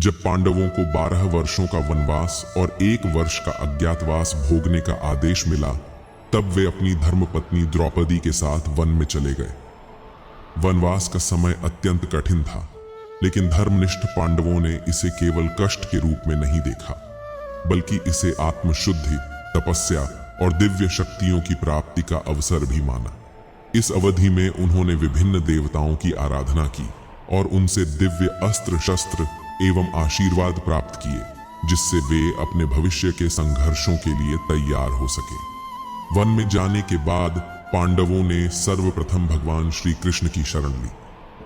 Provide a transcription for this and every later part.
जब पांडवों को 12 वर्षों का वनवास और 1 वर्ष का अज्ञातवास भोगने का आदेश मिला, तब वे अपनी धर्मपत्नी द्रौपदी के साथ वन में चले गए। वनवास का समय अत्यंत कठिन था, लेकिन धर्मनिष्ठ पांडवों ने इसे केवल कष्ट के रूप में नहीं देखा, बल्कि इसे आत्मशुद्धि, तपस्या और दिव्य शक्तियों की प्राप्ति का अवसर भी माना। इस अवधि में उन्होंने विभिन्न देवताओं की आराधना की और उनसे दिव्य अस्त्र शस्त्र एवं आशीर्वाद प्राप्त किए, जिससे वे अपने भविष्य के संघर्षों के लिए तैयार हो सके। वन में जाने के बाद पांडवों ने सर्वप्रथम भगवान श्री कृष्ण की शरण ली।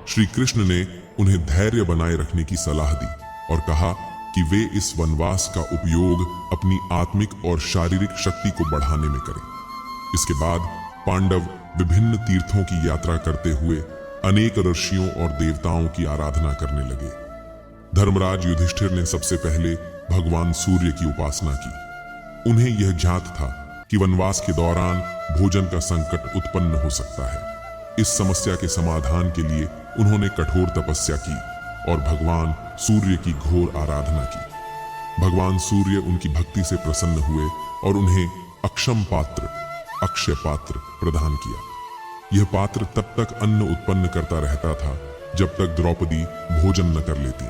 श्री कृष्ण ने उन्हें धैर्य बनाए रखने की सलाह दी और कहा कि वे इस वनवास का उपयोग अपनी आत्मिक और शारीरिक शक्ति को बढ़ाने में करें। इसके बाद पांडव विभिन्न तीर्थों की यात्रा करते हुए अनेक ऋषियों और देवताओं की आराधना करने लगे। धर्मराज युधिष्ठिर ने सबसे पहले भगवान सूर्य की उपासना की। उन्हें यह ज्ञात था कि वनवास के दौरान भोजन का संकट उत्पन्न हो सकता है। इस समस्या के समाधान के लिए उन्होंने कठोर तपस्या की और भगवान सूर्य की घोर आराधना की। भगवान सूर्य उनकी भक्ति से प्रसन्न हुए और उन्हें अक्षम पात्र, अक्षय पात्र प्रदान किया। यह पात्र तब तक अन्न उत्पन्न करता रहता था जब तक द्रौपदी भोजन न कर लेती।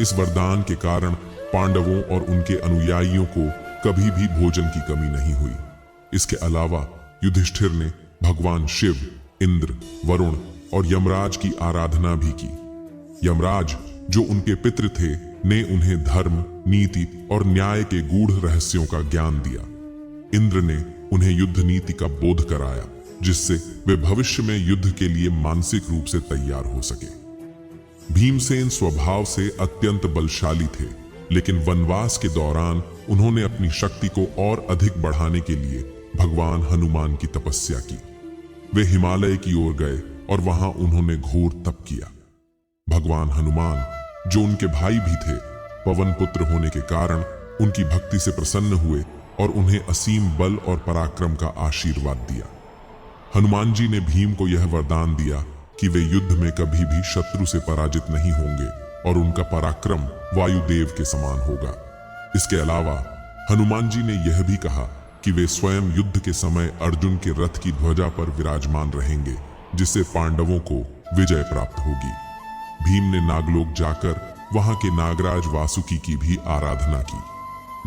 इस वरदान के कारण पांडवों और उनके अनुयायियों को कभी भी भोजन की कमी नहीं हुई। इसके अलावा युधिष्ठिर ने भगवान शिव, इंद्र, वरुण और यमराज की आराधना भी की। यमराज, जो उनके पितृ थे, ने उन्हें धर्म, नीति और न्याय के गूढ़ रहस्यों का ज्ञान दिया। इंद्र ने उन्हें युद्ध नीति का बोध कराया, जिससे वे भविष्य में युद्ध के लिए मानसिक रूप से तैयार हो सके। भीमसेन स्वभाव से अत्यंत बलशाली थे, लेकिन वनवास के दौरान उन्होंने अपनी शक्ति को और अधिक बढ़ाने के लिए भगवान हनुमान की तपस्या की। वे हिमालय की ओर गए और वहां उन्होंने घोर तप किया। भगवान हनुमान, जो उनके भाई भी थे, पवन पुत्र होने के कारण उनकी भक्ति से प्रसन्न हुए और उन्हें असीम बल और पराक्रम का आशीर्वाद दिया। हनुमान जी ने भीम को यह वरदान दिया कि वे युद्ध में कभी भी शत्रु से पराजित नहीं होंगे और उनका पराक्रम वायुदेव के समान होगा। इसके अलावा हनुमान जी ने यह भी कहा कि वे स्वयं युद्ध के समय अर्जुन के रथ की ध्वजा पर विराजमान रहेंगे, जिससे पांडवों को विजय प्राप्त होगी। भीम ने नागलोक जाकर वहां के नागराज वासुकी की भी आराधना की।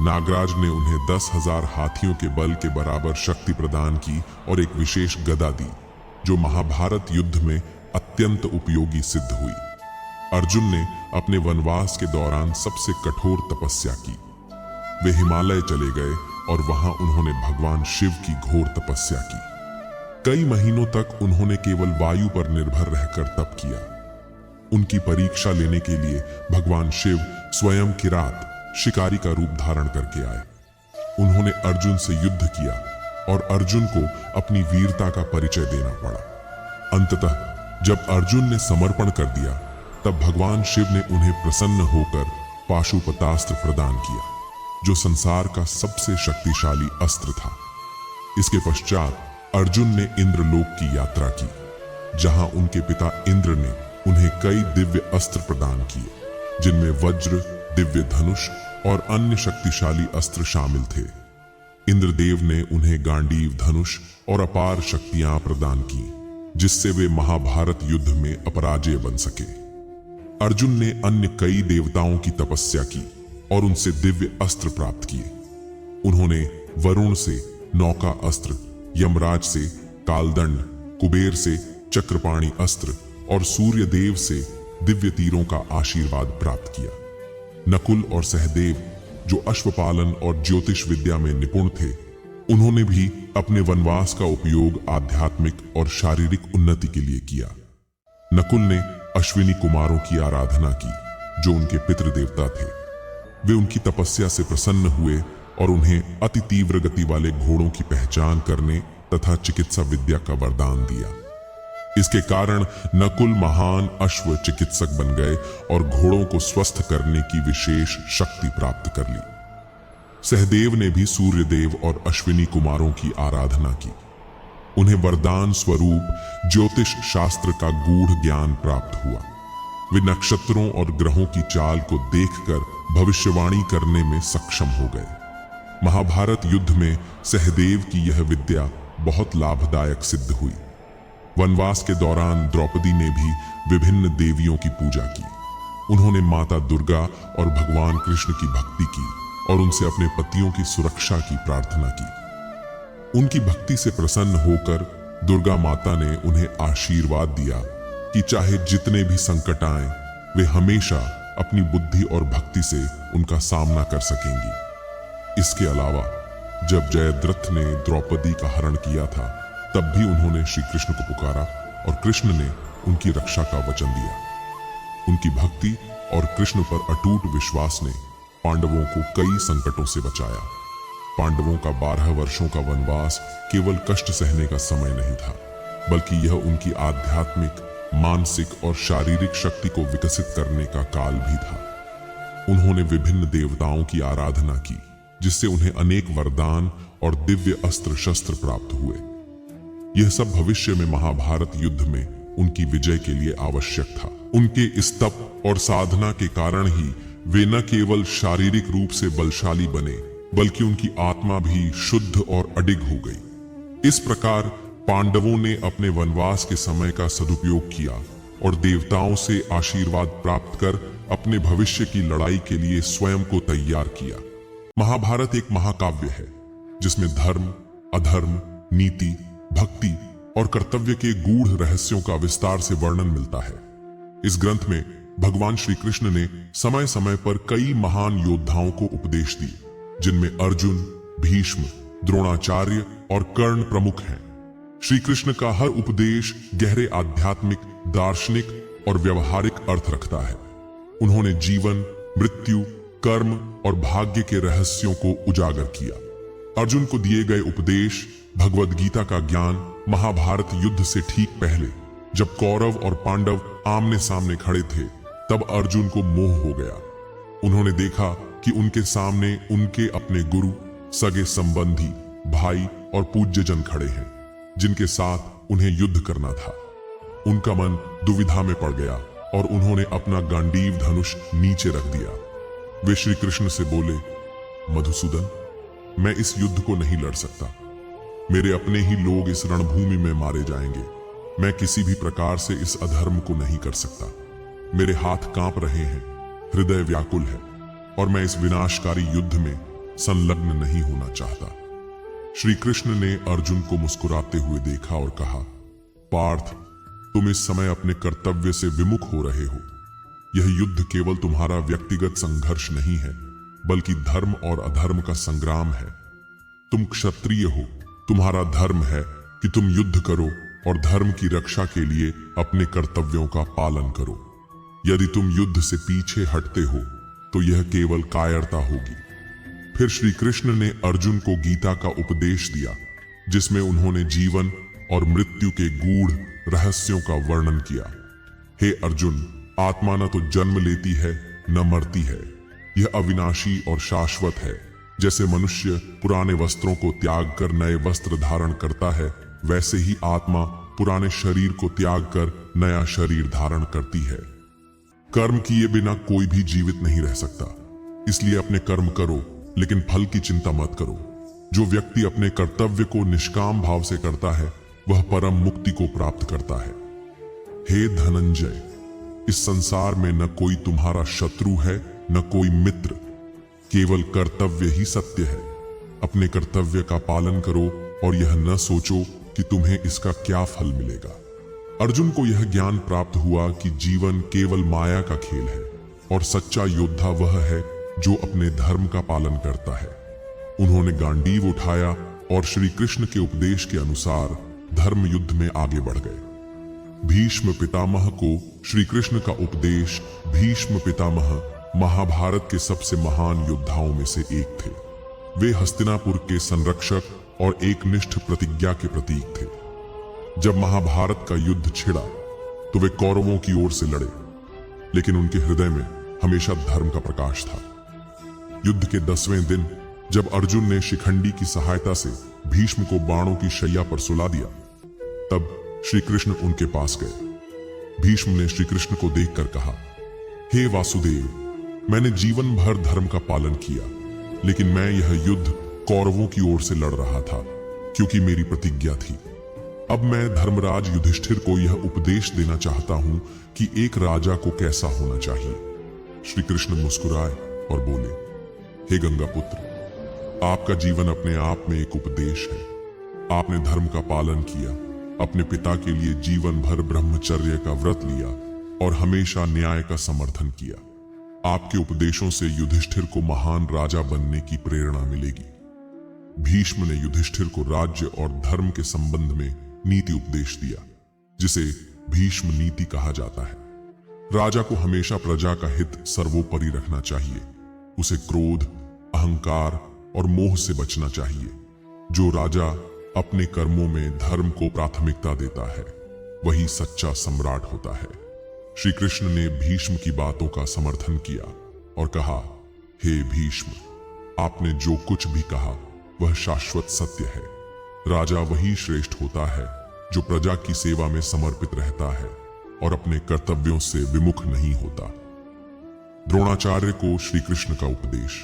नागराज ने उन्हें 10,000 हाथियों के बल के बराबर शक्ति प्रदान की और एक विशेष गदा दी, जो महाभारत युद्ध में अत्यंत उपयोगी सिद्ध हुई। अर्जुन ने अपने वनवास के दौरान सबसे कठोर तपस्या की। वे हिमालय चले गए और वहां उन्होंने भगवान शिव की घोर तपस्या की। कई महीनों तक उन्होंने केवल वायु पर निर्भर रहकर तप किया। उनकी परीक्षा लेने के लिए भगवान शिव स्वयं किरात, शिकारी का रूप धारण करके आए। उन्होंने अर्जुन से युद्ध किया और अर्जुन को अपनी वीरता का परिचय देना पड़ा। अंततः जब अर्जुन ने समर्पण कर दिया, तब भगवान शिव ने उन्हें प्रसन्न होकर पाशुपतास्त्र प्रदान किया, जो संसार का सबसे शक्तिशाली अस्त्र था। इसके पश्चात अर्जुन ने इंद्रलोक की यात्रा की, जहां उनके पिता इंद्र ने उन्हें कई दिव्य अस्त्र प्रदान किए, जिनमें वज्र, दिव्य धनुष और अन्य शक्तिशाली अस्त्र शामिल थे। इंद्रदेव ने उन्हें गांडीव धनुष और अपार शक्तियां प्रदान की, जिससे वे महाभारत युद्ध में अपराजेय बन सके। अर्जुन ने अन्य कई देवताओं की तपस्या की और उनसे दिव्य अस्त्र प्राप्त किए। उन्होंने वरुण से नौका अस्त्र, यमराज से कालदंड, कुबेर से चक्रपाणी अस्त्र और सूर्य देव से दिव्य तीरों का आशीर्वाद प्राप्त किया। नकुल और सहदेव, जो अश्वपालन और ज्योतिष विद्या में निपुण थे, उन्होंने भी अपने वनवास का उपयोग आध्यात्मिक और शारीरिक उन्नति के लिए किया। नकुल ने अश्विनी कुमारों की आराधना की, जो उनके पितृ देवता थे। वे उनकी तपस्या से प्रसन्न हुए और उन्हें अति तीव्र गति वाले घोड़ों की पहचान करने तथा चिकित्सा विद्या का वरदान दिया। इसके कारण नकुल महान अश्व चिकित्सक बन गए और घोड़ों को स्वस्थ करने की विशेष शक्ति प्राप्त कर ली। सहदेव ने भी सूर्यदेव और अश्विनी कुमारों की आराधना की। उन्हें वरदान स्वरूप ज्योतिष शास्त्र का गूढ़ ज्ञान प्राप्त हुआ। वे नक्षत्रों और ग्रहों की चाल को देखकर भविष्यवाणी करने में सक्षम हो गए। महाभारत युद्ध में सहदेव की यह विद्या बहुत लाभदायक सिद्ध हुई। वनवास के दौरान द्रौपदी ने भी विभिन्न देवियों की पूजा की। उन्होंने माता दुर्गा और भगवान कृष्ण की भक्ति की और उनसे अपने पतियों की सुरक्षा की प्रार्थना की। उनकी भक्ति से प्रसन्न होकर दुर्गा माता ने उन्हें आशीर्वाद दिया कि चाहे जितने भी संकट आएं, वे हमेशा अपनी बुद्धि और भक्ति से उनका सामना कर सकेंगी। इसके अलावा जब जयद्रथ ने द्रौपदी का हरण किया था, तब भी उन्होंने श्री कृष्ण को पुकारा और कृष्ण ने उनकी रक्षा का वचन दिया। उनकी भक्ति और कृष्ण पर अटूट विश्वास ने पांडवों को कई संकटों से बचाया। पांडवों का 12 वर्षों का वनवास केवल कष्ट सहने का समय नहीं था, बल्कि यह उनकी आध्यात्मिक, मानसिक और शारीरिक शक्ति को विकसित करने का काल भी था। उन्होंने विभिन्न देवताओं की आराधना की, जिससे उन्हें अनेक वरदान और दिव्य अस्त्र शस्त्र प्राप्त हुए। यह सब भविष्य में महाभारत युद्ध में उनकी विजय के लिए आवश्यक था। उनके इस तप और साधना के कारण ही वे न केवल शारीरिक रूप से बलशाली बने, बल्कि उनकी आत्मा भी शुद्ध और अडिग हो गई। इस प्रकार पांडवों ने अपने वनवास के समय का सदुपयोग किया और देवताओं से आशीर्वाद प्राप्त कर अपने भविष्य की लड़ाई के लिए स्वयं को तैयार किया। महाभारत एक महाकाव्य है जिसमें धर्म, अधर्म, नीति, भक्ति और कर्तव्य के गूढ़ रहस्यों का विस्तार से वर्णन मिलता है। इस ग्रंथ में भगवान श्री कृष्ण ने समय समय पर कई महान योद्धाओं को उपदेश दिए, जिनमें अर्जुन, भीष्म, द्रोणाचार्य और कर्ण प्रमुख हैं। श्री कृष्ण का हर उपदेश गहरे आध्यात्मिक, दार्शनिक और व्यवहारिक अर्थ रखता है। उन्होंने जीवन, मृत्यु, कर्म और भाग्य के रहस्यों को उजागर किया। अर्जुन को दिए गए उपदेश, भगवद गीता का ज्ञान महाभारत युद्ध से ठीक पहले, जब कौरव और पांडव आमने सामने खड़े थे, तब अर्जुन को मोह हो गया। उन्होंने देखा कि उनके सामने उनके अपने गुरु, सगे संबंधी, भाई और पूज्यजन खड़े हैं, जिनके साथ उन्हें युद्ध करना था। उनका मन दुविधा में पड़ गया और उन्होंने अपना गांडीव धनुष नीचे रख दिया। वे श्री कृष्ण से बोले, मधुसूदन, मैं इस युद्ध को नहीं लड़ सकता। मेरे अपने ही लोग इस रणभूमि में मारे जाएंगे। मैं किसी भी प्रकार से इस अधर्म को नहीं कर सकता। मेरे हाथ कांप रहे हैं, हृदय व्याकुल है और मैं इस विनाशकारी युद्ध में संलग्न नहीं होना चाहता। श्री कृष्ण ने अर्जुन को मुस्कुराते हुए देखा और कहा, पार्थ, तुम इस समय अपने कर्तव्य से विमुख हो रहे हो। यह युद्ध केवल तुम्हारा व्यक्तिगत संघर्ष नहीं है, बल्कि धर्म और अधर्म का संग्राम है। तुम क्षत्रिय हो, तुम्हारा धर्म है कि तुम युद्ध करो और धर्म की रक्षा के लिए अपने कर्तव्यों का पालन करो। यदि तुम युद्ध से पीछे हटते हो तो यह केवल कायरता होगी। फिर श्री कृष्ण ने अर्जुन को गीता का उपदेश दिया, जिसमें उन्होंने जीवन और मृत्यु के गूढ़ रहस्यों का वर्णन किया। हे अर्जुन, आत्मा न तो जन्म लेती है न मरती है। यह अविनाशी और शाश्वत है। जैसे मनुष्य पुराने वस्त्रों को त्याग कर नए वस्त्र धारण करता है, वैसे ही आत्मा पुराने शरीर को त्याग कर नया शरीर धारण करती है। कर्म किए बिना कोई भी जीवित नहीं रह सकता, इसलिए अपने कर्म करो, लेकिन फल की चिंता मत करो। जो व्यक्ति अपने कर्तव्य को निष्काम भाव से करता है, वह परम मुक्ति को प्राप्त करता है। हे धनंजय, इस संसार में न कोई तुम्हारा शत्रु है न कोई मित्र, केवल कर्तव्य ही सत्य है। अपने कर्तव्य का पालन करो और यह न सोचो कि तुम्हें इसका क्या फल मिलेगा। अर्जुन को यह ज्ञान प्राप्त हुआ कि जीवन केवल माया का खेल है और सच्चा योद्धा वह है जो अपने धर्म का पालन करता है। उन्होंने गांडीव उठाया और श्री कृष्ण के उपदेश के अनुसार धर्म युद्ध में आगे बढ़ गए। भीष्म पितामह को श्री कृष्ण का उपदेश। भीष्म पितामह महाभारत के सबसे महान योद्धाओं में से एक थे। वे हस्तिनापुर के संरक्षक और एकनिष्ठ प्रतिज्ञा के प्रतीक थे। जब महाभारत का युद्ध छिड़ा तो वे कौरवों की ओर से लड़े, लेकिन उनके हृदय में हमेशा धर्म का प्रकाश था। युद्ध के 10वें दिन जब अर्जुन ने शिखंडी की सहायता से भीष्म को बाणों की शैया पर सुला दिया, तब श्री कृष्ण उनके पास गए। भीष्म ने श्री कृष्ण को देखकर कहा, हे वासुदेव, मैंने जीवन भर धर्म का पालन किया, लेकिन मैं यह युद्ध कौरवों की ओर से लड़ रहा था क्योंकि मेरी प्रतिज्ञा थी। अब मैं धर्मराज युधिष्ठिर को यह उपदेश देना चाहता हूं कि एक राजा को कैसा होना चाहिए। श्री कृष्ण मुस्कुराए और बोले, हे गंगा पुत्र, आपका जीवन अपने आप में एक उपदेश है। आपने धर्म का पालन किया, अपने पिता के लिए जीवन भर ब्रह्मचर्य का व्रत लिया और हमेशा न्याय का समर्थन किया। आपके उपदेशों से युधिष्ठिर को महान राजा बनने की प्रेरणा मिलेगी। भीष्म ने युधिष्ठिर को राज्य और धर्म के संबंध में नीति उपदेश दिया, जिसे भीष्म नीति कहा जाता है। राजा को हमेशा प्रजा का हित सर्वोपरि रखना चाहिए। उसे क्रोध, अहंकार और मोह से बचना चाहिए। जो राजा अपने कर्मों में धर्म को प्राथमिकता देता है, वही सच्चा सम्राट होता है। श्री कृष्ण ने भीष्म की बातों का समर्थन किया और कहा, हे भीष्म, आपने जो कुछ भी कहा वह शाश्वत सत्य है। राजा वही श्रेष्ठ होता है जो प्रजा की सेवा में समर्पित रहता है और अपने कर्तव्यों से विमुख नहीं होता। द्रोणाचार्य को श्री कृष्ण का उपदेश।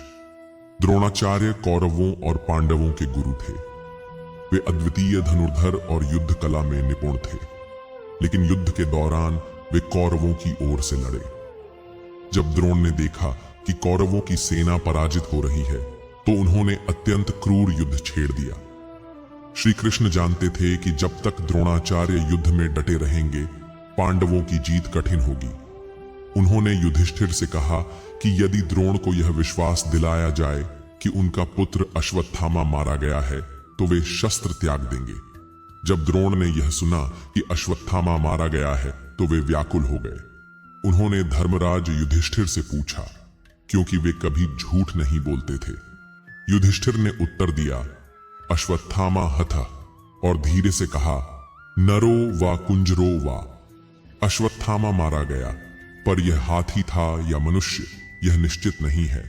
द्रोणाचार्य कौरवों और पांडवों के गुरु थे। वे अद्वितीय धनुर्धर और युद्ध कला में निपुण थे, लेकिन युद्ध के दौरान वे कौरवों की ओर से लड़े। जब द्रोण ने देखा कि कौरवों की सेना पराजित हो रही है, तो उन्होंने अत्यंत क्रूर युद्ध छेड़ दिया। श्री कृष्ण जानते थे कि जब तक द्रोणाचार्य युद्ध में डटे रहेंगे, पांडवों की जीत कठिन होगी। उन्होंने युधिष्ठिर से कहा कि यदि द्रोण को यह विश्वास दिलाया जाए कि उनका पुत्र अश्वत्थामा मारा गया है, तो वे शस्त्र त्याग देंगे। जब द्रोण ने यह सुना कि अश्वत्थामा मारा गया है, तो वे व्याकुल हो गए। उन्होंने धर्मराज युधिष्ठिर से पूछा, क्योंकि वे कभी झूठ नहीं बोलते थे। युधिष्ठिर ने उत्तर दिया, अश्वत्थामा हथा, और धीरे से कहा, नरो वा कुंजरो वा। अश्वत्थामा मारा गया, पर यह हाथी था या मनुष्य, यह निश्चित नहीं है।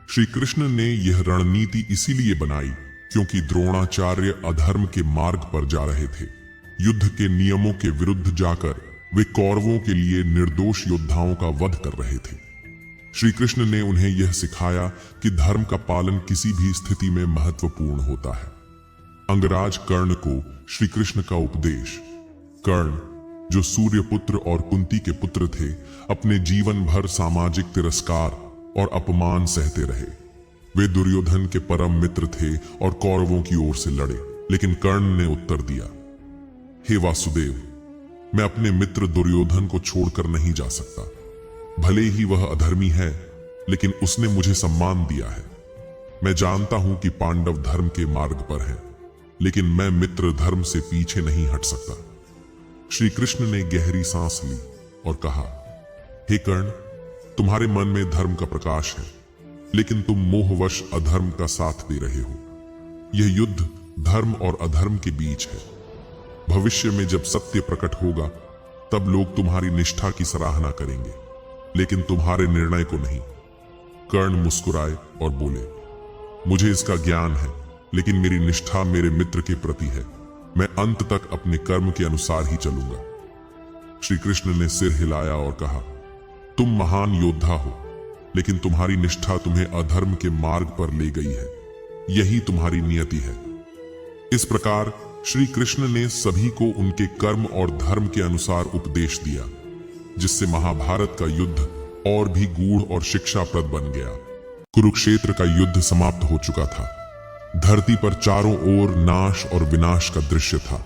श्री कृष्ण ने यह रणनीति इसीलिए बनाई क्योंकि द्रोणाचार्य अधर्म के मार्ग पर जा रहे थे। युद्ध के नियमों के विरुद्ध जाकर वे कौरवों के लिए निर्दोष योद्धाओं का वध कर रहे थे। श्री कृष्ण ने उन्हें यह सिखाया कि धर्म का पालन किसी भी स्थिति में महत्वपूर्ण होता है। अंगराज कर्ण को श्री कृष्ण का उपदेश। कर्ण, जो सूर्यपुत्र और कुंती के पुत्र थे, अपने जीवन भर सामाजिक तिरस्कार और अपमान सहते रहे। वे दुर्योधन के परम मित्र थे और कौरवों की ओर से लड़े, लेकिन कर्ण ने उत्तर दिया, हे वासुदेव, मैं अपने मित्र दुर्योधन को छोड़कर नहीं जा सकता। भले ही वह अधर्मी है, लेकिन उसने मुझे सम्मान दिया है। मैं जानता हूं कि पांडव धर्म के मार्ग पर हैं, लेकिन मैं मित्र धर्म से पीछे नहीं हट सकता। श्री कृष्ण ने गहरी सांस ली और कहा, हे कर्ण, तुम्हारे मन में धर्म का प्रकाश है, लेकिन तुम मोहवश अधर्म का साथ दे रहे हो। यह युद्ध धर्म और अधर्म के बीच है। भविष्य में जब सत्य प्रकट होगा, तब लोग तुम्हारी निष्ठा की सराहना करेंगे, लेकिन तुम्हारे निर्णय को नहीं। कर्ण मुस्कुराए और बोले, मुझे इसका ज्ञान है, लेकिन मेरी निष्ठा मेरे मित्र के प्रति है। मैं अंत तक अपने कर्म के अनुसार ही चलूंगा। श्री कृष्ण ने सिर हिलाया और कहा, तुम महान योद्धा हो, लेकिन तुम्हारी निष्ठा तुम्हें अधर्म के मार्ग पर ले गई है। यही तुम्हारी नियति है। इस प्रकार श्री कृष्ण ने सभी को उनके कर्म और धर्म के अनुसार उपदेश दिया, जिससे महाभारत का युद्ध और भी गूढ़ और शिक्षाप्रद बन गया। कुरुक्षेत्र का युद्ध समाप्त हो चुका था। धरती पर चारों ओर नाश और विनाश का दृश्य था।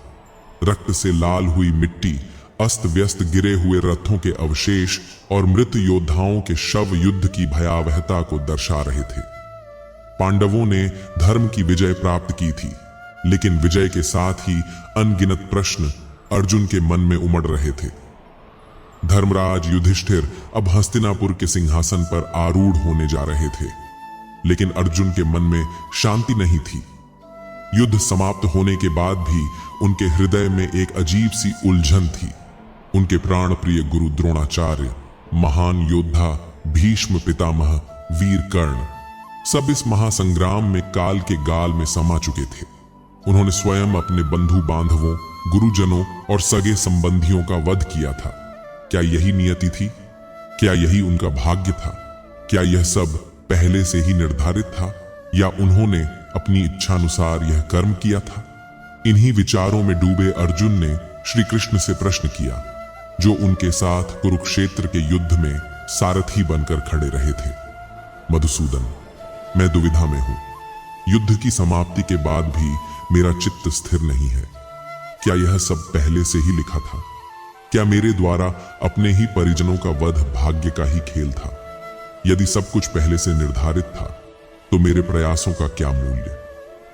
रक्त से लाल हुई मिट्टी, अस्त व्यस्त गिरे हुए रथों के अवशेष और मृत योद्धाओं के शव युद्ध की भयावहता को दर्शा रहे थे। पांडवों ने धर्म की विजय प्राप्त की थी, लेकिन विजय के साथ ही अनगिनत प्रश्न अर्जुन के मन में उमड़ रहे थे। धर्मराज युधिष्ठिर अब हस्तिनापुर के सिंहासन पर आरूढ़ होने जा रहे थे, लेकिन अर्जुन के मन में शांति नहीं थी। युद्ध समाप्त होने के बाद भी उनके हृदय में एक अजीब सी उलझन थी। उनके प्राण प्रिय गुरु द्रोणाचार्य, महान योद्धा भीष्म पितामह, वीर कर्ण, सब इस महासंग्राम में काल के गाल में समा चुके थे। उन्होंने स्वयं अपने बंधु बांधवों, गुरुजनों और सगे संबंधियों का वध किया था। क्या यही नियति थी? क्या यही उनका भाग्य था? क्या यह सब पहले से ही निर्धारित था या उन्होंने अपनी इच्छानुसार यह कर्म किया था? इन्हीं विचारों में डूबे अर्जुन ने श्री कृष्ण से प्रश्न किया, जो उनके साथ कुरुक्षेत्र के युद्ध में सारथी बनकर खड़े रहे थे। मधुसूदन, मैं दुविधा में हूं। युद्ध की समाप्ति के बाद भी मेरा चित्त स्थिर नहीं है। क्या यह सब पहले से ही लिखा था? क्या मेरे द्वारा अपने ही परिजनों का वध भाग्य का ही खेल था? यदि सब कुछ पहले से निर्धारित था तो मेरे प्रयासों का क्या मूल्य?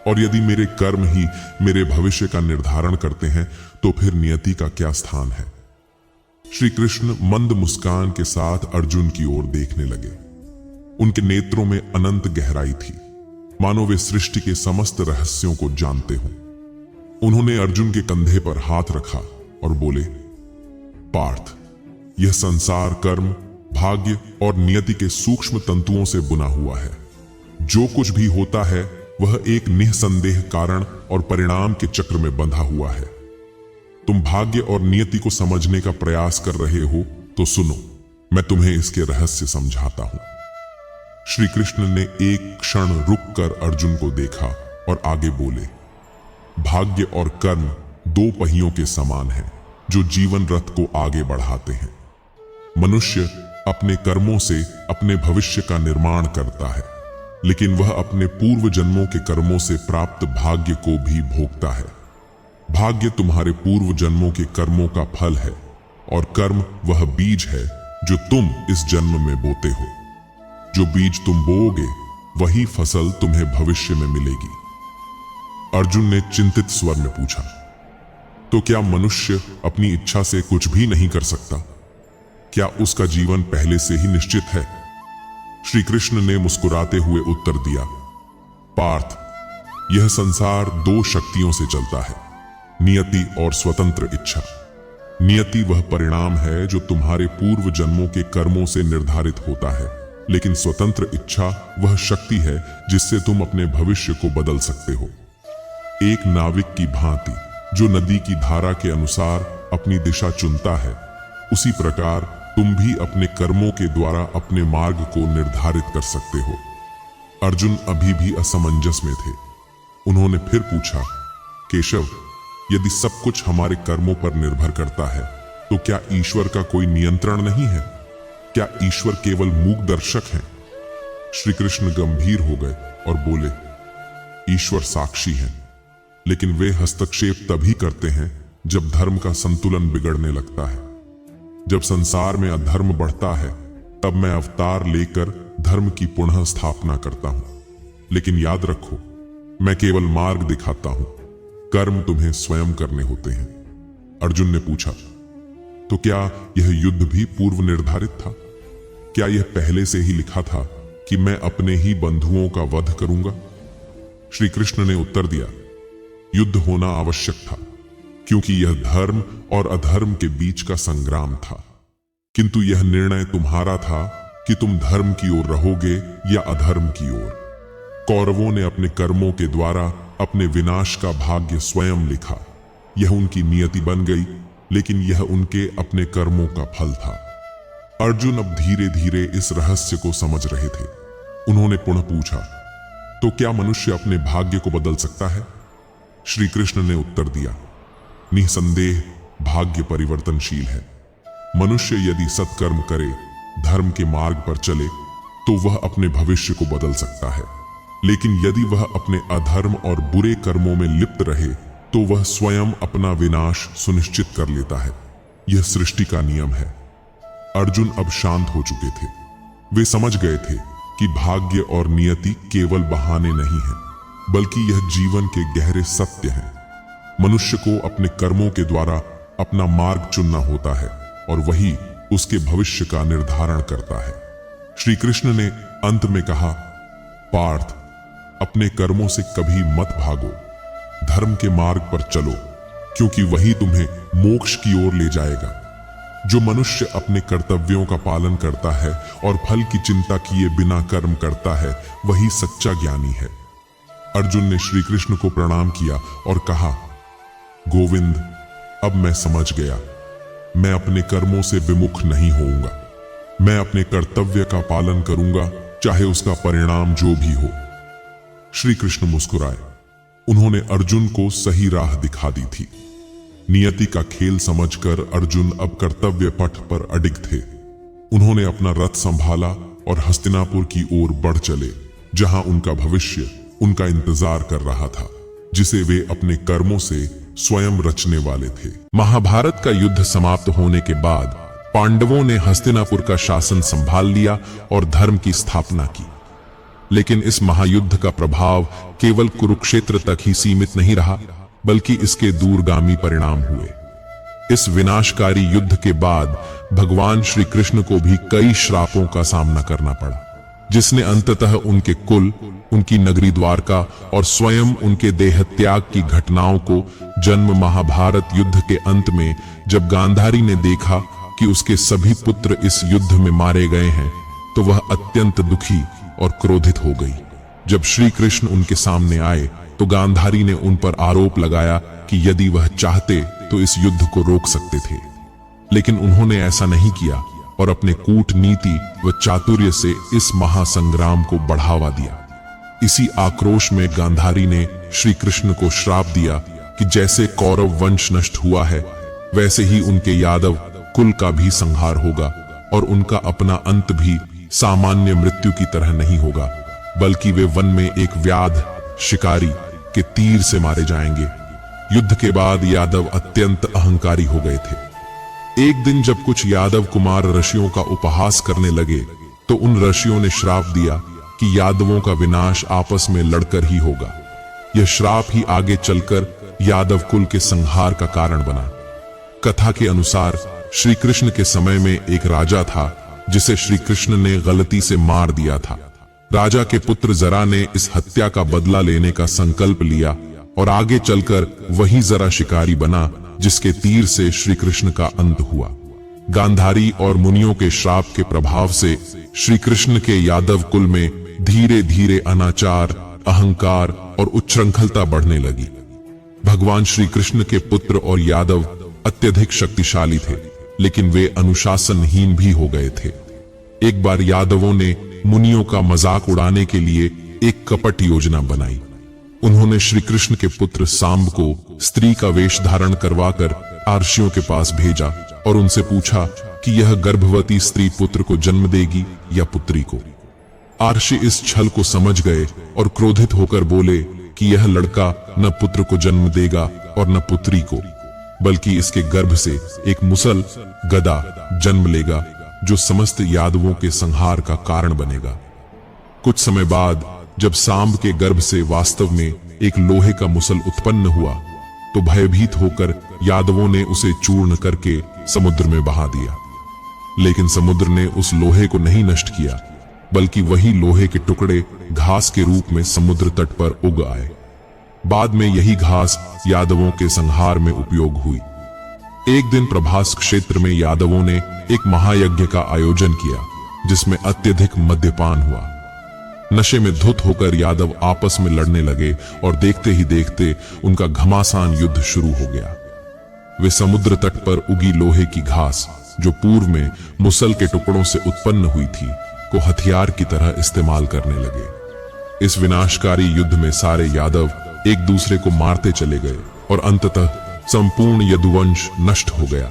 और यदि मेरे कर्म ही मेरे भविष्य का निर्धारण करते हैं तो फिर नियति का क्या स्थान है? श्री कृष्ण मंद मुस्कान के साथ अर्जुन की ओर देखने लगे। उनके नेत्रों में अनंत गहराई थी, मानो वे सृष्टि के समस्त रहस्यों को जानते हों। उन्होंने अर्जुन के कंधे पर हाथ रखा और बोले, पार्थ, यह संसार कर्म, भाग्य और नियति के सूक्ष्म तंतुओं से बुना हुआ है। जो कुछ भी होता है वह एक निःसंदेह कारण और परिणाम के चक्र में बंधा हुआ है। तुम भाग्य और नियति को समझने का प्रयास कर रहे हो तो सुनो, मैं तुम्हें इसके रहस्य समझाता हूं। श्री कृष्ण ने एक क्षण रुककर अर्जुन को देखा और आगे बोले, भाग्य और कर्म दो पहियों के समान हैं जो जीवन रथ को आगे बढ़ाते हैं। मनुष्य अपने कर्मों से अपने भविष्य का निर्माण करता है, लेकिन वह अपने पूर्व जन्मों के कर्मों से प्राप्त भाग्य को भी भोगता है। भाग्य तुम्हारे पूर्व जन्मों के कर्मों का फल है और कर्म वह बीज है जो तुम इस जन्म में बोते हो। जो बीज तुम बोओगे वही फसल तुम्हें भविष्य में मिलेगी। अर्जुन ने चिंतित स्वर में पूछा, तो क्या मनुष्य अपनी इच्छा से कुछ भी नहीं कर सकता? क्या उसका जीवन पहले से ही निश्चित है? श्री कृष्ण ने मुस्कुराते हुए उत्तर दिया, पार्थ, यह संसार दो शक्तियों से चलता है, नियति और स्वतंत्र इच्छा। नियति वह परिणाम है जो तुम्हारे पूर्व जन्मों के कर्मों से निर्धारित होता है, लेकिन स्वतंत्र इच्छा वह शक्ति है जिससे तुम अपने भविष्य को बदल सकते हो। एक नाविक की भांति जो नदी की धारा के अनुसार अपनी दिशा चुनता है, उसी प्रकार तुम भी अपने कर्मों के द्वारा अपने मार्ग को निर्धारित कर सकते हो। अर्जुन अभी भी असमंजस में थे। उन्होंने फिर पूछा, केशव, यदि सब कुछ हमारे कर्मों पर निर्भर करता है तो क्या ईश्वर का कोई नियंत्रण नहीं है? क्या ईश्वर केवल मूक दर्शक हैं? श्री कृष्ण गंभीर हो गए और बोले, ईश्वर साक्षी हैं, लेकिन वे हस्तक्षेप तभी करते हैं जब धर्म का संतुलन बिगड़ने लगता है। जब संसार में अधर्म बढ़ता है तब मैं अवतार लेकर धर्म की पुनः स्थापना करता हूं। लेकिन याद रखो, मैं केवल मार्ग दिखाता हूं, कर्म तुम्हें स्वयं करने होते हैं। अर्जुन ने पूछा, तो क्या यह युद्ध भी पूर्व निर्धारित था? क्या यह पहले से ही लिखा था कि मैं अपने ही बंधुओं का वध करूंगा? श्री कृष्ण ने उत्तर दिया, युद्ध होना आवश्यक था, क्योंकि यह धर्म और अधर्म के बीच का संग्राम था। किंतु यह निर्णय तुम्हारा था कि तुम धर्म की ओर रहोगे या अधर्म की ओर। कौरवों ने अपने कर्मों के द्वारा अपने विनाश का भाग्य स्वयं लिखा। यह उनकी नियति बन गई, लेकिन यह उनके अपने कर्मों का फल था। अर्जुन अब धीरे धीरे इस रहस्य को समझ रहे थे। उन्होंने पुनः पूछा, तो क्या मनुष्य अपने भाग्य को बदल सकता है? श्री कृष्ण ने उत्तर दिया, निसंदेह भाग्य परिवर्तनशील है। मनुष्य यदि सत्कर्म करे, धर्म के मार्ग पर चले, तो वह अपने भविष्य को बदल सकता है। लेकिन यदि वह अपने अधर्म और बुरे कर्मों में लिप्त रहे तो वह स्वयं अपना विनाश सुनिश्चित कर लेता है। यह सृष्टि का नियम है। अर्जुन अब शांत हो चुके थे। वे समझ गए थे कि भाग्य और नियति केवल बहाने नहीं हैं, बल्कि यह जीवन के गहरे सत्य हैं। मनुष्य को अपने कर्मों के द्वारा अपना मार्ग चुनना होता है और वही उसके भविष्य का निर्धारण करता है। श्री कृष्ण ने अंत में कहा, पार्थ, अपने कर्मों से कभी मत भागो, धर्म के मार्ग पर चलो, क्योंकि वही तुम्हें मोक्ष की ओर ले जाएगा। जो मनुष्य अपने कर्तव्यों का पालन करता है और फल की चिंता किए बिना कर्म करता है, वही सच्चा ज्ञानी है। अर्जुन ने श्री कृष्ण को प्रणाम किया और कहा, गोविंद, अब मैं समझ गया। मैं अपने कर्मों से विमुख नहीं होऊंगा। मैं अपने कर्तव्य का पालन करूंगा, चाहे उसका परिणाम जो भी हो। श्री कृष्ण मुस्कुराए। उन्होंने अर्जुन को सही राह दिखा दी थी। नियति का खेल समझकर अर्जुन अब कर्तव्य पथ पर अडिग थे। उन्होंने अपना रथ संभाला और हस्तिनापुर की ओर बढ़ चले, जहां उनका भविष्य उनका इंतजार कर रहा था, जिसे वे अपने कर्मों से स्वयं रचने वाले थे। महाभारत का युद्ध समाप्त होने के बाद पांडवों ने हस्तिनापुर का शासन संभाल लिया और धर्म की स्थापना की। लेकिन इस महायुद्ध का प्रभाव केवल कुरुक्षेत्र तक ही सीमित नहीं रहा, बल्कि इसके दूरगामी परिणाम हुए। इस विनाशकारी युद्ध के बाद भगवान श्री कृष्ण को भी कई श्रापों का सामना करना पड़ा, जिसने अंततः उनके कुल, उनकी नगरी द्वारका और स्वयं उनके देह त्याग की घटनाओं को जन्म महाभारत युद्ध के अंत में जब गांधारी ने देखा कि उसके सभी पुत्र इस युद्ध में मारे गए हैं, तो वह अत्यंत दुखी और क्रोधित हो गई। जब श्री कृष्ण उनके सामने आए तो गांधारी ने उन पर आरोप लगाया कि यदि वह चाहते तो इस युद्ध को रोक सकते थे, लेकिन उन्होंने ऐसा नहीं किया और अपने कूटनीति व चातुर्य से इस महासंग्राम को बढ़ावा दिया। इसी आक्रोश में गांधारी ने श्री कृष्ण को श्राप दिया कि जैसे कौरव वंश नष्ट हुआ है, वैसे ही उनके यादव कुल का भी संहार होगा और उनका अपना अंत भी सामान्य मृत्यु की तरह नहीं होगा, बल्कि वे वन में एक व्याध शिकारी के तीर से मारे जाएंगे। युद्ध के बाद यादव अत्यंत अहंकारी हो गए थे। एक दिन जब कुछ यादव कुमार ऋषियों का उपहास करने लगे, तो उन ऋषियों ने श्राप दिया कि यादवों का विनाश आपस में लड़कर ही होगा। यह श्राप ही आगे चलकर यादव कुल के संहार का कारण बना। कथा के अनुसार श्री कृष्ण के समय में एक राजा था, जिसे श्री कृष्ण ने गलती से मार दिया था। राजा के पुत्र जरा ने इस हत्या का बदला लेने का संकल्प लिया और आगे चलकर वही जरा शिकारी बना, जिसके तीर से श्री कृष्ण का अंत हुआ। गांधारी और मुनियों के श्राप के प्रभाव से श्री कृष्ण के यादव कुल में धीरे धीरे अनाचार, अहंकार और उच्छृंखलता बढ़ने लगी। भगवान श्री कृष्ण के पुत्र और यादव अत्यधिक शक्तिशाली थे, लेकिन वे अनुशासनहीन भी हो गए थे। एक बार यादवों ने मुनियों का मजाक उड़ाने के लिए एक कपट योजना बनाई। उन्होंने श्री कृष्ण के पुत्र सांब को स्त्री का वेश धारण करवाकर आर्षियों के पास भेजा और उनसे पूछा कि यह गर्भवती स्त्री पुत्र को जन्म देगी या पुत्री को। आर्षि इस छल को समझ गए और क्रोधित होकर बोले कि यह लड़का न पुत्र को जन्म देगा और न पुत्री को, बल्कि इसके गर्भ से एक मुसल गदा जन्म लेगा, जो समस्त यादवों के संहार का कारण बनेगा। कुछ समय बाद जब सांब के गर्भ से वास्तव में एक लोहे का मुसल उत्पन्न हुआ, तो भयभीत होकर यादवों ने उसे चूर्ण करके समुद्र में बहा दिया। लेकिन समुद्र ने उस लोहे को नहीं नष्ट किया, बल्कि वही लोहे के टुकड़े घास के रूप में समुद्र तट पर उग आए। बाद में यही घास यादवों के संहार में उपयोग हुई। एक दिन प्रभास क्षेत्र में यादवों ने एक महायज्ञ का आयोजन किया, जिसमें अत्यधिक मद्यपान हुआ। नशे में धुत होकर यादव आपस में लड़ने लगे और देखते ही देखते उनका घमासान युद्ध शुरू हो गया। वे समुद्र तट पर उगी लोहे की घास, जो पूर्व में मुसल के टुकड़ों से उत्पन्न हुई थी, को हथियार की तरह इस्तेमाल करने लगे। इस विनाशकारी युद्ध में सारे यादव एक दूसरे को मारते चले गए और अंततः संपूर्ण यदुवंश नष्ट हो गया।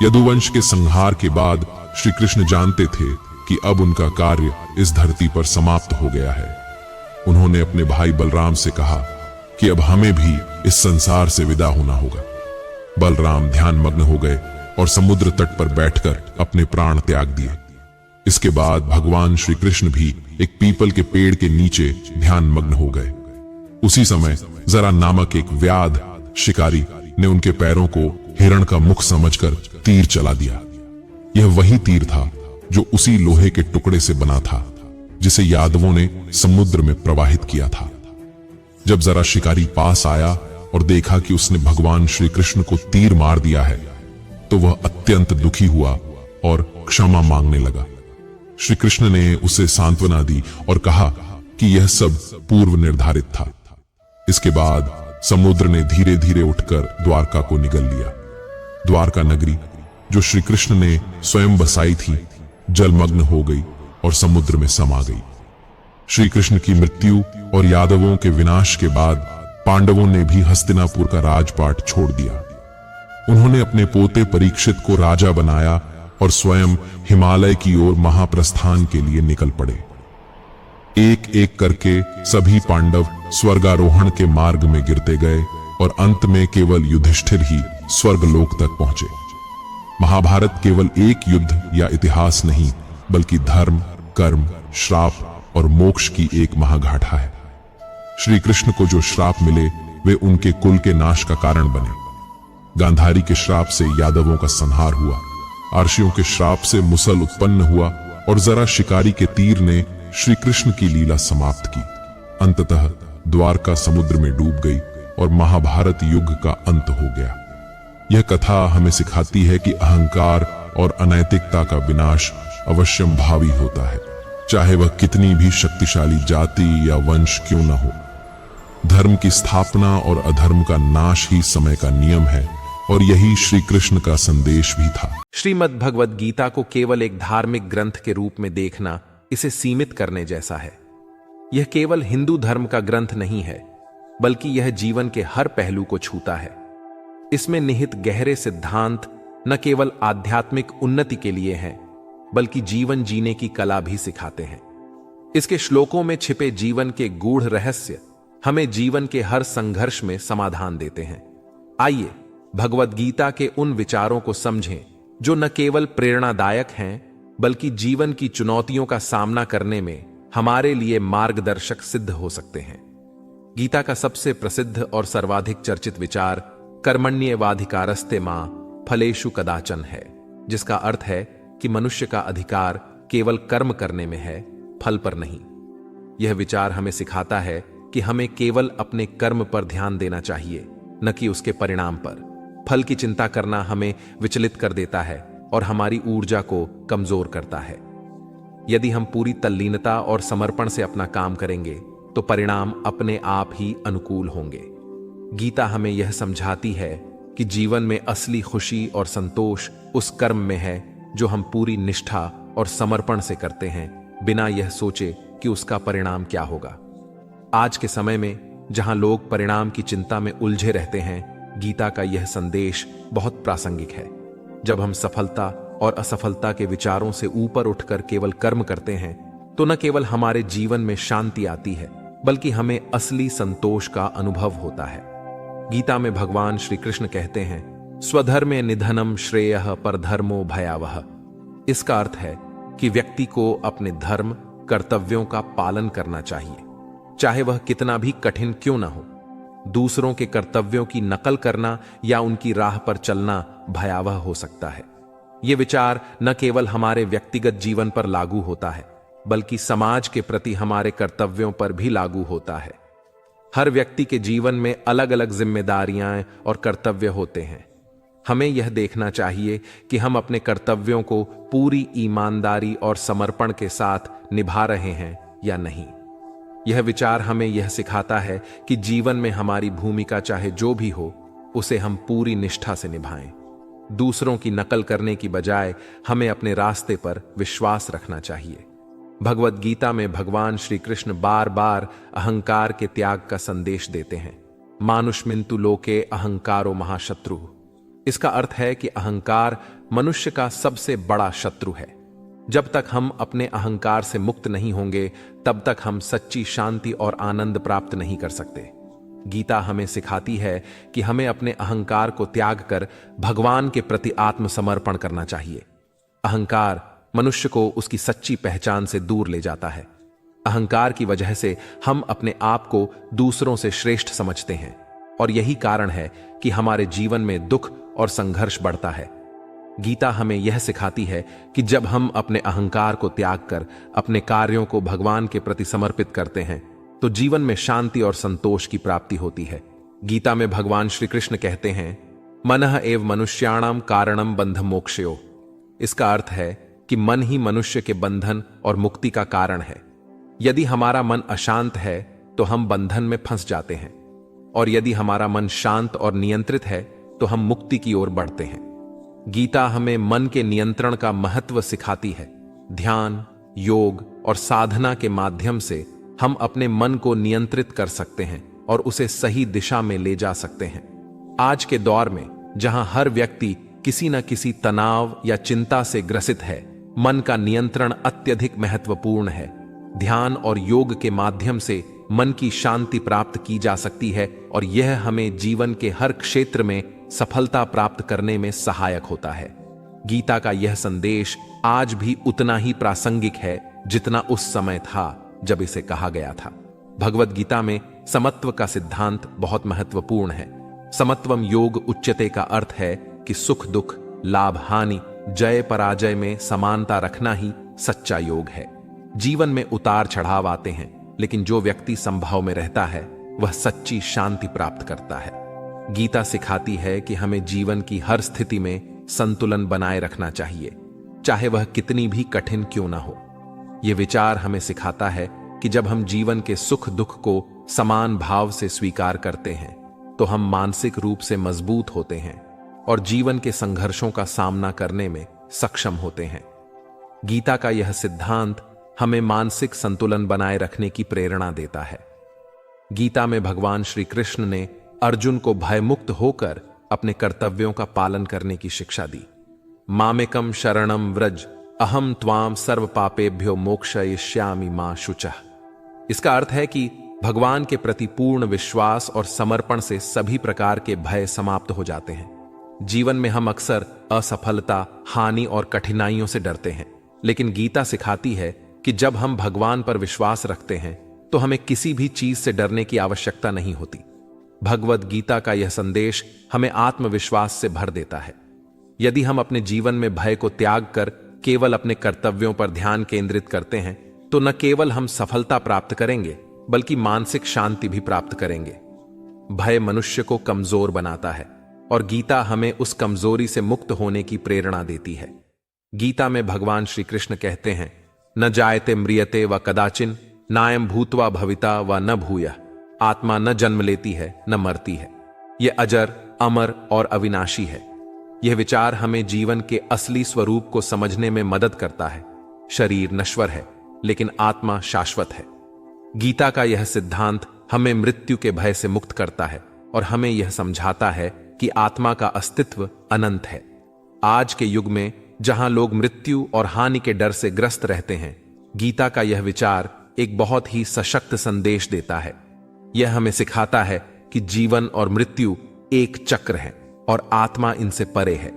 यदुवंश के संहार के बाद श्री कृष्ण जानते थे कि अब उनका कार्य इस धरती पर समाप्त हो गया है। उन्होंने अपने भाई बलराम से कहा कि अब हमें भी इस संसार से विदा होना होगा। बलराम ध्यान मग्न हो गए और समुद्र तट पर बैठकर अपने प्राण त्याग दिए। इसके बाद भगवान श्री कृष्ण भी एक पीपल के पेड़ के नीचे ध्यान मग्न हो गए। उसी समय जरा नामक एक व्याध शिकारी ने उनके पैरों को हिरण का मुख समझकर तीर चला दिया। यह वही तीर था जो उसी लोहे के टुकड़े से बना था, जिसे यादवों ने समुद्र में प्रवाहित किया था। जब जरा शिकारी पास आया और देखा कि उसने भगवान श्री कृष्ण को तीर मार दिया है, तो वह अत्यंत दुखी हुआ और क्षमा मांगने लगा। श्री कृष्ण ने उसे सांत्वना दी और कहा कि यह सब पूर्व निर्धारित था। इसके बाद समुद्र ने धीरे धीरे उठकर द्वारका को निगल लिया। द्वारका नगरी जो श्री कृष्ण ने स्वयं बसाई थी, जलमग्न हो गई और समुद्र में समा गई। श्री कृष्ण की मृत्यु और यादवों के विनाश के बाद पांडवों ने भी हस्तिनापुर का राजपाट छोड़ दिया। उन्होंने अपने पोते परीक्षित को राजा बनाया और स्वयं हिमालय की ओर महाप्रस्थान के लिए निकल पड़े। एक एक करके सभी पांडव स्वर्गारोहण के मार्ग में गिरते गए और अंत में केवल युधिष्ठिर ही स्वर्गलोक तक पहुंचे। महाभारत केवल एक युद्ध या इतिहास नहीं, बल्कि धर्म, कर्म, श्राप और मोक्ष की एक महागाथा है। श्री कृष्ण को जो श्राप मिले वे उनके कुल के नाश का कारण बने। गांधारी के श्राप से यादवों का संहार हुआ, आर्षियों के श्राप से मुसल उत्पन्न हुआ और जरा शिकारी के तीर ने श्री कृष्ण की लीला समाप्त की। अंततः द्वारका समुद्र में डूब गई और महाभारत युग का अंत हो गया। यह कथा हमें सिखाती है कि अहंकार और अनैतिकता का विनाश अवश्यम भावी होता है, चाहे वह कितनी भी शक्तिशाली जाति या वंश क्यों न हो। धर्म की स्थापना और अधर्म का नाश ही समय का नियम है और यही श्री कृष्ण का संदेश भी था। श्रीमद् भगवद गीता को केवल एक धार्मिक ग्रंथ के रूप में देखना इसे सीमित करने जैसा है। यह केवल हिंदू धर्म का ग्रंथ नहीं है, बल्कि यह जीवन के हर पहलू को छूता है। इसमें निहित गहरे सिद्धांत न केवल आध्यात्मिक उन्नति के लिए हैं, बल्कि जीवन जीने की कला भी सिखाते हैं। इसके श्लोकों में छिपे जीवन के गूढ़ रहस्य हमें जीवन के हर संघर्ष में समाधान देते हैं। आइए भगवद गीता के उन विचारों को समझें जो न केवल प्रेरणादायक हैं, बल्कि जीवन की चुनौतियों का सामना करने में हमारे लिए मार्गदर्शक सिद्ध हो सकते हैं। गीता का सबसे प्रसिद्ध और सर्वाधिक चर्चित विचार कर्मण्येवाधिकारस्ते मां फलेषु कदाचन है, जिसका अर्थ है कि मनुष्य का अधिकार केवल कर्म करने में है, फल पर नहीं। यह विचार हमें सिखाता है कि हमें केवल अपने कर्म पर ध्यान देना चाहिए, न कि उसके परिणाम पर। फल की चिंता करना हमें विचलित कर देता है और हमारी ऊर्जा को कमजोर करता है। यदि हम पूरी तल्लीनता और समर्पण से अपना काम करेंगे तो परिणाम अपने आप ही अनुकूल होंगे। गीता हमें यह समझाती है कि जीवन में असली खुशी और संतोष उस कर्म में है जो हम पूरी निष्ठा और समर्पण से करते हैं, बिना यह सोचे कि उसका परिणाम क्या होगा। आज के समय में जहां लोग परिणाम की चिंता में उलझे रहते हैं, गीता का यह संदेश बहुत प्रासंगिक है। जब हम सफलता और असफलता के विचारों से ऊपर उठकर केवल कर्म करते हैं, तो न केवल हमारे जीवन में शांति आती है, बल्कि हमें असली संतोष का अनुभव होता है। गीता में भगवान श्री कृष्ण कहते हैं, स्वधर्मे निधनम श्रेयः परधर्मो भयावह। इसका अर्थ है कि व्यक्ति को अपने धर्म, कर्तव्यों का पालन करना चाहिए, चाहे वह कितना भी कठिन क्यों ना हो। दूसरों के कर्तव्यों की नकल करना या उनकी राह पर चलना भयावह हो सकता है। यह विचार न केवल हमारे व्यक्तिगत जीवन पर लागू होता है, बल्कि समाज के प्रति हमारे कर्तव्यों पर भी लागू होता है। हर व्यक्ति के जीवन में अलग अलग जिम्मेदारियां और कर्तव्य होते हैं। हमें यह देखना चाहिए कि हम अपने कर्तव्यों को पूरी ईमानदारी और समर्पण के साथ निभा रहे हैं या नहीं। यह विचार हमें यह सिखाता है कि जीवन में हमारी भूमिका चाहे जो भी हो, उसे हम पूरी निष्ठा से निभाएं। दूसरों की नकल करने की बजाय हमें अपने रास्ते पर विश्वास रखना चाहिए। भगवद गीता में भगवान श्री कृष्ण बार बार अहंकार के त्याग का संदेश देते हैं। मानुष्मिन्तु लोके अहंकारो महाशत्रु। इसका अर्थ है कि अहंकार मनुष्य का सबसे बड़ा शत्रु है। जब तक हम अपने अहंकार से मुक्त नहीं होंगे, तब तक हम सच्ची शांति और आनंद प्राप्त नहीं कर सकते। गीता हमें सिखाती है कि हमें अपने अहंकार को त्याग कर भगवान के प्रति आत्मसमर्पण करना चाहिए। अहंकार मनुष्य को उसकी सच्ची पहचान से दूर ले जाता है। अहंकार की वजह से हम अपने आप को दूसरों से श्रेष्ठ समझते हैं, और यही कारण है कि हमारे जीवन में दुख और संघर्ष बढ़ता है। गीता हमें यह सिखाती है कि जब हम अपने अहंकार को त्याग कर अपने कार्यों को भगवान के प्रति समर्पित करते हैं, तो जीवन में शांति और संतोष की प्राप्ति होती है। गीता में भगवान श्री कृष्ण कहते हैं, मनः एव मनुष्याणाम कारणम बंध मोक्षयो। इसका अर्थ है कि मन ही मनुष्य के बंधन और मुक्ति का कारण है। यदि हमारा मन अशांत है तो हम बंधन में फंस जाते हैं, और यदि हमारा मन शांत और नियंत्रित है तो हम मुक्ति की ओर बढ़ते हैं। गीता हमें मन के नियंत्रण का महत्व सिखाती है। ध्यान, योग और साधना के माध्यम से हम अपने मन को नियंत्रित कर सकते हैं और उसे सही दिशा में ले जा सकते हैं। आज के दौर में जहां हर व्यक्ति किसी न किसी तनाव या चिंता से ग्रसित है, मन का नियंत्रण अत्यधिक महत्वपूर्ण है। ध्यान और योग के माध्यम से मन की शांति प्राप्त की जा सकती है और यह हमें जीवन के हर क्षेत्र में सफलता प्राप्त करने में सहायक होता है। गीता का यह संदेश आज भी उतना ही प्रासंगिक है जितना उस समय था जब इसे कहा गया था। भगवद गीता में समत्व का सिद्धांत बहुत महत्वपूर्ण है। समत्वम योग उच्यते का अर्थ है कि सुख दुख, लाभ हानि, जय पराजय में समानता रखना ही सच्चा योग है। जीवन में उतार चढ़ाव आते हैं, लेकिन जो व्यक्ति संभाव में रहता है वह सच्ची शांति प्राप्त करता है। गीता सिखाती है कि हमें जीवन की हर स्थिति में संतुलन बनाए रखना चाहिए, चाहे वह कितनी भी कठिन क्यों ना हो। यह विचार हमें सिखाता है कि जब हम जीवन के सुख दुख को समान भाव से स्वीकार करते हैं तो हम मानसिक रूप से मजबूत होते हैं और जीवन के संघर्षों का सामना करने में सक्षम होते हैं। गीता का यह सिद्धांत हमें मानसिक संतुलन बनाए रखने की प्रेरणा देता है। गीता में भगवान श्री कृष्ण ने अर्जुन को भयमुक्त होकर अपने कर्तव्यों का पालन करने की शिक्षा दी। मामेकम शरणम व्रज अहम त्वाम सर्व पापेभ्यो मोक्षयिष्यामि मा शुचः। इसका अर्थ है कि भगवान के प्रति पूर्ण विश्वास और समर्पण से सभी प्रकार के भय समाप्त हो जाते हैं। जीवन में हम अक्सर असफलता, हानि और कठिनाइयों से डरते हैं, लेकिन गीता सिखाती है कि जब हम भगवान पर विश्वास रखते हैं तो हमें किसी भी चीज से डरने की आवश्यकता नहीं होती। भगवद गीता का यह संदेश हमें आत्मविश्वास से भर देता है। यदि हम अपने जीवन में भय को त्याग कर केवल अपने कर्तव्यों पर ध्यान केंद्रित करते हैं तो न केवल हम सफलता प्राप्त करेंगे बल्कि मानसिक शांति भी प्राप्त करेंगे। भय मनुष्य को कमजोर बनाता है और गीता हमें उस कमजोरी से मुक्त होने की प्रेरणा देती है। गीता में भगवान श्री कृष्ण कहते हैं, न जायते म्रियते व कदाचिन नायम भूत्वा भविता व न भूयः। आत्मा न जन्म लेती है न मरती है, यह अजर, अमर और अविनाशी है। यह विचार हमें जीवन के असली स्वरूप को समझने में मदद करता है। शरीर नश्वर है लेकिन आत्मा शाश्वत है। गीता का यह सिद्धांत हमें मृत्यु के भय से मुक्त करता है और हमें यह समझाता है कि आत्मा का अस्तित्व अनंत है। आज के युग में जहां लोग मृत्यु और हानि के डर से ग्रस्त रहते हैं, गीता का यह विचार एक बहुत ही सशक्त संदेश देता है। यह हमें सिखाता है कि जीवन और मृत्यु एक चक्र है और आत्मा इनसे परे है।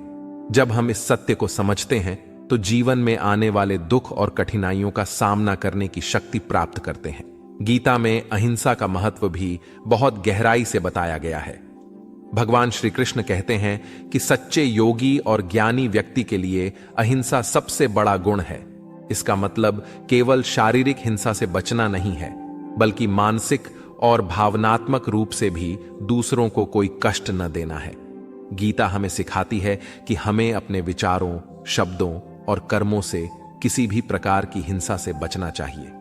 जब हम इस सत्य को समझते हैं तो जीवन में आने वाले दुख और कठिनाइयों का सामना करने की शक्ति प्राप्त करते हैं। गीता में अहिंसा का महत्व भी बहुत गहराई से बताया गया है। भगवान श्री कृष्ण कहते हैं कि सच्चे योगी और ज्ञानी व्यक्ति के लिए अहिंसा सबसे बड़ा गुण है। इसका मतलब केवल शारीरिक हिंसा से बचना नहीं है, बल्कि मानसिक और भावनात्मक रूप से भी दूसरों को कोई कष्ट न देना है। गीता हमें सिखाती है कि हमें अपने विचारों, शब्दों और कर्मों से किसी भी प्रकार की हिंसा से बचना चाहिए।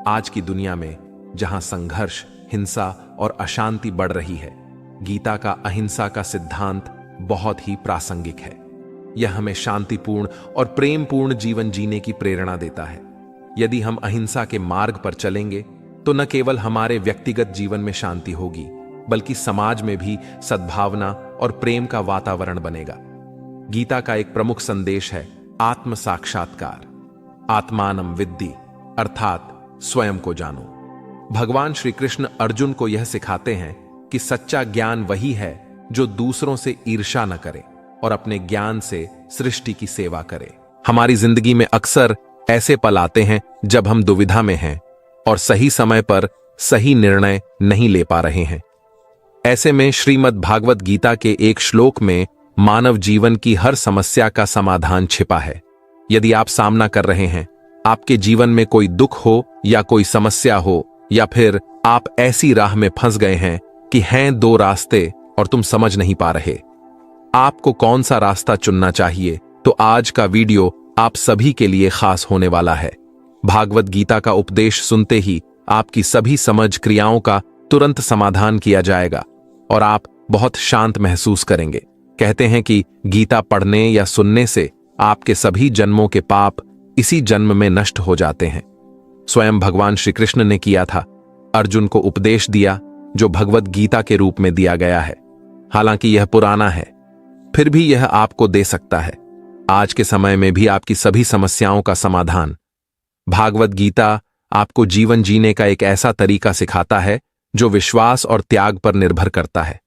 आज की दुनिया में जहां संघर्ष, हिंसा और अशांति बढ़ रही है, गीता का अहिंसा का सिद्धांत बहुत ही प्रासंगिक है। यह हमें शांतिपूर्ण और प्रेमपूर्ण जीवन जीने की प्रेरणा देता है। यदि हम अहिंसा के मार्ग पर चलेंगे तो न केवल हमारे व्यक्तिगत जीवन में शांति होगी, बल्कि समाज में भी सद्भावना और प्रेम का वातावरण बनेगा। गीता का एक प्रमुख संदेश है आत्म साक्षात्कार, आत्मानम विद्धि, अर्थात स्वयं को जानो। भगवान श्री कृष्ण अर्जुन को यह सिखाते हैं कि सच्चा ज्ञान वही है जो दूसरों से ईर्ष्या न करे और अपने ज्ञान से सृष्टि की सेवा करे। हमारी जिंदगी में अक्सर ऐसे पल आते हैं जब हम दुविधा में हैं और सही समय पर सही निर्णय नहीं ले पा रहे हैं। ऐसे में श्रीमद् भागवत गीता के एक श्लोक में मानव जीवन की हर समस्या का समाधान छिपा है। यदि आप सामना कर रहे हैं, आपके जीवन में कोई दुख हो या कोई समस्या हो, या फिर आप ऐसी राह में फंस गए हैं कि हैं दो रास्ते और तुम समझ नहीं पा रहे, आपको कौन सा रास्ता चुनना चाहिए, तो आज का वीडियो आप सभी के लिए खास होने वाला है। भागवत गीता का उपदेश सुनते ही आपकी सभी समझ क्रियाओं का तुरंत समाधान किया जाएगा और आप बहुत शांत महसूस करेंगे। कहते हैं कि गीता पढ़ने या सुनने से आपके सभी जन्मों के पाप इसी जन्म में नष्ट हो जाते हैं। स्वयं भगवान श्री कृष्ण ने किया था, अर्जुन को उपदेश दिया जो भगवत गीता के रूप में दिया गया है। हालांकि यह पुराना है, फिर भी यह आपको दे सकता है आज के समय में भी आपकी सभी समस्याओं का समाधान। भागवत गीता आपको जीवन जीने का एक ऐसा तरीका सिखाता है जो विश्वास और त्याग पर निर्भर करता है।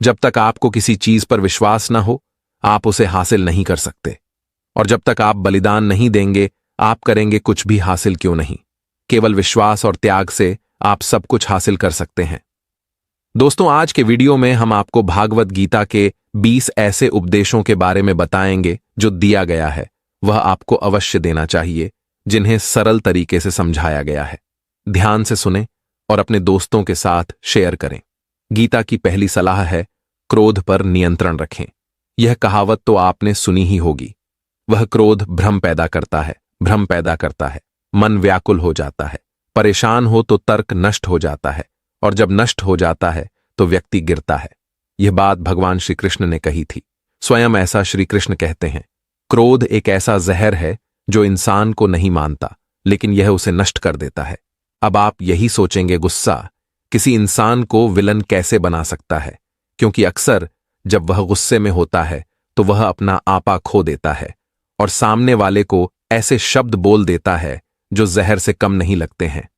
जब तक आपको किसी चीज पर विश्वास न हो, आप उसे हासिल नहीं कर सकते। और जब तक आप बलिदान नहीं देंगे, आप करेंगे कुछ भी हासिल क्यों नहीं। केवल विश्वास और त्याग से आप सब कुछ हासिल कर सकते हैं। दोस्तों, आज के वीडियो में हम आपको भागवत गीता के 20 ऐसे उपदेशों के बारे में बताएंगे जो दिया गया है, वह आपको अवश्य देना चाहिए, जिन्हें सरल तरीके से समझाया गया है। ध्यान से सुनें और अपने दोस्तों के साथ शेयर करें। गीता की पहली सलाह है, क्रोध पर नियंत्रण रखें। यह कहावत तो आपने सुनी ही होगी। वह क्रोध भ्रम पैदा करता है, भ्रम पैदा करता है, मन व्याकुल हो जाता है, परेशान हो तो तर्क नष्ट हो जाता है, और जब नष्ट हो जाता है तो व्यक्ति गिरता है। यह बात भगवान श्री कृष्ण ने कही थी। स्वयं ऐसा श्री कृष्ण कहते हैं, क्रोध एक ऐसा जहर है जो इंसान को नहीं मानता, लेकिन यह उसे नष्ट कर देता है। अब आप यही सोचेंगे, गुस्सा किसी इंसान को विलन कैसे बना सकता है? क्योंकि अक्सर जब वह गुस्से में होता है तो वह अपना आपा खो देता है और सामने वाले को ऐसे शब्द बोल देता है जो जहर से कम नहीं लगते हैं।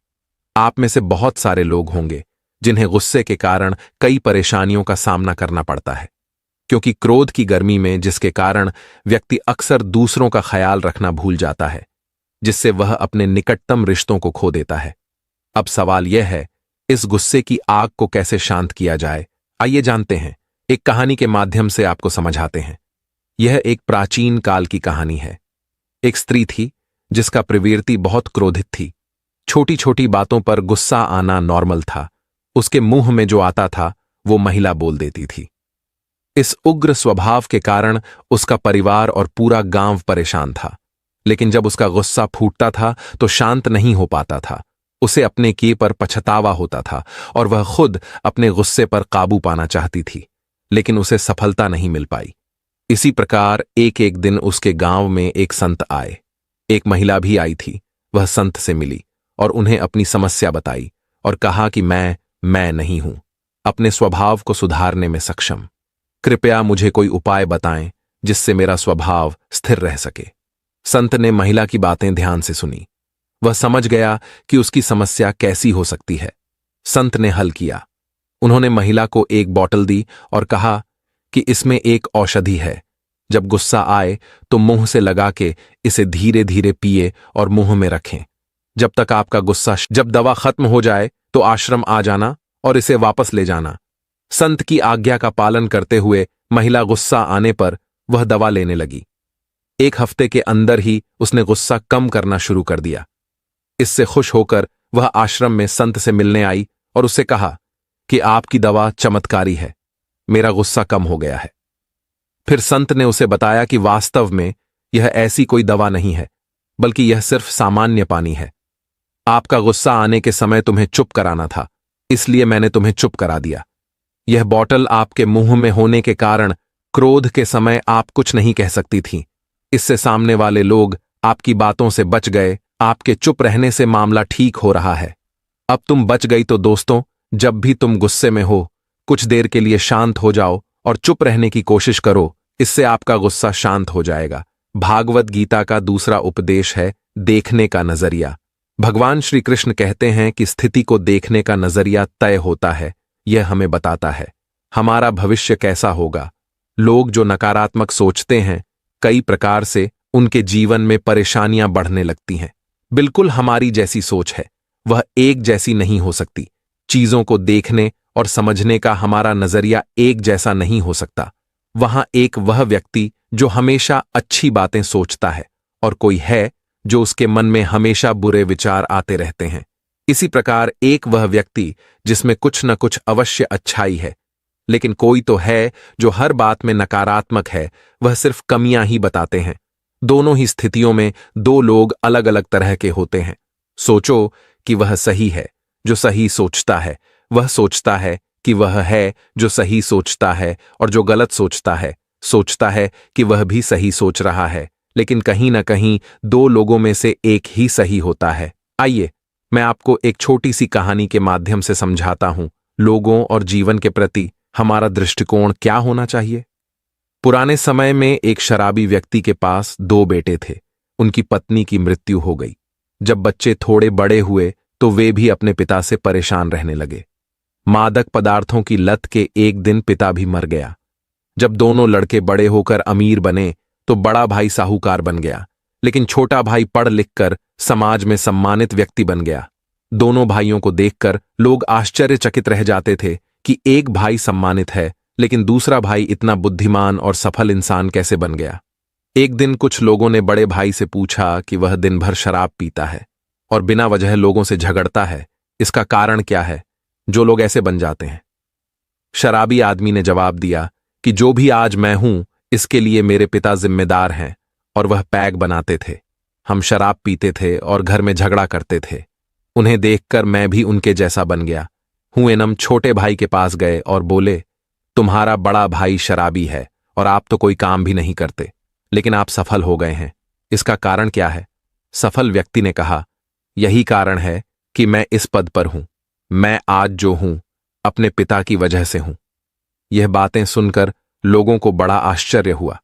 आप में से बहुत सारे लोग होंगे जिन्हें गुस्से के कारण कई परेशानियों का सामना करना पड़ता है, क्योंकि क्रोध की गर्मी में जिसके कारण व्यक्ति अक्सर दूसरों का ख्याल रखना भूल जाता है, जिससे वह अपने निकटतम रिश्तों को खो देता है। अब सवाल यह है, इस गुस्से की आग को कैसे शांत किया जाए? आइए जानते हैं। एक कहानी के माध्यम से आपको समझाते हैं। यह एक प्राचीन काल की कहानी है। एक स्त्री थी जिसका प्रवृत्ति बहुत क्रोधित थी। छोटी छोटी बातों पर गुस्सा आना नॉर्मल था। उसके मुंह में जो आता था वो महिला बोल देती थी। इस उग्र स्वभाव के कारण उसका परिवार और पूरा गांव परेशान था। लेकिन जब उसका गुस्सा फूटता था तो शांत नहीं हो पाता था। उसे अपने किए पर पछतावा होता था और वह खुद अपने गुस्से पर काबू पाना चाहती थी, लेकिन उसे सफलता नहीं मिल पाई। इसी प्रकार एक एक दिन उसके गांव में एक संत आए। एक महिला भी आई थी। वह संत से मिली और उन्हें अपनी समस्या बताई और कहा कि मैं नहीं हूं अपने स्वभाव को सुधारने में सक्षम। कृपया मुझे कोई उपाय बताएं जिससे मेरा स्वभाव स्थिर रह सके। संत ने महिला की बातें ध्यान से सुनी। वह समझ गया कि उसकी समस्या कैसी हो सकती है। संत ने हल किया। उन्होंने महिला को एक बोतल दी और कहा कि इसमें एक औषधि है। जब गुस्सा आए तो मुंह से लगा के इसे धीरे धीरे पिए और मुंह में रखें। जब तक आपका गुस्सा जब दवा खत्म हो जाए तो आश्रम आ जाना और इसे वापस ले जाना। संत की आज्ञा का पालन करते हुए महिला गुस्सा आने पर वह दवा लेने लगी। एक हफ्ते के अंदर ही उसने गुस्सा कम करना शुरू कर दिया। इससे खुश होकर वह आश्रम में संत से मिलने आई और उससे कहा कि आपकी दवा चमत्कारी है, मेरा गुस्सा कम हो गया है। फिर संत ने उसे बताया कि वास्तव में यह ऐसी कोई दवा नहीं है, बल्कि यह सिर्फ सामान्य पानी है। आपका गुस्सा आने के समय तुम्हें चुप कराना था, इसलिए मैंने तुम्हें चुप करा दिया। यह बोतल आपके मुंह में होने के कारण क्रोध के समय आप कुछ नहीं कह सकती थी। इससे सामने वाले लोग आपकी बातों से बच गए। आपके चुप रहने से मामला ठीक हो रहा है। अब तुम बच गई तो दोस्तों, जब भी तुम गुस्से में हो, कुछ देर के लिए शांत हो जाओ और चुप रहने की कोशिश करो। इससे आपका गुस्सा शांत हो जाएगा। भागवत गीता का दूसरा उपदेश है देखने का नजरिया। भगवान श्री कृष्ण कहते हैं कि स्थिति को देखने का नजरिया तय होता है। यह हमें बताता है हमारा भविष्य कैसा होगा। लोग जो नकारात्मक सोचते हैं, कई प्रकार से उनके जीवन में परेशानियां बढ़ने लगती हैं। बिल्कुल हमारी जैसी सोच है, वह एक जैसी नहीं हो सकती। चीजों को देखने और समझने का हमारा नजरिया एक जैसा नहीं हो सकता। वहां एक वह व्यक्ति जो हमेशा अच्छी बातें सोचता है और कोई है जो उसके मन में हमेशा बुरे विचार आते रहते हैं। इसी प्रकार एक वह व्यक्ति जिसमें कुछ न कुछ अवश्य अच्छाई है, लेकिन कोई तो है जो हर बात में नकारात्मक है, वह सिर्फ कमियां ही बताते हैं। दोनों ही स्थितियों में दो लोग अलग अलग तरह के होते हैं। सोचो कि वह सही है जो सही सोचता है, वह सोचता है कि वह है जो सही सोचता है, और जो गलत सोचता है सोचता है कि वह भी सही सोच रहा है, लेकिन कहीं ना कहीं दो लोगों में से एक ही सही होता है। आइए मैं आपको एक छोटी सी कहानी के माध्यम से समझाता हूं लोगों और जीवन के प्रति हमारा दृष्टिकोण क्या होना चाहिए। पुराने समय में एक शराबी व्यक्ति के पास दो बेटे थे। उनकी पत्नी की मृत्यु हो गई। जब बच्चे थोड़े बड़े हुए तो वे भी अपने पिता से परेशान रहने लगे। मादक पदार्थों की लत के एक दिन पिता भी मर गया। जब दोनों लड़के बड़े होकर अमीर बने तो बड़ा भाई साहूकार बन गया, लेकिन छोटा भाई पढ़ लिखकर समाज में सम्मानित व्यक्ति बन गया। दोनों भाइयों को देखकर लोग आश्चर्यचकित रह जाते थे कि एक भाई सम्मानित है, लेकिन दूसरा भाई इतना बुद्धिमान और सफल इंसान कैसे बन गया। एक दिन कुछ लोगों ने बड़े भाई से पूछा कि वह दिन भर शराब पीता है और बिना वजह लोगों से झगड़ता है, इसका कारण क्या है जो लोग ऐसे बन जाते हैं। शराबी आदमी ने जवाब दिया कि जो भी आज मैं हूं इसके लिए मेरे पिता जिम्मेदार हैं, और वह पैग बनाते थे। हम शराब पीते थे और घर में झगड़ा करते थे। उन्हें देखकर मैं भी उनके जैसा बन गया हूं। एनम छोटे भाई के पास गए और बोले, तुम्हारा बड़ा भाई शराबी है और आप तो कोई काम भी नहीं करते, लेकिन आप सफल हो गए हैं, इसका कारण क्या है। सफल व्यक्ति ने कहा, यही कारण है कि मैं इस पद पर हूं। मैं आज जो हूं अपने पिता की वजह से हूं। यह बातें सुनकर लोगों को बड़ा आश्चर्य हुआ।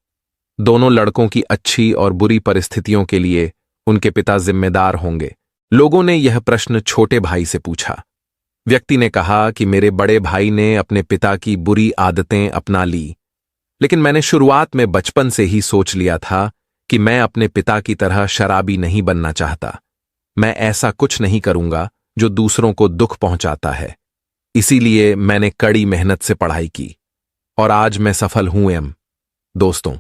दोनों लड़कों की अच्छी और बुरी परिस्थितियों के लिए उनके पिता जिम्मेदार होंगे। लोगों ने यह प्रश्न छोटे भाई से पूछा। व्यक्ति ने कहा कि मेरे बड़े भाई ने अपने पिता की बुरी आदतें अपना ली, लेकिन मैंने शुरुआत में बचपन से ही सोच लिया था कि मैं अपने पिता की तरह शराबी नहीं बनना चाहता। मैं ऐसा कुछ नहीं करूंगा जो दूसरों को दुख पहुंचाता है। इसीलिए मैंने कड़ी मेहनत से पढ़ाई की और आज मैं सफल हूं। दोस्तों,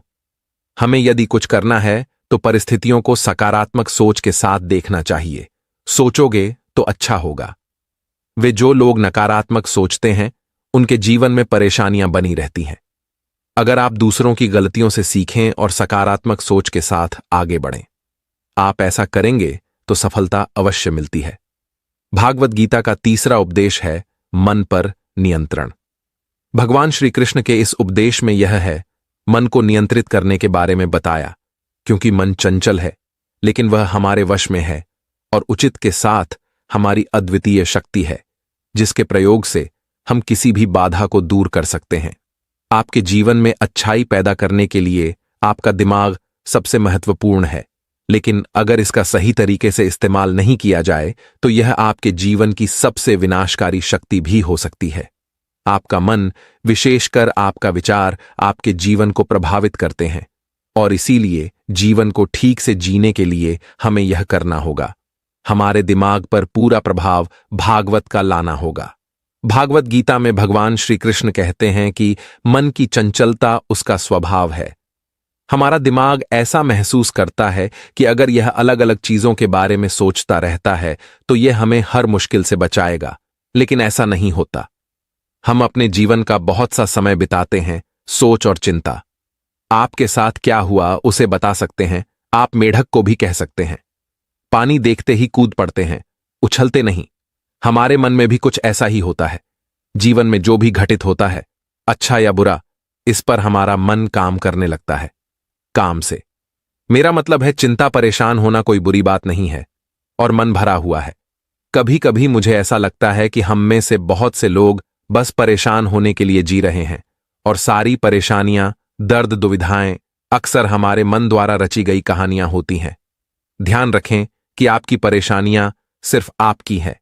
हमें यदि कुछ करना है तो परिस्थितियों को सकारात्मक सोच के साथ देखना चाहिए। सोचोगे तो अच्छा होगा। वे जो लोग नकारात्मक सोचते हैं उनके जीवन में परेशानियां बनी रहती हैं। अगर आप दूसरों की गलतियों से सीखें और सकारात्मक सोच के साथ आगे बढ़ें, आप ऐसा करेंगे तो सफलता अवश्य मिलती है। भागवत गीता का तीसरा उपदेश है मन पर नियंत्रण। भगवान श्री कृष्ण के इस उपदेश में यह है मन को नियंत्रित करने के बारे में बताया, क्योंकि मन चंचल है लेकिन वह हमारे वश में है और उचित के साथ हमारी अद्वितीय शक्ति है, जिसके प्रयोग से हम किसी भी बाधा को दूर कर सकते हैं। आपके जीवन में अच्छाई पैदा करने के लिए आपका दिमाग सबसे महत्वपूर्ण है, लेकिन अगर इसका सही तरीके से इस्तेमाल नहीं किया जाए तो यह आपके जीवन की सबसे विनाशकारी शक्ति भी हो सकती है। आपका मन, विशेषकर आपका विचार, आपके जीवन को प्रभावित करते हैं और इसीलिए जीवन को ठीक से जीने के लिए हमें यह करना होगा। हमारे दिमाग पर पूरा प्रभाव भागवत का लाना होगा। भागवत गीता में भगवान श्री कृष्ण कहते हैं कि मन की चंचलता उसका स्वभाव है। हमारा दिमाग ऐसा महसूस करता है कि अगर यह अलग अलग चीजों के बारे में सोचता रहता है तो यह हमें हर मुश्किल से बचाएगा, लेकिन ऐसा नहीं होता। हम अपने जीवन का बहुत सा समय बिताते हैं सोच और चिंता। आपके साथ क्या हुआ उसे बता सकते हैं, आप मेढक को भी कह सकते हैं। पानी देखते ही कूद पड़ते हैं, उछलते नहीं। हमारे मन में भी कुछ ऐसा ही होता है। जीवन में जो भी घटित होता है, अच्छा या बुरा, इस पर हमारा मन काम करने लगता है। काम से मेरा मतलब है चिंता, परेशान होना कोई बुरी बात नहीं है और मन भरा हुआ है। कभी कभी मुझे ऐसा लगता है कि हम में से बहुत से लोग बस परेशान होने के लिए जी रहे हैं और सारी परेशानियां, दर्द, दुविधाएं अक्सर हमारे मन द्वारा रची गई कहानियां होती हैं। ध्यान रखें कि आपकी परेशानियां सिर्फ आपकी है।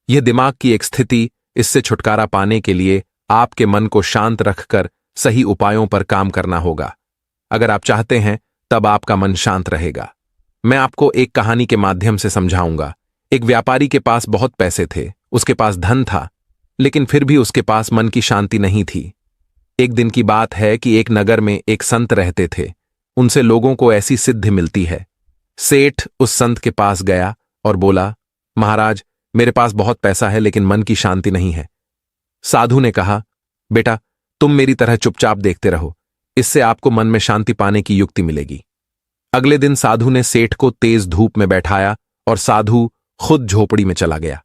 यह दिमाग की एक स्थिति। इससे छुटकारा पाने के लिए आपके मन को शांत रखकर सही उपायों पर काम करना होगा। अगर आप चाहते हैं तब आपका मन शांत रहेगा। मैं आपको एक कहानी के माध्यम से समझाऊंगा। एक व्यापारी के पास बहुत पैसे थे, उसके पास धन था, लेकिन फिर भी उसके पास मन की शांति नहीं थी। एक दिन की बात है कि एक नगर में एक संत रहते थे। उनसे लोगों को ऐसी सिद्धि मिलती है। सेठ उस संत के पास गया और बोला, महाराज, मेरे पास बहुत पैसा है लेकिन मन की शांति नहीं है। साधु ने कहा, बेटा, तुम मेरी तरह चुपचाप देखते रहो, इससे आपको मन में शांति पाने की युक्ति मिलेगी। अगले दिन साधु ने सेठ को तेज धूप में बैठाया और साधु खुद झोपड़ी में चला गया।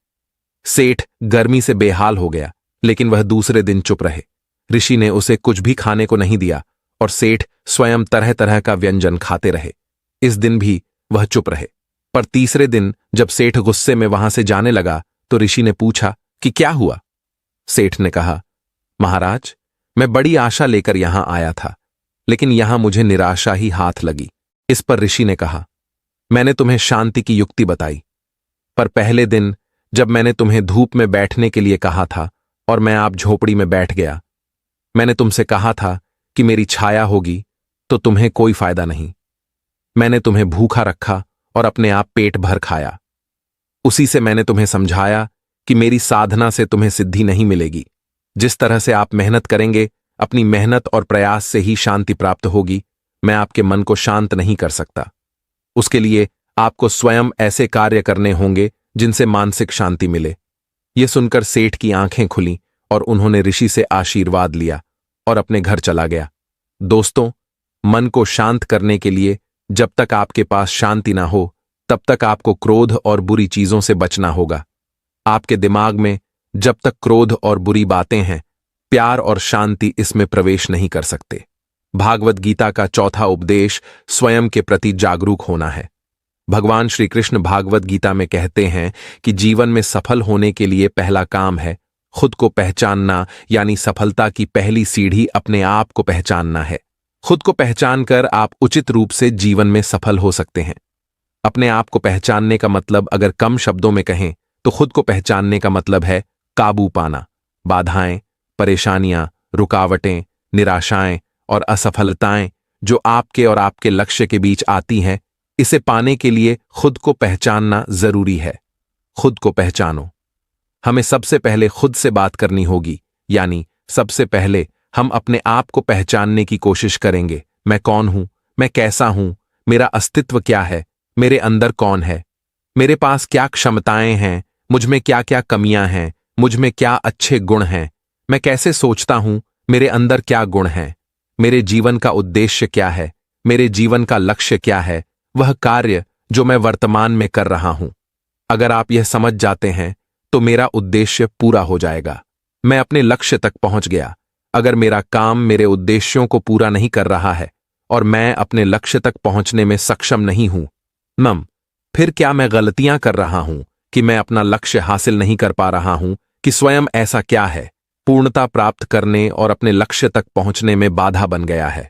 सेठ गर्मी से बेहाल हो गया, लेकिन वह दूसरे दिन चुप रहे। ऋषि ने उसे कुछ भी खाने को नहीं दिया और सेठ स्वयं तरह तरह का व्यंजन खाते रहे। इस दिन भी वह चुप रहे। पर तीसरे दिन जब सेठ गुस्से में वहां से जाने लगा तो ऋषि ने पूछा कि क्या हुआ। सेठ ने कहा, महाराज, मैं बड़ी आशा लेकर यहां आया था, लेकिन यहां मुझे निराशा ही हाथ लगी। इस पर ऋषि ने कहा, मैंने तुम्हें शांति की युक्ति बताई, पर पहले दिन जब मैंने तुम्हें धूप में बैठने के लिए कहा था और मैं आप झोपड़ी में बैठ गया, मैंने तुमसे कहा था कि मेरी छाया होगी, तो तुम्हें कोई फायदा नहीं। मैंने तुम्हें भूखा रखा और अपने आप पेट भर खाया। उसी से मैंने तुम्हें समझाया कि मेरी साधना से तुम्हें सिद्धि नहीं मिलेगी। जिस तरह से आप मेहनत करेंगे, अपनी मेहनत और प्रयास से ही शांति प्राप्त होगी। मैं आपके मन को शांत नहीं कर सकता। उसके लिए आपको स्वयं ऐसे कार्य करने होंगे जिनसे मानसिक शांति मिले। यह सुनकर सेठ की आंखें खुलीं और उन्होंने ऋषि से आशीर्वाद लिया और अपने घर चला गया। दोस्तों, मन को शांत करने के लिए जब तक आपके पास शांति ना हो, तब तक आपको क्रोध और बुरी चीजों से बचना होगा। आपके दिमाग में जब तक क्रोध और बुरी बातें हैं, प्यार और शांति इसमें प्रवेश नहीं कर सकते। भागवत गीता का चौथा उपदेश स्वयं के प्रति जागरूक होना है। भगवान श्री कृष्ण भागवत गीता में कहते हैं कि जीवन में सफल होने के लिए पहला काम है खुद को पहचानना, यानी सफलता की पहली सीढ़ी अपने आप को पहचानना है। खुद को पहचानकर आप उचित रूप से जीवन में सफल हो सकते हैं। अपने आप को पहचानने का मतलब अगर कम शब्दों में कहें तो खुद को पहचानने का मतलब है काबू पाना। बाधाएं, परेशानियां, रुकावटें, निराशाएं और असफलताएं जो आपके और आपके लक्ष्य के बीच आती हैं, इसे पाने के लिए खुद को पहचानना जरूरी है। खुद को पहचानो। हमें सबसे पहले खुद से बात करनी होगी, यानी सबसे पहले हम अपने आप को पहचानने की कोशिश करेंगे। मैं कौन हूं? मैं कैसा हूं? मेरा अस्तित्व क्या है? मेरे अंदर कौन है? मेरे पास क्या क्षमताएं हैं? मुझ में क्या क्या कमियां हैं? मुझ में क्या अच्छे गुण हैं? मैं कैसे सोचता हूं? मेरे अंदर क्या गुण हैं? मेरे जीवन का उद्देश्य क्या है? मेरे जीवन का लक्ष्य क्या है? वह कार्य जो मैं वर्तमान में कर रहा हूं। अगर आप यह समझ जाते हैं तो मेरा उद्देश्य पूरा हो जाएगा। मैं अपने लक्ष्य तक पहुंच गया। अगर मेरा काम मेरे उद्देश्यों को पूरा नहीं कर रहा है और मैं अपने लक्ष्य तक पहुंचने में सक्षम नहीं हूं, फिर क्या मैं गलतियां कर रहा हूं कि मैं अपना लक्ष्य हासिल नहीं कर पा रहा हूं? कि स्वयं ऐसा क्या है पूर्णता प्राप्त करने और अपने लक्ष्य तक पहुंचने में बाधा बन गया है?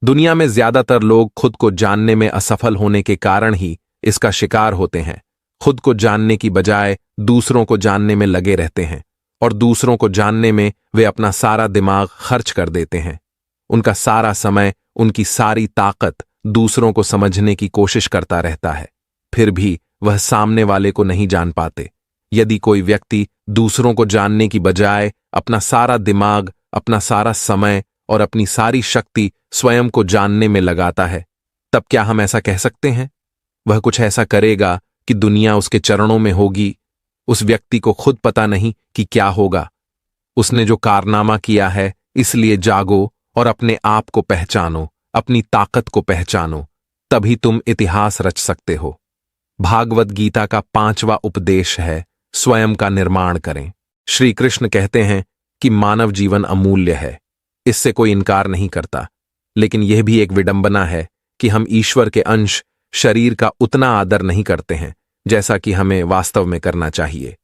दुनिया में ज्यादातर लोग खुद को जानने में असफल होने के कारण ही इसका शिकार होते हैं। खुद को जानने की बजाय दूसरों को जानने में लगे रहते हैं और दूसरों को जानने में वे अपना सारा दिमाग खर्च कर देते हैं। उनका सारा समय, उनकी सारी ताकत दूसरों को समझने की कोशिश करता रहता है, फिर भी वह सामने वाले को नहीं जान पाते। यदि कोई व्यक्ति दूसरों को जानने की बजाय अपना सारा दिमाग, अपना सारा समय और अपनी सारी शक्ति स्वयं को जानने में लगाता है, तब क्या हम ऐसा कह सकते हैं? वह कुछ ऐसा करेगा कि दुनिया उसके चरणों में होगी। उस व्यक्ति को खुद पता नहीं कि क्या होगा। उसने जो कारनामा किया है, इसलिए जागो और अपने आप को पहचानो, अपनी ताकत को पहचानो, तभी तुम इतिहास रच सकते हो। भागवत गीता का 5वां उपदेश है स्वयं का निर्माण करें। श्री कृष्ण कहते हैं कि मानव जीवन अमूल्य है, इससे कोई इनकार नहीं करता, लेकिन यह भी एक विडंबना है कि हम ईश्वर के अंश शरीर का उतना आदर नहीं करते हैं जैसा कि हमें वास्तव में करना चाहिए।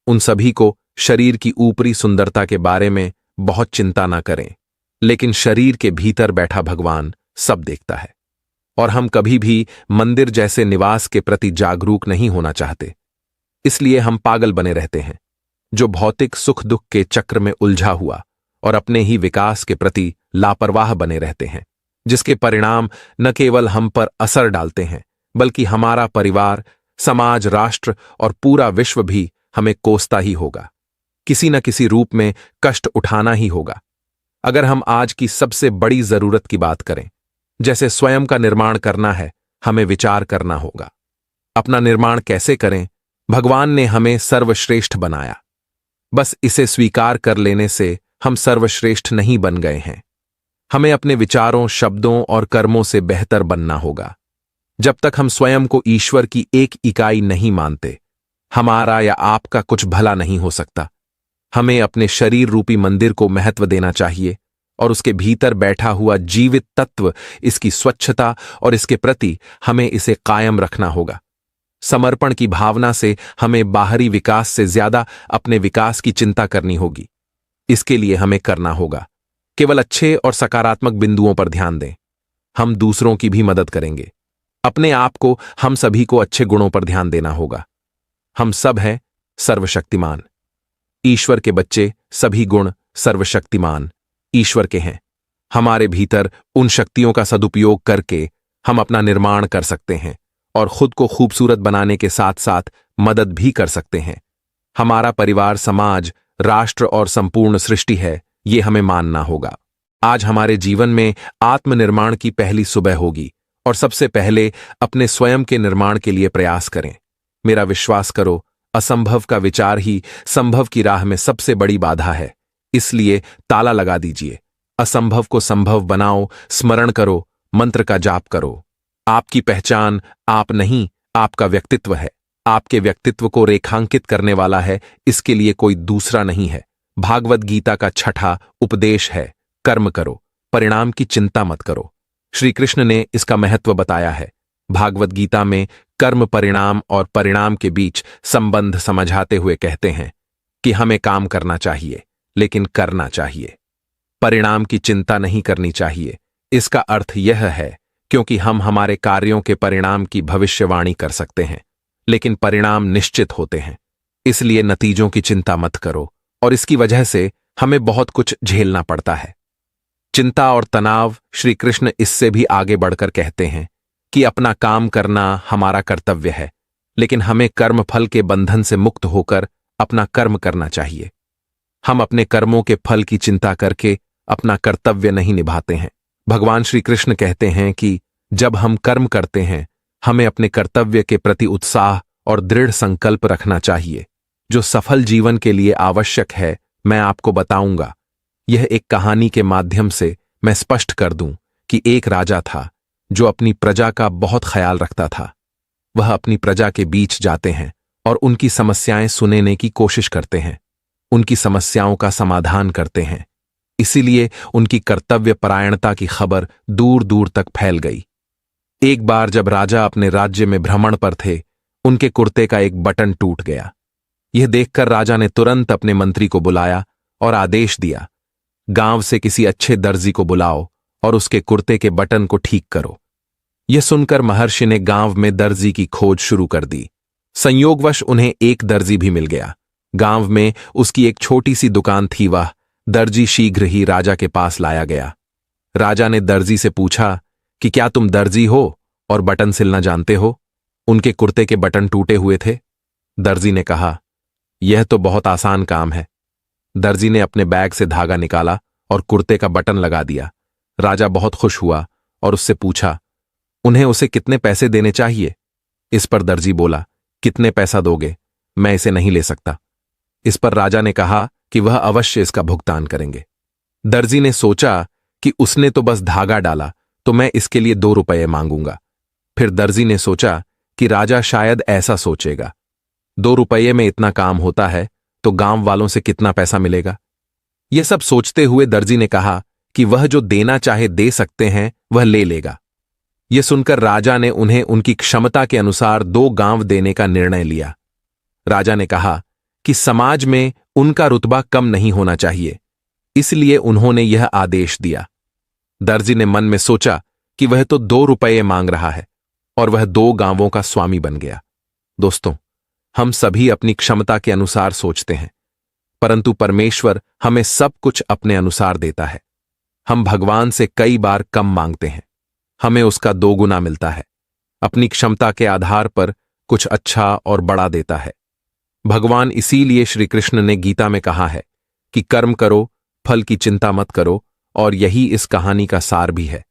उन सभी को शरीर की ऊपरी सुंदरता के बारे में बहुत चिंता ना करें, लेकिन शरीर के भीतर बैठा भगवान सब देखता है। और हम कभी भी मंदिर जैसे निवास के प्रति जागरूक नहीं होना चाहते, इसलिए हम पागल बने रहते हैं, जो भौतिक सुख दुख के चक्र में उलझा हुआ और अपने ही विकास के प्रति लापरवाह बने रहते हैं, जिसके परिणाम न केवल हम पर असर डालते हैं, बल्कि हमारा परिवार, समाज, राष्ट्र और पूरा विश्व भी हमें कोसता ही होगा। किसी न किसी रूप में कष्ट उठाना ही होगा। अगर हम आज की सबसे बड़ी जरूरत की बात करें, जैसे स्वयं का निर्माण करना है, हमें विचार करना होगा। अपना निर्माण कैसे करें? भगवान ने हमें सर्वश्रेष्ठ बनाया। बस इसे स्वीकार कर लेने से हम सर्वश्रेष्ठ नहीं बन गए हैं। हमें अपने विचारों, शब्दों और कर्मों से बेहतर बनना होगा। जब तक हम स्वयं को ईश्वर की एक इकाई नहीं मानते, हमारा या आपका कुछ भला नहीं हो सकता। हमें अपने शरीर रूपी मंदिर को महत्व देना चाहिए और उसके भीतर बैठा हुआ जीवित तत्व, इसकी स्वच्छता और इसके प्रति हमें इसे कायम रखना होगा। समर्पण की भावना से हमें बाहरी विकास से ज्यादा अपने विकास की चिंता करनी होगी। इसके लिए हमें करना होगा, केवल अच्छे और सकारात्मक बिंदुओं पर ध्यान दें। हम दूसरों की भी मदद करेंगे। अपने आप को, हम सभी को अच्छे गुणों पर ध्यान देना होगा। हम सब हैं सर्वशक्तिमान। ईश्वर के बच्चे, सभी गुण सर्वशक्तिमान ईश्वर के हैं। हमारे भीतर उन शक्तियों का सदुपयोग करके हम अपना निर्माण कर सकते हैं और खुद को खूबसूरत बनाने के साथ साथ मदद भी कर सकते हैं। हमारा परिवार, समाज, राष्ट्र और संपूर्ण सृष्टि है, ये हमें मानना होगा। आज हमारे जीवन में आत्मनिर्माण की पहली सुबह होगी और सबसे पहले अपने स्वयं के निर्माण के लिए प्रयास करें। मेरा विश्वास करो, असंभव का विचार ही संभव की राह में सबसे बड़ी बाधा है। इसलिए ताला लगा दीजिए। असंभव को संभव बनाओ, स्मरण करो, मंत्र का जाप करो। आपकी पहचान आप नहीं, आपका व्यक्तित्व है। आपके व्यक्तित्व को रेखांकित करने वाला है, इसके लिए कोई दूसरा नहीं है। भागवत गीता का छठा उपदेश है, कर्म करो, परिणाम की चिंता मत करो। श्री कृष्ण ने इसका महत्व बताया है। भागवत गीता में कर्म, परिणाम और परिणाम के बीच संबंध समझाते हुए कहते हैं कि हमें काम करना चाहिए, लेकिन करना चाहिए। परिणाम की चिंता नहीं करनी चाहिए। इसका अर्थ यह है क्योंकि हम हमारे कार्यों के परिणाम की भविष्यवाणी कर सकते हैं, लेकिन परिणाम निश्चित होते हैं। इसलिए नतीजों की चिंता मत करो और इसकी वजह से हमें बहुत कुछ झेलना पड़ता है। चिंता और तनाव, श्री कृष्ण इससे भी आगे बढ़कर कहते हैं कि अपना काम करना हमारा कर्तव्य है, लेकिन हमें कर्म फल के बंधन से मुक्त होकर अपना कर्म करना चाहिए। हम अपने कर्मों के फल की चिंता करके अपना कर्तव्य नहीं निभाते हैं। भगवान श्री कृष्ण कहते हैं कि जब हम कर्म करते हैं, हमें अपने कर्तव्य के प्रति उत्साह और दृढ़ संकल्प रखना चाहिए, जो सफल जीवन के लिए आवश्यक है। मैं आपको बताऊंगा। यह एक कहानी के माध्यम से मैं स्पष्ट कर दूं कि एक राजा था जो अपनी प्रजा का बहुत ख्याल रखता था। वह अपनी प्रजा के बीच जाते हैं और उनकी समस्याएं सुनने की कोशिश करते हैं, उनकी समस्याओं का समाधान करते हैं। इसीलिए उनकी कर्तव्य परायणता की खबर दूर दूर तक फैल गई। एक बार जब राजा अपने राज्य में भ्रमण पर थे, उनके कुर्ते का एक बटन टूट गया। यह देखकर राजा ने तुरंत अपने मंत्री को बुलाया और आदेश दिया, गांव से किसी अच्छे दर्जी को बुलाओ और उसके कुर्ते के बटन को ठीक करो। यह सुनकर महर्षि ने गांव में दर्जी की खोज शुरू कर दी। संयोगवश उन्हें एक दर्जी भी मिल गया। गांव में उसकी एक छोटी सी दुकान थी। वह दर्जी शीघ्र ही राजा के पास लाया गया। राजा ने दर्जी से पूछा कि क्या तुम दर्जी हो और बटन सिलना जानते हो? उनके कुर्ते के बटन टूटे हुए थे। दर्जी ने कहा, यह तो बहुत आसान काम है। दर्जी ने अपने बैग से धागा निकाला और कुर्ते का बटन लगा दिया। राजा बहुत खुश हुआ और उससे पूछा, उन्हें उसे कितने पैसे देने चाहिए? इस पर दर्जी बोला, कितने पैसा दोगे? मैं इसे नहीं ले सकता। इस पर राजा ने कहा कि वह अवश्य इसका भुगतान करेंगे। दर्जी ने सोचा कि उसने तो बस धागा डाला, तो मैं इसके लिए 2 रुपये मांगूंगा। फिर दर्जी ने सोचा कि राजा शायद ऐसा सोचेगा, 2 रुपये में इतना काम होता है तो गांव वालों से कितना पैसा मिलेगा। यह सब सोचते हुए दर्जी ने कहा कि वह जो देना चाहे दे सकते हैं, वह ले लेगा। यह सुनकर राजा ने उन्हें उनकी क्षमता के अनुसार 2 गांव देने का निर्णय लिया। राजा ने कहा कि समाज में उनका रुतबा कम नहीं होना चाहिए, इसलिए उन्होंने यह आदेश दिया। दर्जी ने मन में सोचा कि वह तो 2 रुपये मांग रहा है और वह 2 गांवों का स्वामी बन गया। दोस्तों, हम सभी अपनी क्षमता के अनुसार सोचते हैं, परंतु परमेश्वर हमें सब कुछ अपने अनुसार देता है। हम भगवान से कई बार कम मांगते हैं, हमें उसका 2 गुना मिलता है। अपनी क्षमता के आधार पर कुछ अच्छा और बड़ा देता है। भगवान इसीलिए श्री कृष्ण ने गीता में कहा है कि कर्म करो, फल की चिंता मत करो, और यही इस कहानी का सार भी है।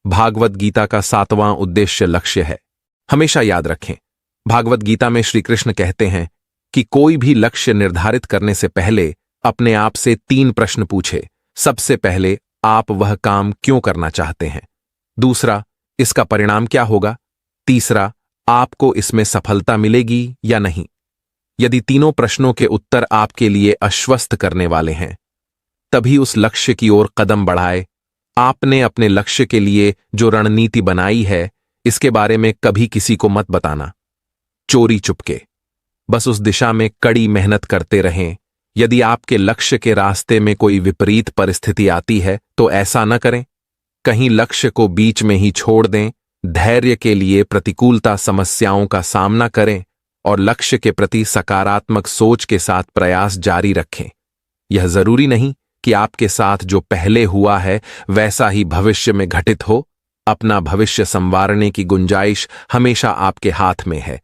भागवत गीता का 7वां उद्देश्य लक्ष्य है। हमेशा याद रखें, भागवत गीता में श्री कृष्ण कहते हैं कि कोई भी लक्ष्य निर्धारित करने से पहले अपने आप से 3 प्रश्न पूछे। सबसे पहले, आप वह काम क्यों करना चाहते हैं? दूसरा, इसका परिणाम क्या होगा? तीसरा, आपको इसमें सफलता मिलेगी या नहीं? यदि तीनों प्रश्नों के उत्तर आपके लिए आश्वस्त करने वाले हैं, तभी उस लक्ष्य की ओर कदम बढ़ाए। आपने अपने लक्ष्य के लिए जो रणनीति बनाई है, इसके बारे में कभी किसी को मत बताना। चोरी चुपके बस उस दिशा में कड़ी मेहनत करते रहें। यदि आपके लक्ष्य के रास्ते में कोई विपरीत परिस्थिति आती है तो ऐसा न करें। कहीं लक्ष्य को बीच में ही छोड़ दें। धैर्य के लिए प्रतिकूलता समस्याओं का सामना करें और लक्ष्य के प्रति सकारात्मक सोच के साथ प्रयास जारी रखें। यह जरूरी नहीं कि आपके साथ जो पहले हुआ है वैसा ही भविष्य में घटित हो। अपना भविष्य संवारने की गुंजाइश हमेशा आपके हाथ में है।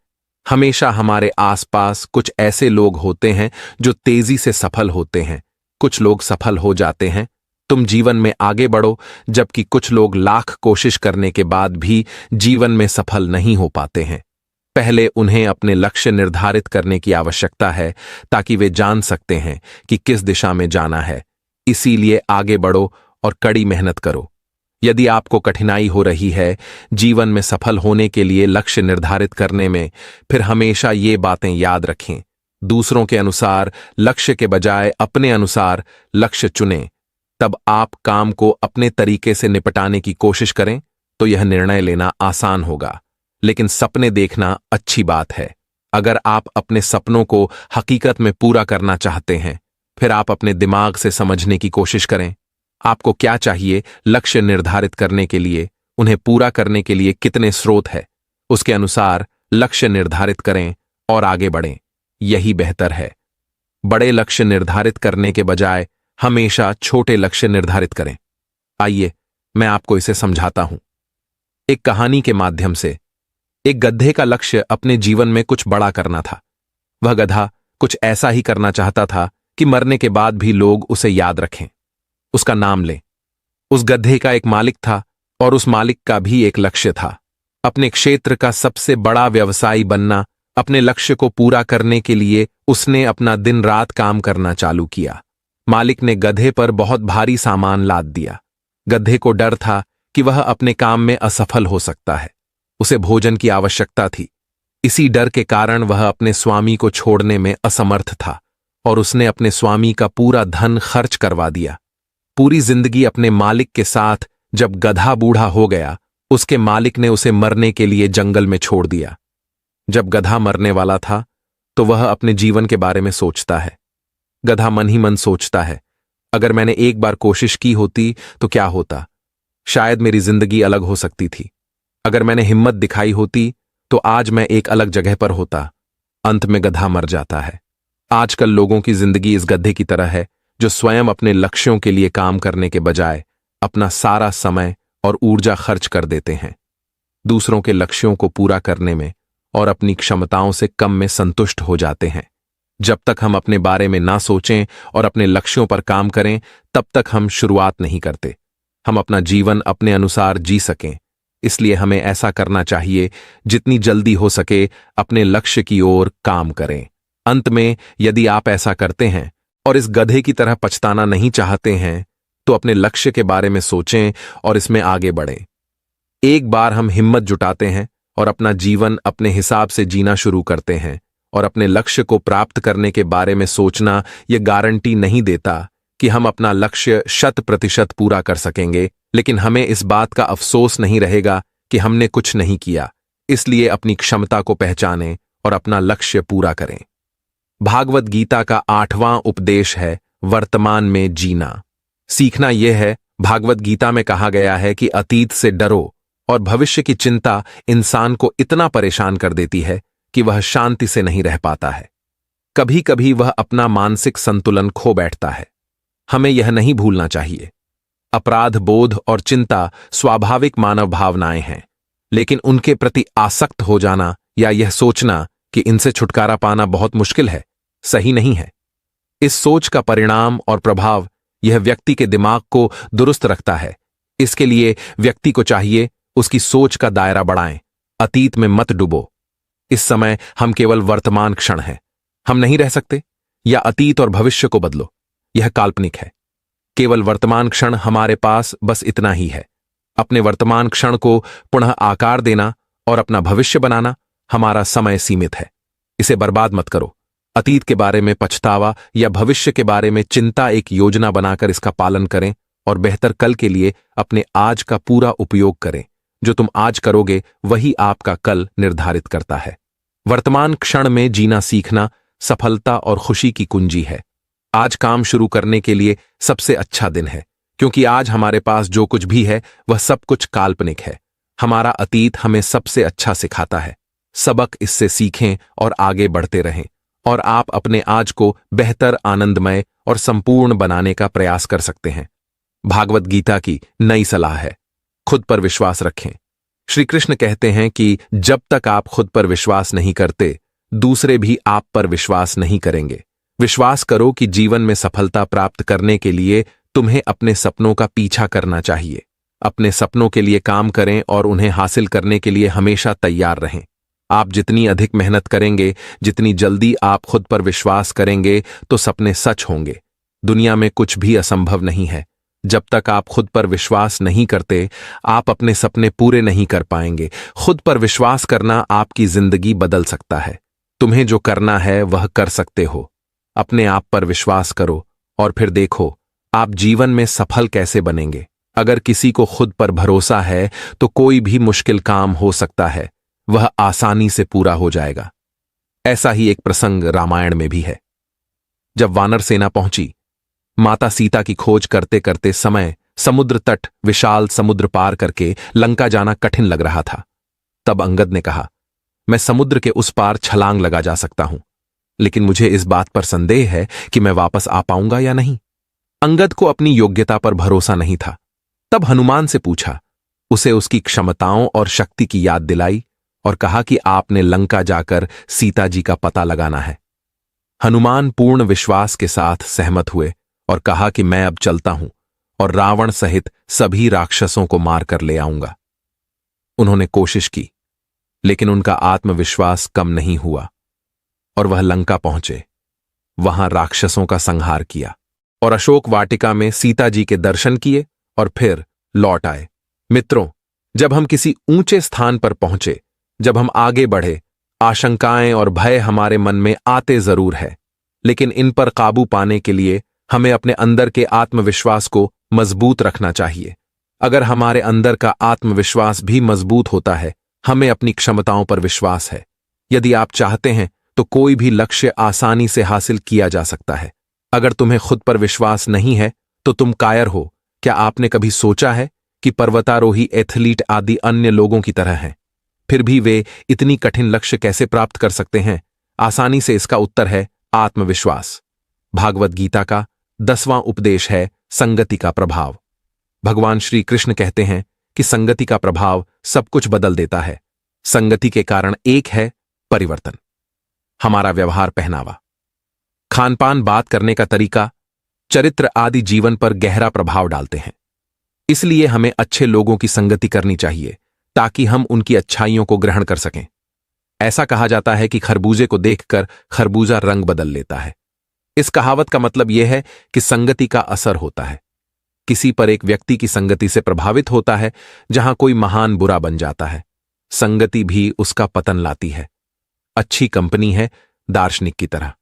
हमेशा हमारे आसपास कुछ ऐसे लोग होते हैं जो तेजी से सफल होते हैं। कुछ लोग सफल हो जाते हैं, तुम जीवन में आगे बढ़ो, जबकि कुछ लोग लाख कोशिश करने के बाद भी जीवन में सफल नहीं हो पाते हैं। पहले उन्हें अपने लक्ष्य निर्धारित करने की आवश्यकता है ताकि वे जान सकते हैं कि किस दिशा में जाना है। इसीलिए आगे बढ़ो और कड़ी मेहनत करो। यदि आपको कठिनाई हो रही है जीवन में सफल होने के लिए लक्ष्य निर्धारित करने में, फिर हमेशा ये बातें याद रखें। दूसरों के अनुसार लक्ष्य के बजाय अपने अनुसार लक्ष्य चुनें। तब आप काम को अपने तरीके से निपटाने की कोशिश करें तो यह निर्णय लेना आसान होगा। लेकिन सपने देखना अच्छी बात है। अगर आप अपने सपनों को हकीकत में पूरा करना चाहते हैं, फिर आप अपने दिमाग से समझने की कोशिश करें। आपको क्या चाहिए लक्ष्य निर्धारित करने के लिए, उन्हें पूरा करने के लिए कितने स्रोत है, उसके अनुसार लक्ष्य निर्धारित करें और आगे बढ़ें। यही बेहतर है। बड़े लक्ष्य निर्धारित करने के बजाय हमेशा छोटे लक्ष्य निर्धारित करें। आइए मैं आपको इसे समझाता हूं एक कहानी के माध्यम से। एक गधे का लक्ष्य अपने जीवन में कुछ बड़ा करना था। वह गधा कुछ ऐसा ही करना चाहता था कि मरने के बाद भी लोग उसे याद रखें, उसका नाम लें। उस गधे का एक मालिक था और उस मालिक का भी एक लक्ष्य था, अपने क्षेत्र का सबसे बड़ा व्यवसायी बनना। अपने लक्ष्य को पूरा करने के लिए उसने अपना दिन रात काम करना चालू किया। मालिक ने गधे पर बहुत भारी सामान लाद दिया। गधे को डर था कि वह अपने काम में असफल हो सकता है। उसे भोजन की आवश्यकता थी। इसी डर के कारण वह अपने स्वामी को छोड़ने में असमर्थ था और उसने अपने स्वामी का पूरा धन खर्च करवा दिया। पूरी जिंदगी अपने मालिक के साथ। जब गधा बूढ़ा हो गया, उसके मालिक ने उसे मरने के लिए जंगल में छोड़ दिया। जब गधा मरने वाला था तो वह अपने जीवन के बारे में सोचता है। गधा मन ही मन सोचता है, अगर मैंने एक बार कोशिश की होती तो क्या होता, शायद मेरी जिंदगी अलग हो सकती थी। अगर मैंने हिम्मत दिखाई होती तो आज मैं एक अलग जगह पर होता। अंत में गधा मर जाता है। आजकल लोगों की जिंदगी इस गधे की तरह है जो स्वयं अपने लक्ष्यों के लिए काम करने के बजाय अपना सारा समय और ऊर्जा खर्च कर देते हैं। दूसरों के लक्ष्यों को पूरा करने में और अपनी क्षमताओं से कम में संतुष्ट हो जाते हैं। जब तक हम अपने बारे में ना सोचें और अपने लक्ष्यों पर काम करें, तब तक हम शुरुआत नहीं करते। हम अपना जीवन अपने अनुसार जी सकें, इसलिए हमें ऐसा करना चाहिए जितनी जल्दी हो सके अपने लक्ष्य की ओर काम करें। अंत में यदि आप ऐसा करते हैं और इस गधे की तरह पछताना नहीं चाहते हैं, तो अपने लक्ष्य के बारे में सोचें और इसमें आगे बढ़ें। एक बार हम हिम्मत जुटाते हैं और अपना जीवन अपने हिसाब से जीना शुरू करते हैं और अपने लक्ष्य को प्राप्त करने के बारे में सोचना यह गारंटी नहीं देता कि हम अपना लक्ष्य 100% पूरा कर सकेंगे, लेकिन हमें इस बात का अफसोस नहीं रहेगा कि हमने कुछ नहीं किया। इसलिए अपनी क्षमता को पहचानें और अपना लक्ष्य पूरा करें। भागवत गीता का 8वां उपदेश है वर्तमान में जीना। सीखना यह है, भागवत गीता में कहा गया है कि अतीत से डरो और भविष्य की चिंता इंसान को इतना परेशान कर देती है कि वह शांति से नहीं रह पाता है। कभी कभी वह अपना मानसिक संतुलन खो बैठता है। हमें यह नहीं भूलना चाहिए। अपराध बोध और चिंता स्वाभाविक मानव भावनाएं हैं, लेकिन उनके प्रति आसक्त हो जाना या यह सोचना कि इनसे छुटकारा पाना बहुत मुश्किल है, सही नहीं है। इस सोच का परिणाम और प्रभाव यह व्यक्ति के दिमाग को दुरुस्त रखता है। इसके लिए व्यक्ति को चाहिए उसकी सोच का दायरा बढ़ाएं। अतीत में मत डूबो। इस समय हम केवल वर्तमान क्षण हैं। हम नहीं रह सकते। या अतीत और भविष्य को बदलो, यह काल्पनिक है। केवल वर्तमान क्षण हमारे पास बस इतना ही है। अपने वर्तमान क्षण को पुनः आकार देना और अपना भविष्य बनाना हमारा समय सीमित है। इसे बर्बाद मत करो। अतीत के बारे में पछतावा या भविष्य के बारे में चिंता, एक योजना बनाकर इसका पालन करें और बेहतर कल के लिए अपने आज का पूरा उपयोग करें। जो तुम आज करोगे वही आपका कल निर्धारित करता है। वर्तमान क्षण में जीना सीखना सफलता और खुशी की कुंजी है। आज काम शुरू करने के लिए सबसे अच्छा दिन है, क्योंकि आज हमारे पास जो कुछ भी है वह सब कुछ काल्पनिक है। हमारा अतीत हमें सबसे अच्छा सिखाता है। सबक इससे सीखें और आगे बढ़ते रहें, और आप अपने आज को बेहतर, आनंदमय और संपूर्ण बनाने का प्रयास कर सकते हैं। भागवत गीता की नई सलाह है, खुद पर विश्वास रखें। श्री कृष्ण कहते हैं कि जब तक आप खुद पर विश्वास नहीं करते, दूसरे भी आप पर विश्वास नहीं करेंगे। विश्वास करो कि जीवन में सफलता प्राप्त करने के लिए तुम्हें अपने सपनों का पीछा करना चाहिए। अपने सपनों के लिए काम करें और उन्हें हासिल करने के लिए हमेशा तैयार रहें। आप जितनी अधिक मेहनत करेंगे, जितनी जल्दी आप खुद पर विश्वास करेंगे, तो सपने सच होंगे। दुनिया में कुछ भी असंभव नहीं है। जब तक आप खुद पर विश्वास नहीं करते, आप अपने सपने पूरे नहीं कर पाएंगे। खुद पर विश्वास करना आपकी जिंदगी बदल सकता है। तुम्हें जो करना है वह कर सकते हो। अपने आप पर विश्वास करो और फिर देखो आप जीवन में सफल कैसे बनेंगे। अगर किसी को खुद पर भरोसा है तो कोई भी मुश्किल काम हो सकता है, वह आसानी से पूरा हो जाएगा। ऐसा ही एक प्रसंग रामायण में भी है। जब वानर सेना पहुंची, माता सीता की खोज करते करते समय समुद्र तट, विशाल समुद्र पार करके लंका जाना कठिन लग रहा था। तब अंगद ने कहा, मैं समुद्र के उस पार छलांग लगा जा सकता हूं, लेकिन मुझे इस बात पर संदेह है कि मैं वापस आ पाऊंगा या नहीं। अंगद को अपनी योग्यता पर भरोसा नहीं था। तब हनुमान से पूछा, उसे उसकी क्षमताओं और शक्ति की याद दिलाई और कहा कि आपने लंका जाकर सीता जी का पता लगाना है। हनुमान पूर्ण विश्वास के साथ सहमत हुए और कहा कि मैं अब चलता हूं और रावण सहित सभी राक्षसों को मारकर ले आऊंगा। उन्होंने कोशिश की, लेकिन उनका आत्मविश्वास कम नहीं हुआ और वह लंका पहुंचे। वहां राक्षसों का संहार किया और अशोक वाटिका में सीता जी के दर्शन किए और फिर लौट आए। मित्रों, जब हम किसी ऊंचे स्थान पर पहुंचे, जब हम आगे बढ़े, आशंकाएं और भय हमारे मन में आते जरूर है, लेकिन इन पर काबू पाने के लिए हमें अपने अंदर के आत्मविश्वास को मजबूत रखना चाहिए। अगर हमारे अंदर का आत्मविश्वास भी मजबूत होता है, हमें अपनी क्षमताओं पर विश्वास है। यदि आप चाहते हैं तो कोई भी लक्ष्य आसानी से हासिल किया जा सकता है। अगर तुम्हें खुद पर विश्वास नहीं है तो तुम कायर हो। क्या आपने कभी सोचा है कि पर्वतारोही, एथलीट आदि अन्य लोगों की तरह हैं, फिर भी वे इतनी कठिन लक्ष्य कैसे प्राप्त कर सकते हैं? आसानी से इसका उत्तर है आत्मविश्वास। भागवत गीता का 10वां उपदेश है संगति का प्रभाव। भगवान श्री कृष्ण कहते हैं कि संगति का प्रभाव सब कुछ बदल देता है। संगति के कारण एक है परिवर्तन। हमारा व्यवहार, पहनावा, खानपान, बात करने का तरीका, चरित्र आदि जीवन पर गहरा प्रभाव डालते हैं। इसलिए हमें अच्छे लोगों की संगति करनी चाहिए ताकि हम उनकी अच्छाइयों को ग्रहण कर सकें। ऐसा कहा जाता है कि खरबूजे को देखकर खरबूजा रंग बदल लेता है। इस कहावत का मतलब यह है कि संगति का असर होता है। किसी पर एक व्यक्ति की संगति से प्रभावित होता है, जहां कोई महान बुरा बन जाता है। संगति भी उसका पतन लाती है। अच्छी कंपनी है दार्शनिक की तरह।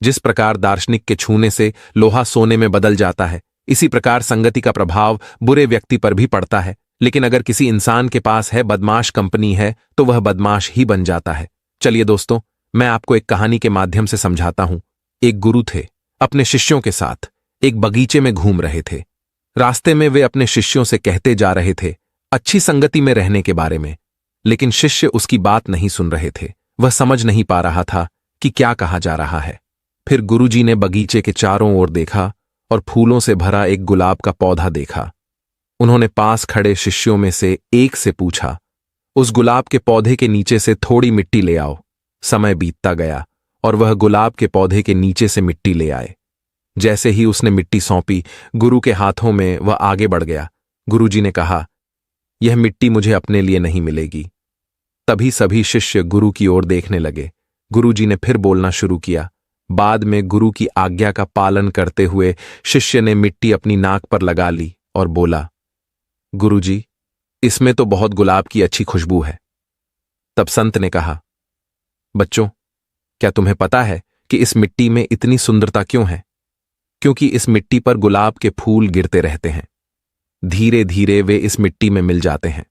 जिस प्रकार दार्शनिक के छूने से लोहा सोने में बदल जाता है, इसी प्रकार संगति का प्रभाव बुरे व्यक्ति पर भी पड़ता है। लेकिन अगर किसी इंसान के पास है बदमाश कंपनी है, तो वह बदमाश ही बन जाता है। चलिए दोस्तों, मैं आपको एक कहानी के माध्यम से समझाता हूं। एक गुरु थे, अपने शिष्यों के साथ एक बगीचे में घूम रहे थे। रास्ते में वे अपने शिष्यों से कहते जा रहे थे अच्छी संगति में रहने के बारे में, लेकिन शिष्य उसकी बात नहीं सुन रहे थे। वह समझ नहीं पा रहा था कि क्या कहा जा रहा है। फिर गुरुजी ने बगीचे के चारों ओर देखा और फूलों से भरा एक गुलाब का पौधा देखा। उन्होंने पास खड़े शिष्यों में से एक से पूछा, उस गुलाब के पौधे के नीचे से थोड़ी मिट्टी ले आओ। समय बीतता गया और वह गुलाब के पौधे के नीचे से मिट्टी ले आए। जैसे ही उसने मिट्टी सौंपी, गुरु के हाथों में, वह आगे बढ़ गया। गुरुजी ने कहा, यह मिट्टी मुझे अपने लिए नहीं मिलेगी। तभी सभी शिष्य गुरु की ओर देखने लगे। गुरुजी ने फिर बोलना शुरू किया। बाद में गुरु की आज्ञा का पालन करते हुए शिष्य ने मिट्टी अपनी नाक पर लगा ली और बोला, गुरुजी, इसमें तो बहुत गुलाब की अच्छी खुशबू है। तब संत ने कहा, बच्चों, क्या तुम्हें पता है कि इस मिट्टी में इतनी सुंदरता क्यों है? क्योंकि इस मिट्टी पर गुलाब के फूल गिरते रहते हैं। धीरे धीरे वे इस मिट्टी में मिल जाते हैं,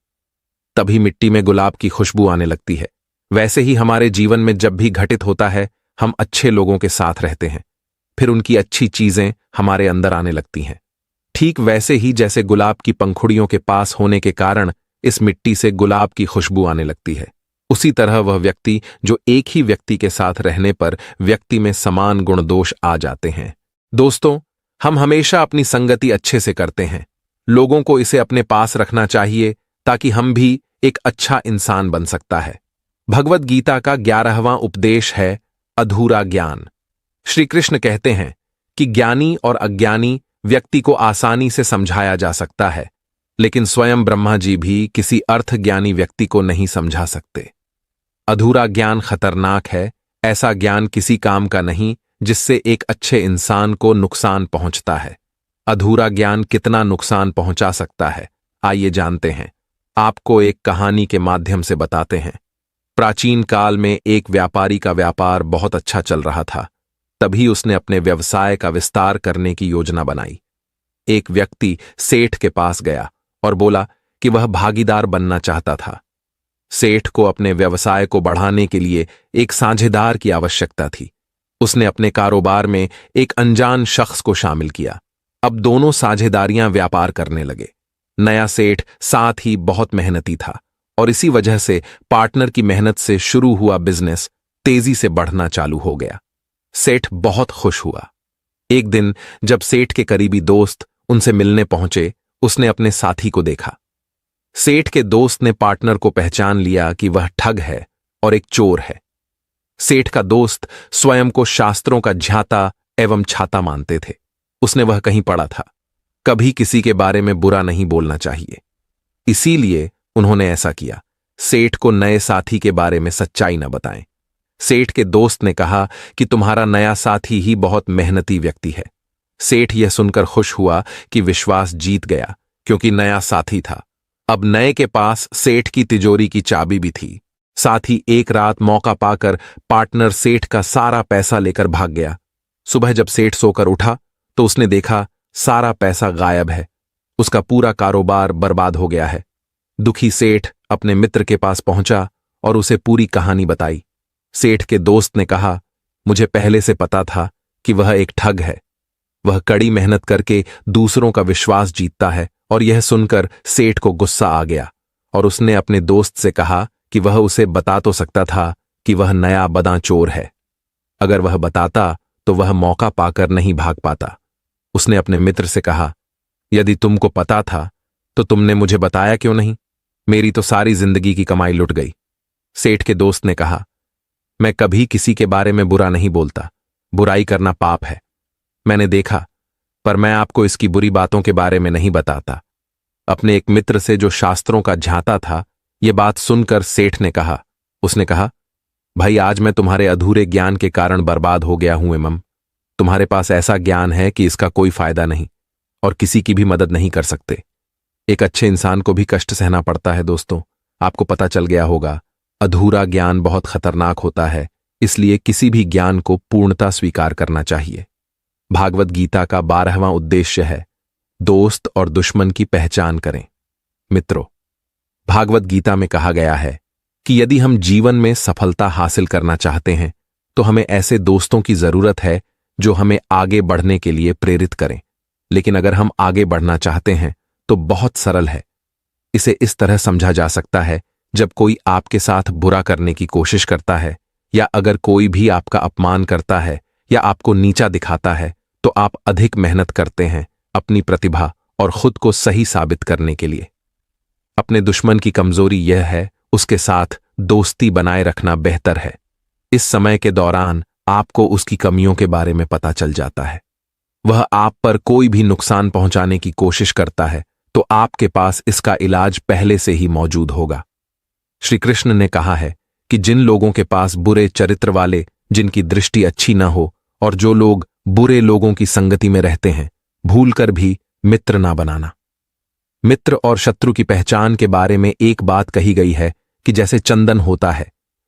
तभी मिट्टी में गुलाब की खुशबू आने लगती है। वैसे ही हमारे जीवन में जब भी घटित होता है, हम अच्छे लोगों के साथ रहते हैं, फिर उनकी अच्छी चीजें हमारे अंदर आने लगती हैं। ठीक वैसे ही जैसे गुलाब की पंखुड़ियों के पास होने के कारण इस मिट्टी से गुलाब की खुशबू आने लगती है, उसी तरह वह व्यक्ति जो एक ही व्यक्ति के साथ रहने पर व्यक्ति में समान गुण दोष आ जाते हैं। दोस्तों, हम हमेशा अपनी संगति अच्छे से करते हैं। लोगों को इसे अपने पास रखना चाहिए ताकि हम भी एक अच्छा इंसान बन सकता है। भगवद गीता का 11वां उपदेश है अधूरा ज्ञान। श्री कृष्ण कहते हैं कि ज्ञानी और अज्ञानी व्यक्ति को आसानी से समझाया जा सकता है, लेकिन स्वयं ब्रह्मा जी भी किसी अर्थ ज्ञानी व्यक्ति को नहीं समझा सकते। अधूरा ज्ञान खतरनाक है। ऐसा ज्ञान किसी काम का नहीं जिससे एक अच्छे इंसान को नुकसान पहुंचता है। अधूरा ज्ञान कितना नुकसान पहुंचा सकता है, आइए जानते हैं। आपको एक कहानी के माध्यम से बताते हैं। प्राचीन काल में एक व्यापारी का व्यापार बहुत अच्छा चल रहा था। तभी उसने अपने व्यवसाय का विस्तार करने की योजना बनाई। एक व्यक्ति सेठ के पास गया और बोला कि वह भागीदार बनना चाहता था। सेठ को अपने व्यवसाय को बढ़ाने के लिए एक साझेदार की आवश्यकता थी। उसने अपने कारोबार में एक अनजान शख्स को शामिल किया। अब दोनों साझेदारियां व्यापार करने लगे। नया सेठ साथ ही बहुत मेहनती था और इसी वजह से पार्टनर की मेहनत से शुरू हुआ बिजनेस तेजी से बढ़ना चालू हो गया। सेठ बहुत खुश हुआ। एक दिन जब सेठ के करीबी दोस्त उनसे मिलने पहुंचे, उसने अपने साथी को देखा। सेठ के दोस्त ने पार्टनर को पहचान लिया कि वह ठग है और एक चोर है। सेठ का दोस्त स्वयं को शास्त्रों का ज्ञाता एवं छाता मानते थे। उसने वह कहीं पढ़ा था, कभी किसी के बारे में बुरा नहीं बोलना चाहिए। इसीलिए उन्होंने ऐसा किया। सेठ को नए साथी के बारे में सच्चाई न बताएं। सेठ के दोस्त ने कहा कि तुम्हारा नया साथी ही बहुत मेहनती व्यक्ति है। सेठ यह सुनकर खुश हुआ कि विश्वास जीत गया, क्योंकि नया साथी था। अब नए के पास सेठ की तिजोरी की चाबी भी थी। साथ ही एक रात मौका पाकर पार्टनर सेठ का सारा पैसा लेकर भाग गया। सुबह जब सेठ सोकर उठा तो उसने देखा सारा पैसा गायब है। उसका पूरा कारोबार बर्बाद हो गया है। दुखी सेठ अपने मित्र के पास पहुंचा और उसे पूरी कहानी बताई। सेठ के दोस्त ने कहा, मुझे पहले से पता था कि वह एक ठग है। वह कड़ी मेहनत करके दूसरों का विश्वास जीतता है। और यह सुनकर सेठ को गुस्सा आ गया और उसने अपने दोस्त से कहा कि वह उसे बता तो सकता था कि वह नया बदा चोर है। अगर वह बताता तो वह मौका पाकर नहीं भाग पाता। उसने अपने मित्र से कहा, यदि तुमको पता था तो तुमने मुझे बताया क्यों नहीं? मेरी तो सारी जिंदगी की कमाई लुट गई। सेठ के दोस्त ने कहा, मैं कभी किसी के बारे में बुरा नहीं बोलता। बुराई करना पाप है। मैंने देखा, पर मैं आपको इसकी बुरी बातों के बारे में नहीं बताता। अपने एक मित्र से जो शास्त्रों का झांता था, यह बात सुनकर सेठ ने कहा, उसने कहा, भाई आज मैं तुम्हारे अधूरे ज्ञान के कारण बर्बाद हो गया हूं एमम। तुम्हारे पास ऐसा ज्ञान है कि इसका कोई फायदा नहीं और किसी की भी मदद नहीं कर सकते। एक अच्छे इंसान को भी कष्ट सहना पड़ता है। दोस्तों, आपको पता चल गया होगा, अधूरा ज्ञान बहुत खतरनाक होता है। इसलिए किसी भी ज्ञान को पूर्णता स्वीकार करना चाहिए। भागवत गीता का 12वां उद्देश्य है दोस्त और दुश्मन की पहचान करें। मित्रों, भागवत गीता में कहा गया है कि यदि हम जीवन में सफलता हासिल करना चाहते हैं तो हमें ऐसे दोस्तों की जरूरत है जो हमें आगे बढ़ने के लिए प्रेरित करें। लेकिन अगर हम आगे बढ़ना चाहते हैं तो बहुत सरल है। इसे इस तरह समझा जा सकता है, जब कोई आपके साथ बुरा करने की कोशिश करता है या अगर कोई भी आपका अपमान करता है या आपको नीचा दिखाता है तो आप अधिक मेहनत करते हैं अपनी प्रतिभा और खुद को सही साबित करने के लिए। अपने दुश्मन की कमजोरी यह है, उसके साथ दोस्ती बनाए रखना बेहतर है। इस समय के दौरान आपको उसकी कमियों के बारे में पता चल जाता है। वह आप पर कोई भी नुकसान पहुंचाने की कोशिश करता है तो आपके पास इसका इलाज पहले से ही मौजूद होगा। श्री कृष्ण ने कहा है कि जिन लोगों के पास बुरे चरित्र वाले, जिनकी दृष्टि अच्छी न हो और जो लोग बुरे लोगों की संगति में रहते हैं, भूलकर भी मित्र ना बनाना। मित्र और शत्रु की पहचान के बारे में एक बात कही गई है कि जैसे चंदन होता है,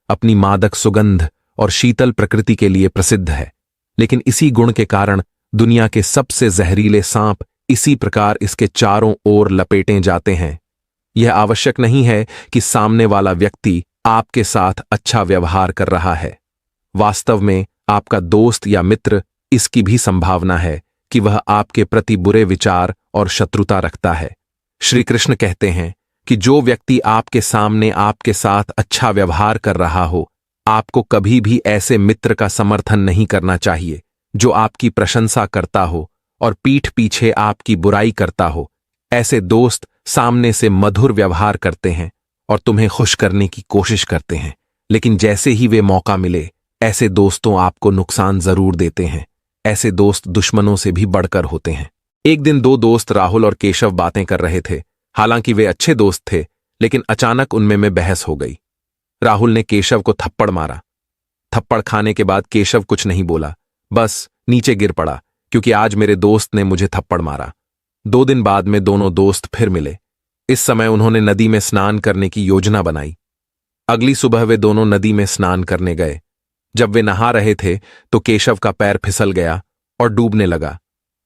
अपनी मादक सुगंध और शीतल प्रकृति के लिए प्रसिद्ध है। लेकिन इसी गुण के कारण दुनिया के सबसे जहरीले सांप इसी प्रकार इसके चारों ओर लपेटे जाते हैं। यह आवश्यक नहीं है कि सामने वाला व्यक्ति आपके साथ अच्छा व्यवहार कर रहा है। वास्तव में आपका दोस्त या मित्र इसकी भी संभावना है कि वह आपके प्रति बुरे विचार और शत्रुता रखता है। श्री कृष्ण कहते हैं कि जो व्यक्ति आपके सामने आपके साथ अच्छा व्यवहार कर रहा हो, आपको कभी भी ऐसे मित्र का समर्थन नहीं करना चाहिए जो आपकी प्रशंसा करता हो और पीठ पीछे आपकी बुराई करता हो। ऐसे दोस्त सामने से मधुर व्यवहार करते हैं और तुम्हें खुश करने की कोशिश करते हैं, लेकिन जैसे ही वे मौका मिले, ऐसे दोस्तों आपको नुकसान जरूर देते हैं। ऐसे दोस्त दुश्मनों से भी बढ़कर होते हैं। एक दिन दो दोस्त राहुल और केशव बातें कर रहे थे। हालांकि वे अच्छे दोस्त थे, लेकिन अचानक उनमें में बहस हो गई। राहुल ने केशव को थप्पड़ मारा। थप्पड़ खाने के बाद केशव कुछ नहीं बोला, बस नीचे गिर पड़ा, क्योंकि आज मेरे दोस्त ने मुझे थप्पड़ मारा। 2 दिन बाद में दोनों दोस्त फिर मिले। इस समय उन्होंने नदी में स्नान करने की योजना बनाई। अगली सुबह वे दोनों नदी में स्नान करने गए। जब वे नहा रहे थे तो केशव का पैर फिसल गया और डूबने लगा।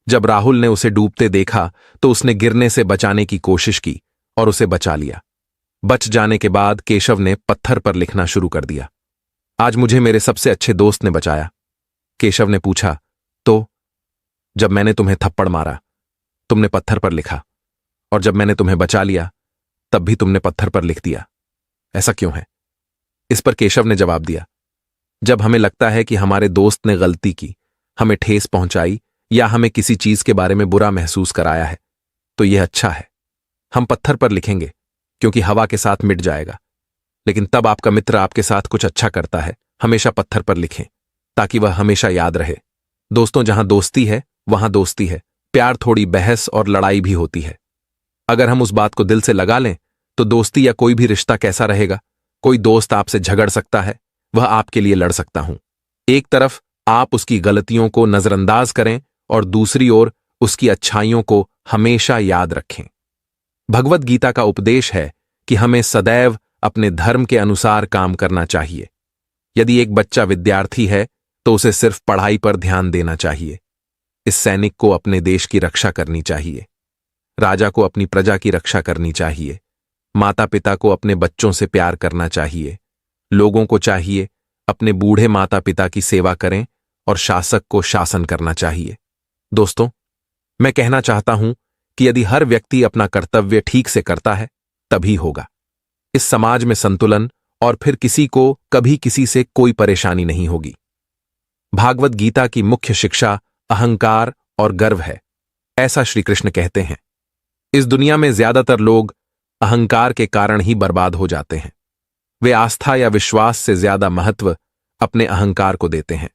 जब राहुल ने उसे डूबते देखा तो उसने गिरने से बचाने की कोशिश की और उसे बचा लिया। बच जाने के बाद केशव ने पत्थर पर लिखना शुरू कर दिया। आज मुझे मेरे सबसे अच्छे दोस्त ने बचाया। केशव ने पूछा, तो? जब मैंने तुम्हें थप्पड़ मारा, तुमने पत्थर पर लिखा, और जब मैंने तुम्हें बचा लिया, तब भी तुमने पत्थर पर लिख दिया। ऐसा क्यों है? इस पर केशव ने जवाब दिया, जब हमें लगता है कि हमारे दोस्त ने गलती की, हमें ठेस पहुंचाई या हमें किसी चीज के बारे में बुरा महसूस कराया है, तो यह अच्छा है। हम पत्थर पर लिखेंगे क्योंकि हवा के साथ मिट जाएगा। लेकिन तब आपका मित्र आपके साथ कुछ अच्छा करता है, हमेशा पत्थर पर लिखें ताकि वह हमेशा याद रहे। दोस्तों, जहां दोस्ती है वहां दोस्ती है। प्यार थोड़ी बहस और लड़ाई भी होती है। अगर हम उस बात को दिल से लगा लें तो दोस्ती या कोई भी रिश्ता कैसा रहेगा? कोई दोस्त आपसे झगड़ सकता है, वह आपके लिए लड़ सकता हूं। एक तरफ आप उसकी गलतियों को नजरअंदाज करें और दूसरी ओर उसकी अच्छाइयों को हमेशा याद रखें। भगवद गीता का उपदेश है कि हमें सदैव अपने धर्म के अनुसार काम करना चाहिए। यदि एक बच्चा विद्यार्थी है तो उसे सिर्फ पढ़ाई पर ध्यान देना चाहिए। इस सैनिक को अपने देश की रक्षा करनी चाहिए। राजा को अपनी प्रजा की रक्षा करनी चाहिए। माता पिता को अपने बच्चों से प्यार करना चाहिए। लोगों को चाहिए अपने बूढ़े माता पिता की सेवा करें और शासक को शासन करना चाहिए। दोस्तों, मैं कहना चाहता हूं कि यदि हर व्यक्ति अपना कर्तव्य ठीक से करता है, तभी होगा इस समाज में संतुलन, और फिर किसी को कभी किसी से कोई परेशानी नहीं होगी। भागवत गीता की मुख्य शिक्षा अहंकार और गर्व है, ऐसा श्री कृष्ण कहते हैं। इस दुनिया में ज्यादातर लोग अहंकार के कारण ही बर्बाद हो जाते हैं। वे आस्था या विश्वास से ज्यादा महत्व अपने अहंकार को देते हैं।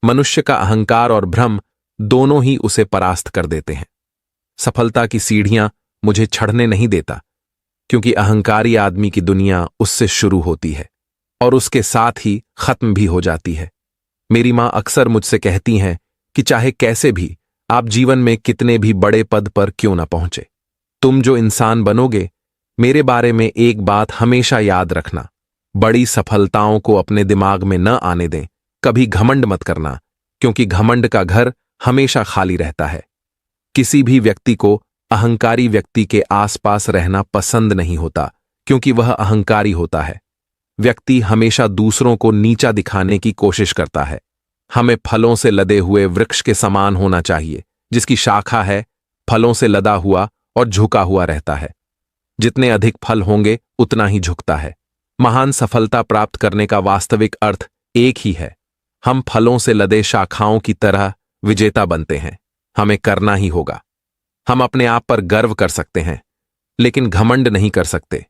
मनुष्य का अहंकार और भ्रम दोनों ही उसे परास्त कर देते हैं। सफलता की सीढ़ियां मुझे चढ़ने नहीं देता, क्योंकि अहंकारी आदमी की दुनिया उससे शुरू होती है और उसके साथ ही खत्म भी हो जाती है। मेरी मां अक्सर मुझसे कहती हैं कि चाहे कैसे भी आप जीवन में कितने भी बड़े पद पर क्यों ना पहुंचे, तुम जो इंसान बनोगे, मेरे बारे में एक बात हमेशा याद रखना, बड़ी सफलताओं को अपने दिमाग में न आने दें। कभी घमंड मत करना, क्योंकि घमंड का घर हमेशा खाली रहता है। किसी भी व्यक्ति को अहंकारी व्यक्ति के आसपास रहना पसंद नहीं होता, क्योंकि वह अहंकारी होता है। व्यक्ति हमेशा दूसरों को नीचा दिखाने की कोशिश करता है। हमें फलों से लदे हुए वृक्ष के समान होना चाहिए, जिसकी शाखा है फलों से लदा हुआ और झुका हुआ रहता है। जितने अधिक फल होंगे उतना ही झुकता है। महान सफलता प्राप्त करने का वास्तविक अर्थ एक ही है। हम फलों से लदे शाखाओं की तरह विजेता बनते हैं। हमें करना ही होगा। हम अपने आप पर गर्व कर सकते हैं, लेकिन घमंड नहीं कर सकते।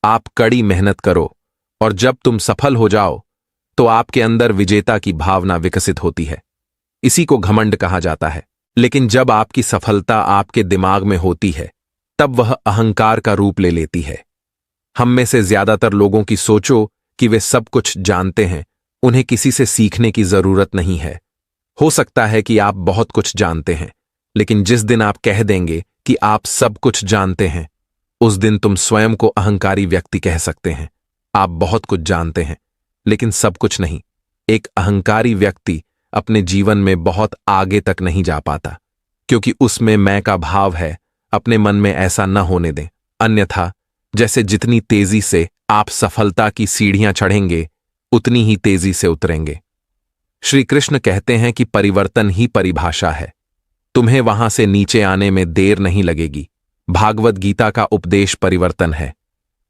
आप कड़ी मेहनत करो, और जब तुम सफल हो जाओ तो आपके अंदर विजेता की भावना विकसित होती है। इसी को घमंड कहा जाता है। लेकिन जब आपकी सफलता आपके दिमाग में होती है, तब वह अहंकार का रूप ले लेती है। हम में से ज्यादातर लोगों की सोचो कि वे सब कुछ जानते हैं, उन्हें किसी से सीखने की जरूरत नहीं है। हो सकता है कि आप बहुत कुछ जानते हैं, लेकिन जिस दिन आप कह देंगे कि आप सब कुछ जानते हैं, उस दिन तुम स्वयं को अहंकारी व्यक्ति कह सकते हैं। आप बहुत कुछ जानते हैं, लेकिन सब कुछ नहीं। एक अहंकारी व्यक्ति अपने जीवन में बहुत आगे तक नहीं जा पाता, क्योंकि उसमें मैं का भाव है। अपने मन में ऐसा न होने दें, अन्यथा जैसे जितनी तेजी से आप सफलता की सीढ़ियां चढ़ेंगे, उतनी ही तेजी से उतरेंगे। श्री कृष्ण कहते हैं कि परिवर्तन ही परिभाषा है। तुम्हें वहां से नीचे आने में देर नहीं लगेगी। भागवत गीता का उपदेश परिवर्तन है।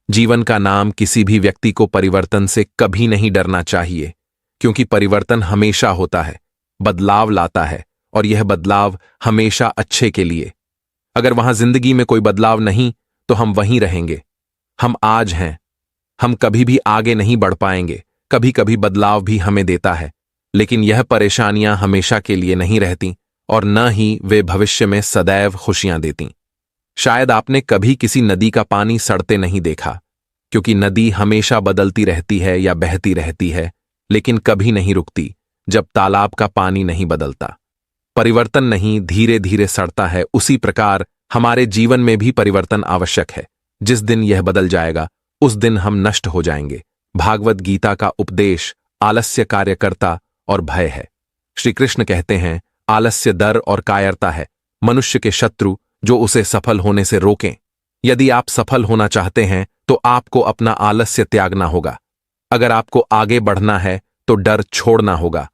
जीवन का नाम किसी भी व्यक्ति को परिवर्तन से कभी नहीं डरना चाहिए, क्योंकि परिवर्तन हमेशा होता है, बदलाव लाता है, और यह बदलाव हमेशा अच्छे के लिए। अगर वहां जिंदगी में कोई बदलाव नहीं तो हम वहीं रहेंगे। हम आज हैं, हम कभी भी आगे नहीं बढ़ पाएंगे। कभी कभी बदलाव भी हमें देता है, लेकिन यह परेशानियां हमेशा के लिए नहीं रहती, और न ही वे भविष्य में सदैव खुशियां देती। शायद आपने कभी किसी नदी का पानी सड़ते नहीं देखा, क्योंकि नदी हमेशा बदलती रहती है या बहती रहती है, लेकिन कभी नहीं रुकती जब तालाब का पानी नहीं बदलता। परिवर्तन नहीं, धीरे धीरे सड़ता है। उसी प्रकार हमारे जीवन में भी परिवर्तन आवश्यक है। जिस दिन यह बदल जाएगा, उस दिन हम नष्ट हो जाएंगे। भागवत गीता का उपदेश आलस्य, कार्यकर्ता और भय है। श्री कृष्ण कहते हैं, आलस्य डर और कायरता है, मनुष्य के शत्रु जो उसे सफल होने से रोकें। यदि आप सफल होना चाहते हैं तो आपको अपना आलस्य त्यागना होगा। अगर आपको आगे बढ़ना है तो डर छोड़ना होगा।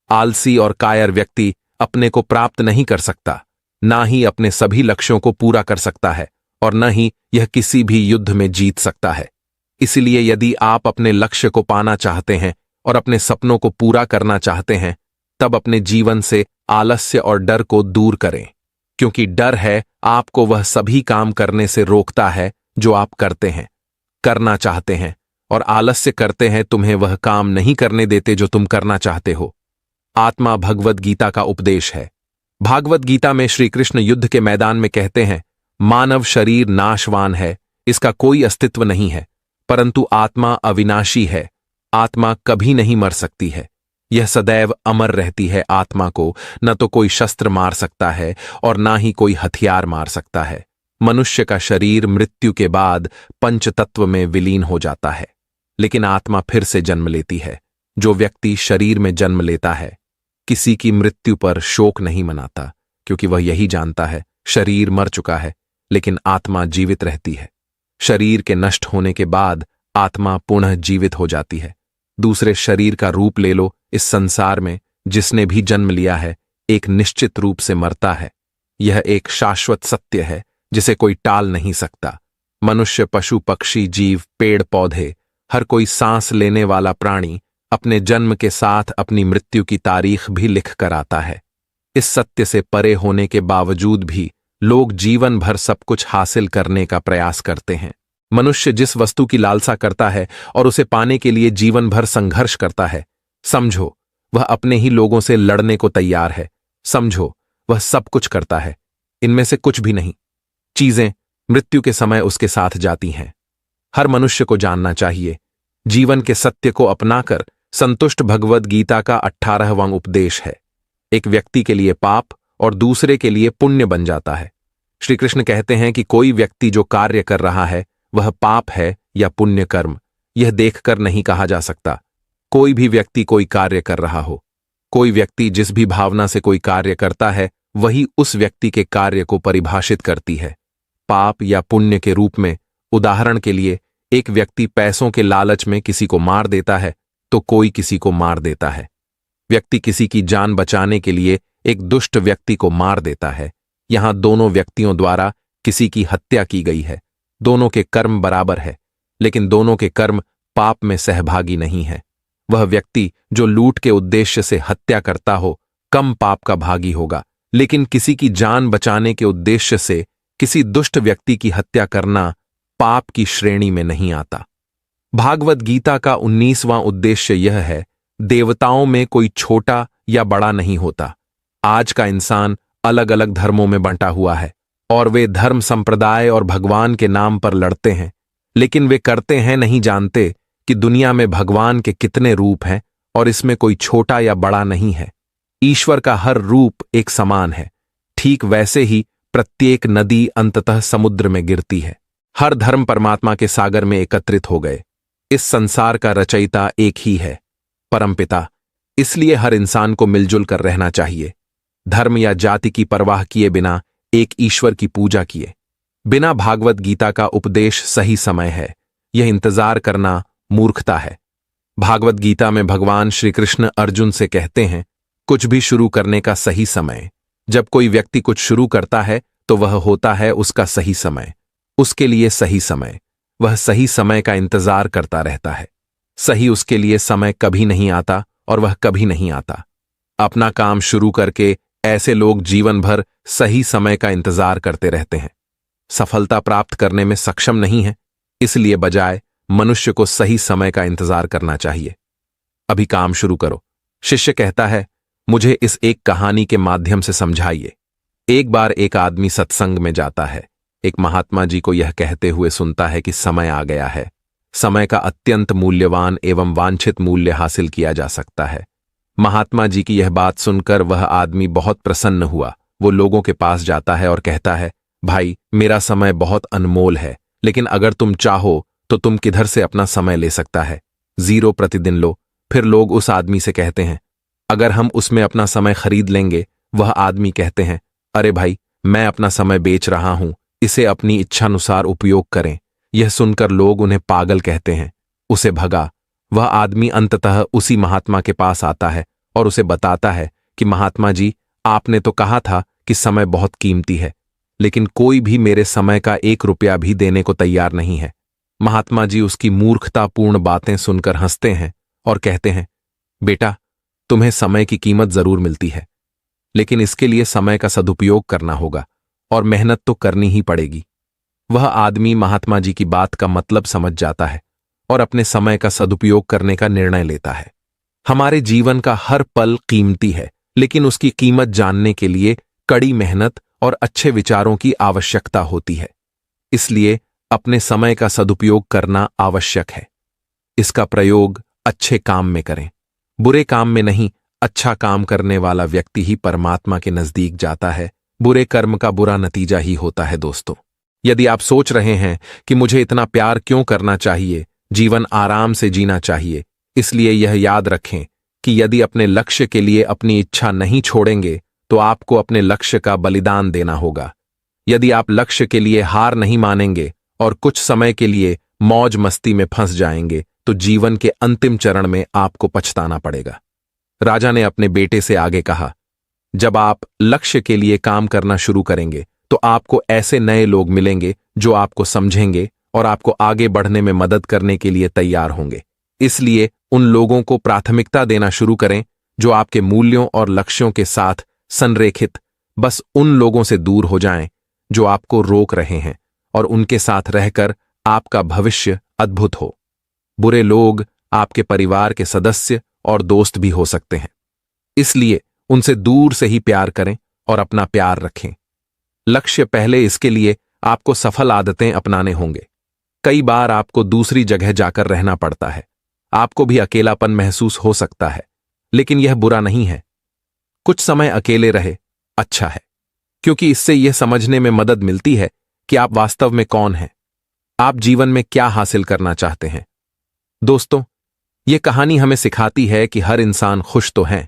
आलसी और कायर व्यक्ति अपने को प्राप्त नहीं कर सकता, ना ही अपने सभी लक्ष्यों को पूरा कर सकता है, और न ही यह किसी भी युद्ध में जीत सकता है। इसलिए यदि आप अपने लक्ष्य को पाना चाहते हैं और अपने सपनों को पूरा करना चाहते हैं, तब अपने जीवन से आलस्य और डर को दूर करें, क्योंकि डर है आपको वह सभी काम करने से रोकता है जो आप करते हैं, करना चाहते हैं, और आलस्य करते हैं तुम्हें वह काम नहीं करने देते जो तुम करना चाहते हो। आत्मा भगवत गीता का उपदेश है। भागवत गीता में श्री कृष्ण युद्ध के मैदान में कहते हैं, मानव शरीर नाशवान है, इसका कोई अस्तित्व नहीं है, परंतु आत्मा अविनाशी है। आत्मा कभी नहीं मर सकती है, यह सदैव अमर रहती है। आत्मा को न तो कोई शस्त्र मार सकता है और ना ही कोई हथियार मार सकता है। मनुष्य का शरीर मृत्यु के बाद पंचतत्व में विलीन हो जाता है, लेकिन आत्मा फिर से जन्म लेती है। जो व्यक्ति शरीर में जन्म लेता है, किसी की मृत्यु पर शोक नहीं मनाता, क्योंकि वह यही जानता है शरीर मर चुका है, लेकिन आत्मा जीवित रहती है। शरीर के नष्ट होने के बाद आत्मा पुनः जीवित हो जाती है। दूसरे शरीर का रूप ले लो। इस संसार में जिसने भी जन्म लिया है, एक निश्चित रूप से मरता है। यह एक शाश्वत सत्य है जिसे कोई टाल नहीं सकता। मनुष्य, पशु, पक्षी, जीव, पेड़ पौधे, हर कोई सांस लेने वाला प्राणी अपने जन्म के साथ अपनी मृत्यु की तारीख भी लिख कर आता है। इस सत्य से परे होने के बावजूद भी लोग जीवन भर सब कुछ हासिल करने का प्रयास करते हैं। मनुष्य जिस वस्तु की लालसा करता है और उसे पाने के लिए जीवन भर संघर्ष करता है, समझो वह अपने ही लोगों से लड़ने को तैयार है। समझो वह सब कुछ करता है, इनमें से कुछ भी नहीं। चीजें मृत्यु के समय उसके साथ जाती हैं। हर मनुष्य को जानना चाहिए, जीवन के सत्य को अपनाकर संतुष्ट भगवद गीता का 18वां उपदेश है। एक व्यक्ति के लिए पाप और दूसरे के लिए पुण्य बन जाता है। श्री कृष्ण कहते हैं कि कोई व्यक्ति जो कार्य कर रहा है वह पाप है या पुण्य कर्म, यह देखकर नहीं कहा जा सकता। कोई भी व्यक्ति कोई कार्य कर रहा हो, कोई व्यक्ति जिस भी भावना से कोई कार्य करता है, वही उस व्यक्ति के कार्य को परिभाषित करती है, पाप या पुण्य के रूप में। उदाहरण के लिए, एक व्यक्ति पैसों के लालच में किसी को मार देता है तो कोई किसी को मार देता है। व्यक्ति किसी की जान बचाने के लिए एक दुष्ट व्यक्ति को मार देता है। यहां दोनों व्यक्तियों द्वारा किसी की हत्या की गई है। दोनों के कर्म बराबर है, लेकिन दोनों के कर्म पाप में सहभागी नहीं है। वह व्यक्ति जो लूट के उद्देश्य से हत्या करता हो कम पाप का भागी होगा, लेकिन किसी की जान बचाने के उद्देश्य से किसी दुष्ट व्यक्ति की हत्या करना पाप की श्रेणी में नहीं आता। भागवत गीता का 19वां उद्देश्य यह है, देवताओं में कोई छोटा या बड़ा नहीं होता। आज का इंसान अलग अलग धर्मों में बंटा हुआ है और वे धर्म, संप्रदाय और भगवान के नाम पर लड़ते हैं, लेकिन वे करते हैं नहीं जानते कि दुनिया में भगवान के कितने रूप हैं और इसमें कोई छोटा या बड़ा नहीं है। ईश्वर का हर रूप एक समान है। ठीक वैसे ही प्रत्येक नदी अंततः समुद्र में गिरती है। हर धर्म परमात्मा के सागर में एकत्रित हो गए। इस संसार का रचयिता एक ही है, परमपिता। इसलिए हर इंसान को मिलजुल कर रहना चाहिए, धर्म या जाति की परवाह किए बिना एक ईश्वर की पूजा किए बिना। भागवत गीता का उपदेश सही समय है, यह इंतजार करना मूर्खता है। भागवत गीता में भगवान श्री कृष्ण अर्जुन से कहते हैं, कुछ भी शुरू करने का सही समय। जब कोई व्यक्ति कुछ शुरू करता है तो वह होता है उसका सही समय, उसके लिए सही समय। वह सही समय का इंतजार करता रहता है। सही उसके लिए समय कभी नहीं आता और वह कभी नहीं आता। अपना काम शुरू करके ऐसे लोग जीवन भर सही समय का इंतजार करते रहते हैं, सफलता प्राप्त करने में सक्षम नहीं है। इसलिए बजाय मनुष्य को सही समय का इंतजार करना चाहिए। अभी काम शुरू करो। शिष्य कहता है, मुझे इस एक कहानी के माध्यम से समझाइए। एक बार एक आदमी सत्संग में जाता है, एक महात्मा जी को यह कहते हुए सुनता है कि समय आ गया है, समय का अत्यंत मूल्यवान एवं वांछित मूल्य हासिल किया जा सकता है। महात्मा जी की यह बात सुनकर वह आदमी बहुत प्रसन्न हुआ। वो लोगों के पास जाता है और कहता है, भाई, मेरा समय बहुत अनमोल है, लेकिन अगर तुम चाहो तो तुम किधर से अपना समय ले सकता है? 0 प्रतिदिन लो। फिर लोग उस आदमी से कहते हैं, अगर हम उसमें अपना समय खरीद लेंगे। वह आदमी कहते हैं, अरे भाई, मैं अपना समय बेच रहा हूं, इसे अपनी इच्छानुसार उपयोग करें। यह सुनकर लोग उन्हें पागल कहते हैं। उसे भगा। वह आदमी अंततः उसी महात्मा के पास आता है और उसे बताता है कि महात्मा जी, आपने तो कहा था कि समय बहुत कीमती है, लेकिन कोई भी मेरे समय का 1 रुपया भी देने को तैयार नहीं है। महात्मा जी उसकी मूर्खतापूर्ण बातें सुनकर हंसते हैं और कहते हैं, बेटा, तुम्हें समय की कीमत जरूर मिलती है, लेकिन इसके लिए समय का सदुपयोग करना होगा और मेहनत तो करनी ही पड़ेगी। वह आदमी महात्मा जी की बात का मतलब समझ जाता है और अपने समय का सदुपयोग करने का निर्णय लेता है। हमारे जीवन का हर पल कीमती है, लेकिन उसकी कीमत जानने के लिए कड़ी मेहनत और अच्छे विचारों की आवश्यकता होती है। इसलिए अपने समय का सदुपयोग करना आवश्यक है। इसका प्रयोग अच्छे काम में करें, बुरे काम में नहीं। अच्छा काम करने वाला व्यक्ति ही परमात्मा के नजदीक जाता है। बुरे कर्म का बुरा नतीजा ही होता है। दोस्तों, यदि आप सोच रहे हैं कि मुझे इतना प्यार क्यों करना चाहिए, जीवन आराम से जीना चाहिए, इसलिए यह याद रखें कि यदि अपने लक्ष्य के लिए अपनी इच्छा नहीं छोड़ेंगे तो आपको अपने लक्ष्य का बलिदान देना होगा। यदि आप लक्ष्य के लिए हार नहीं मानेंगे और कुछ समय के लिए मौज मस्ती में फंस जाएंगे तो जीवन के अंतिम चरण में आपको पछताना पड़ेगा। राजा ने अपने बेटे से आगे कहा, जब आप लक्ष्य के लिए काम करना शुरू करेंगे तो आपको ऐसे नए लोग मिलेंगे जो आपको समझेंगे और आपको आगे बढ़ने में मदद करने के लिए तैयार होंगे। इसलिए उन लोगों को प्राथमिकता देना शुरू करें जो आपके मूल्यों और लक्ष्यों के साथ संरेखित। बस उन लोगों से दूर हो जाएं जो आपको रोक रहे हैं और उनके साथ रहकर आपका भविष्य अद्भुत हो। बुरे लोग आपके परिवार के सदस्य और दोस्त भी हो सकते हैं, इसलिए उनसे दूर से ही प्यार करें और अपना प्यार रखें। लक्ष्य पहले, इसके लिए आपको सफल आदतें अपनाने होंगे। कई बार आपको दूसरी जगह जाकर रहना पड़ता है। आपको भी अकेलापन महसूस हो सकता है, लेकिन यह बुरा नहीं है। कुछ समय अकेले रहे अच्छा है, क्योंकि इससे यह समझने में मदद मिलती है कि आप वास्तव में कौन हैं, आप जीवन में क्या हासिल करना चाहते हैं। दोस्तों, यह कहानी हमें सिखाती है कि हर इंसान खुश तो है,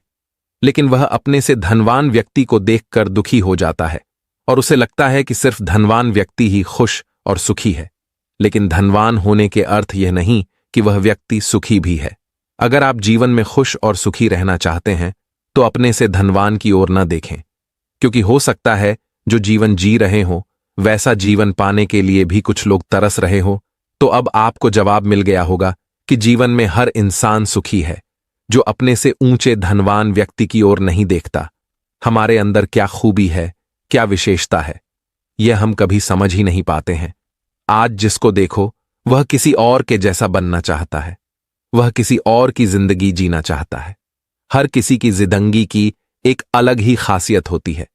लेकिन वह अपने से धनवान व्यक्ति को देखकर दुखी हो जाता है और उसे लगता है कि सिर्फ धनवान व्यक्ति ही खुश और सुखी है। लेकिन धनवान होने के अर्थ यह नहीं कि वह व्यक्ति सुखी भी है। अगर आप जीवन में खुश और सुखी रहना चाहते हैं तो अपने से धनवान की ओर न देखें, क्योंकि हो सकता है जो जीवन जी रहे हो वैसा जीवन पाने के लिए भी कुछ लोग तरस रहे हो। तो अब आपको जवाब मिल गया होगा कि जीवन में हर इंसान सुखी है जो अपने से ऊंचे धनवान व्यक्ति की ओर नहीं देखता। हमारे अंदर क्या खूबी है, क्या विशेषता है, यह हम कभी समझ ही नहीं पाते हैं। आज जिसको देखो वह किसी और के जैसा बनना चाहता है, वह किसी और की जिंदगी जीना चाहता है। हर किसी की जिंदगी की एक अलग ही खासियत होती है,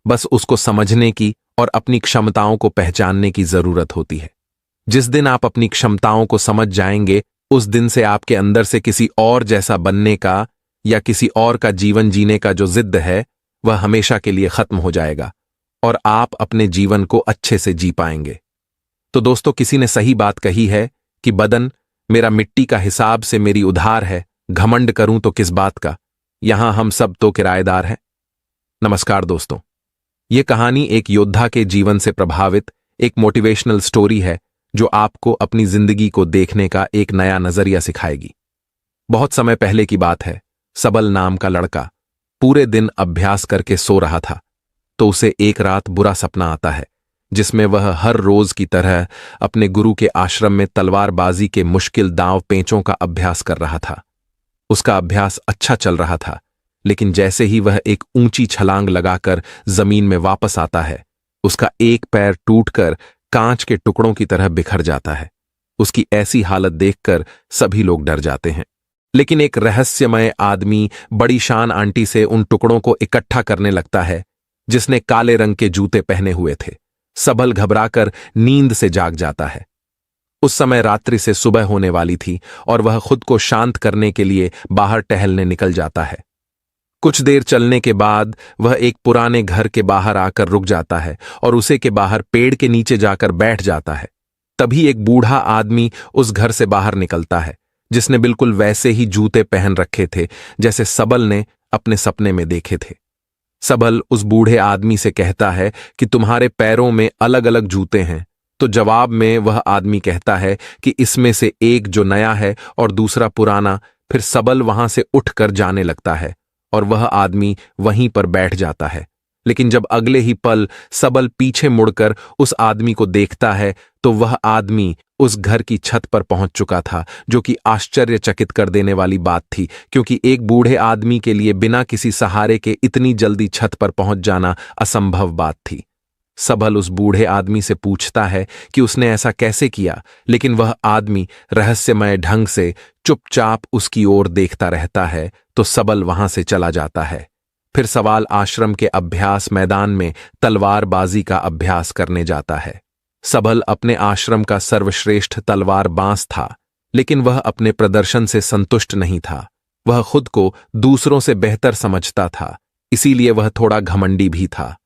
बस उसको समझने की और अपनी क्षमताओं को पहचानने की जरूरत होती है। जिस दिन आप अपनी क्षमताओं को समझ जाएंगे, उस दिन से आपके अंदर से किसी और जैसा बनने का या किसी और का जीवन जीने का जो जिद है वह हमेशा के लिए खत्म हो जाएगा और आप अपने जीवन को अच्छे से जी पाएंगे। तो दोस्तों, किसी ने सही बात कही है कि बदन मेरा मिट्टी का हिसाब से मेरी उधार है, घमंड करूं तो किस बात का, यहां हम सब तो किराएदार हैं। नमस्कार दोस्तों, यह कहानी एक योद्धा के जीवन से प्रभावित एक मोटिवेशनल स्टोरी है जो आपको अपनी जिंदगी को देखने का एक नया नजरिया सिखाएगी। बहुत समय पहले की बात है। सबल नाम का लड़का पूरे दिन अभ्यास करके सो रहा था तो उसे एक रात बुरा सपना आता है जिसमें वह हर रोज की तरह अपने गुरु के आश्रम में तलवारबाजी के मुश्किल दांव पेंचों का अभ्यास कर रहा था। उसका अभ्यास अच्छा चल रहा था, लेकिन जैसे ही वह एक ऊंची छलांग लगाकर जमीन में वापस आता है, उसका एक पैर टूटकर कांच के टुकड़ों की तरह बिखर जाता है। उसकी ऐसी हालत देखकर सभी लोग डर जाते हैं, लेकिन एक रहस्यमय आदमी बड़ी शान आंटी से उन टुकड़ों को इकट्ठा करने लगता है जिसने काले रंग के जूते पहने हुए थे। सबल घबराकर नींद से जाग जाता है। उस समय रात्रि से सुबह होने वाली थी और वह खुद को शांत करने के लिए बाहर टहलने निकल जाता है। कुछ देर चलने के बाद वह एक पुराने घर के बाहर आकर रुक जाता है और उसे के बाहर पेड़ के नीचे जाकर बैठ जाता है। तभी एक बूढ़ा आदमी उस घर से बाहर निकलता है जिसने बिल्कुल वैसे ही जूते पहन रखे थे जैसे सबल ने अपने सपने में देखे थे। सबल उस बूढ़े आदमी से कहता है कि तुम्हारे पैरों में अलग अलग जूते हैं, तो जवाब में वह आदमी कहता है कि इसमें से एक जो नया है और दूसरा पुराना। फिर सबल वहां से उठकर जाने लगता है और वह आदमी वहीं पर बैठ जाता है। लेकिन जब अगले ही पल सबल पीछे मुड़कर उस आदमी को देखता है तो वह आदमी उस घर की छत पर पहुंच चुका था, जो कि आश्चर्यचकित कर देने वाली बात थी, क्योंकि एक बूढ़े आदमी के लिए बिना किसी सहारे के इतनी जल्दी छत पर पहुंच जाना असंभव बात थी। सबल उस बूढ़े आदमी से पूछता है कि उसने ऐसा कैसे किया, लेकिन वह आदमी रहस्यमय ढंग से चुपचाप उसकी ओर देखता रहता है। तो सबल वहां से चला जाता है। फिर सवाल आश्रम के अभ्यास मैदान में तलवारबाजी का अभ्यास करने जाता है। सबल अपने आश्रम का सर्वश्रेष्ठ तलवारबाज था, लेकिन वह अपने प्रदर्शन से संतुष्ट नहीं था। वह खुद को दूसरों से बेहतर समझता था, इसीलिए वह थोड़ा घमंडी भी था।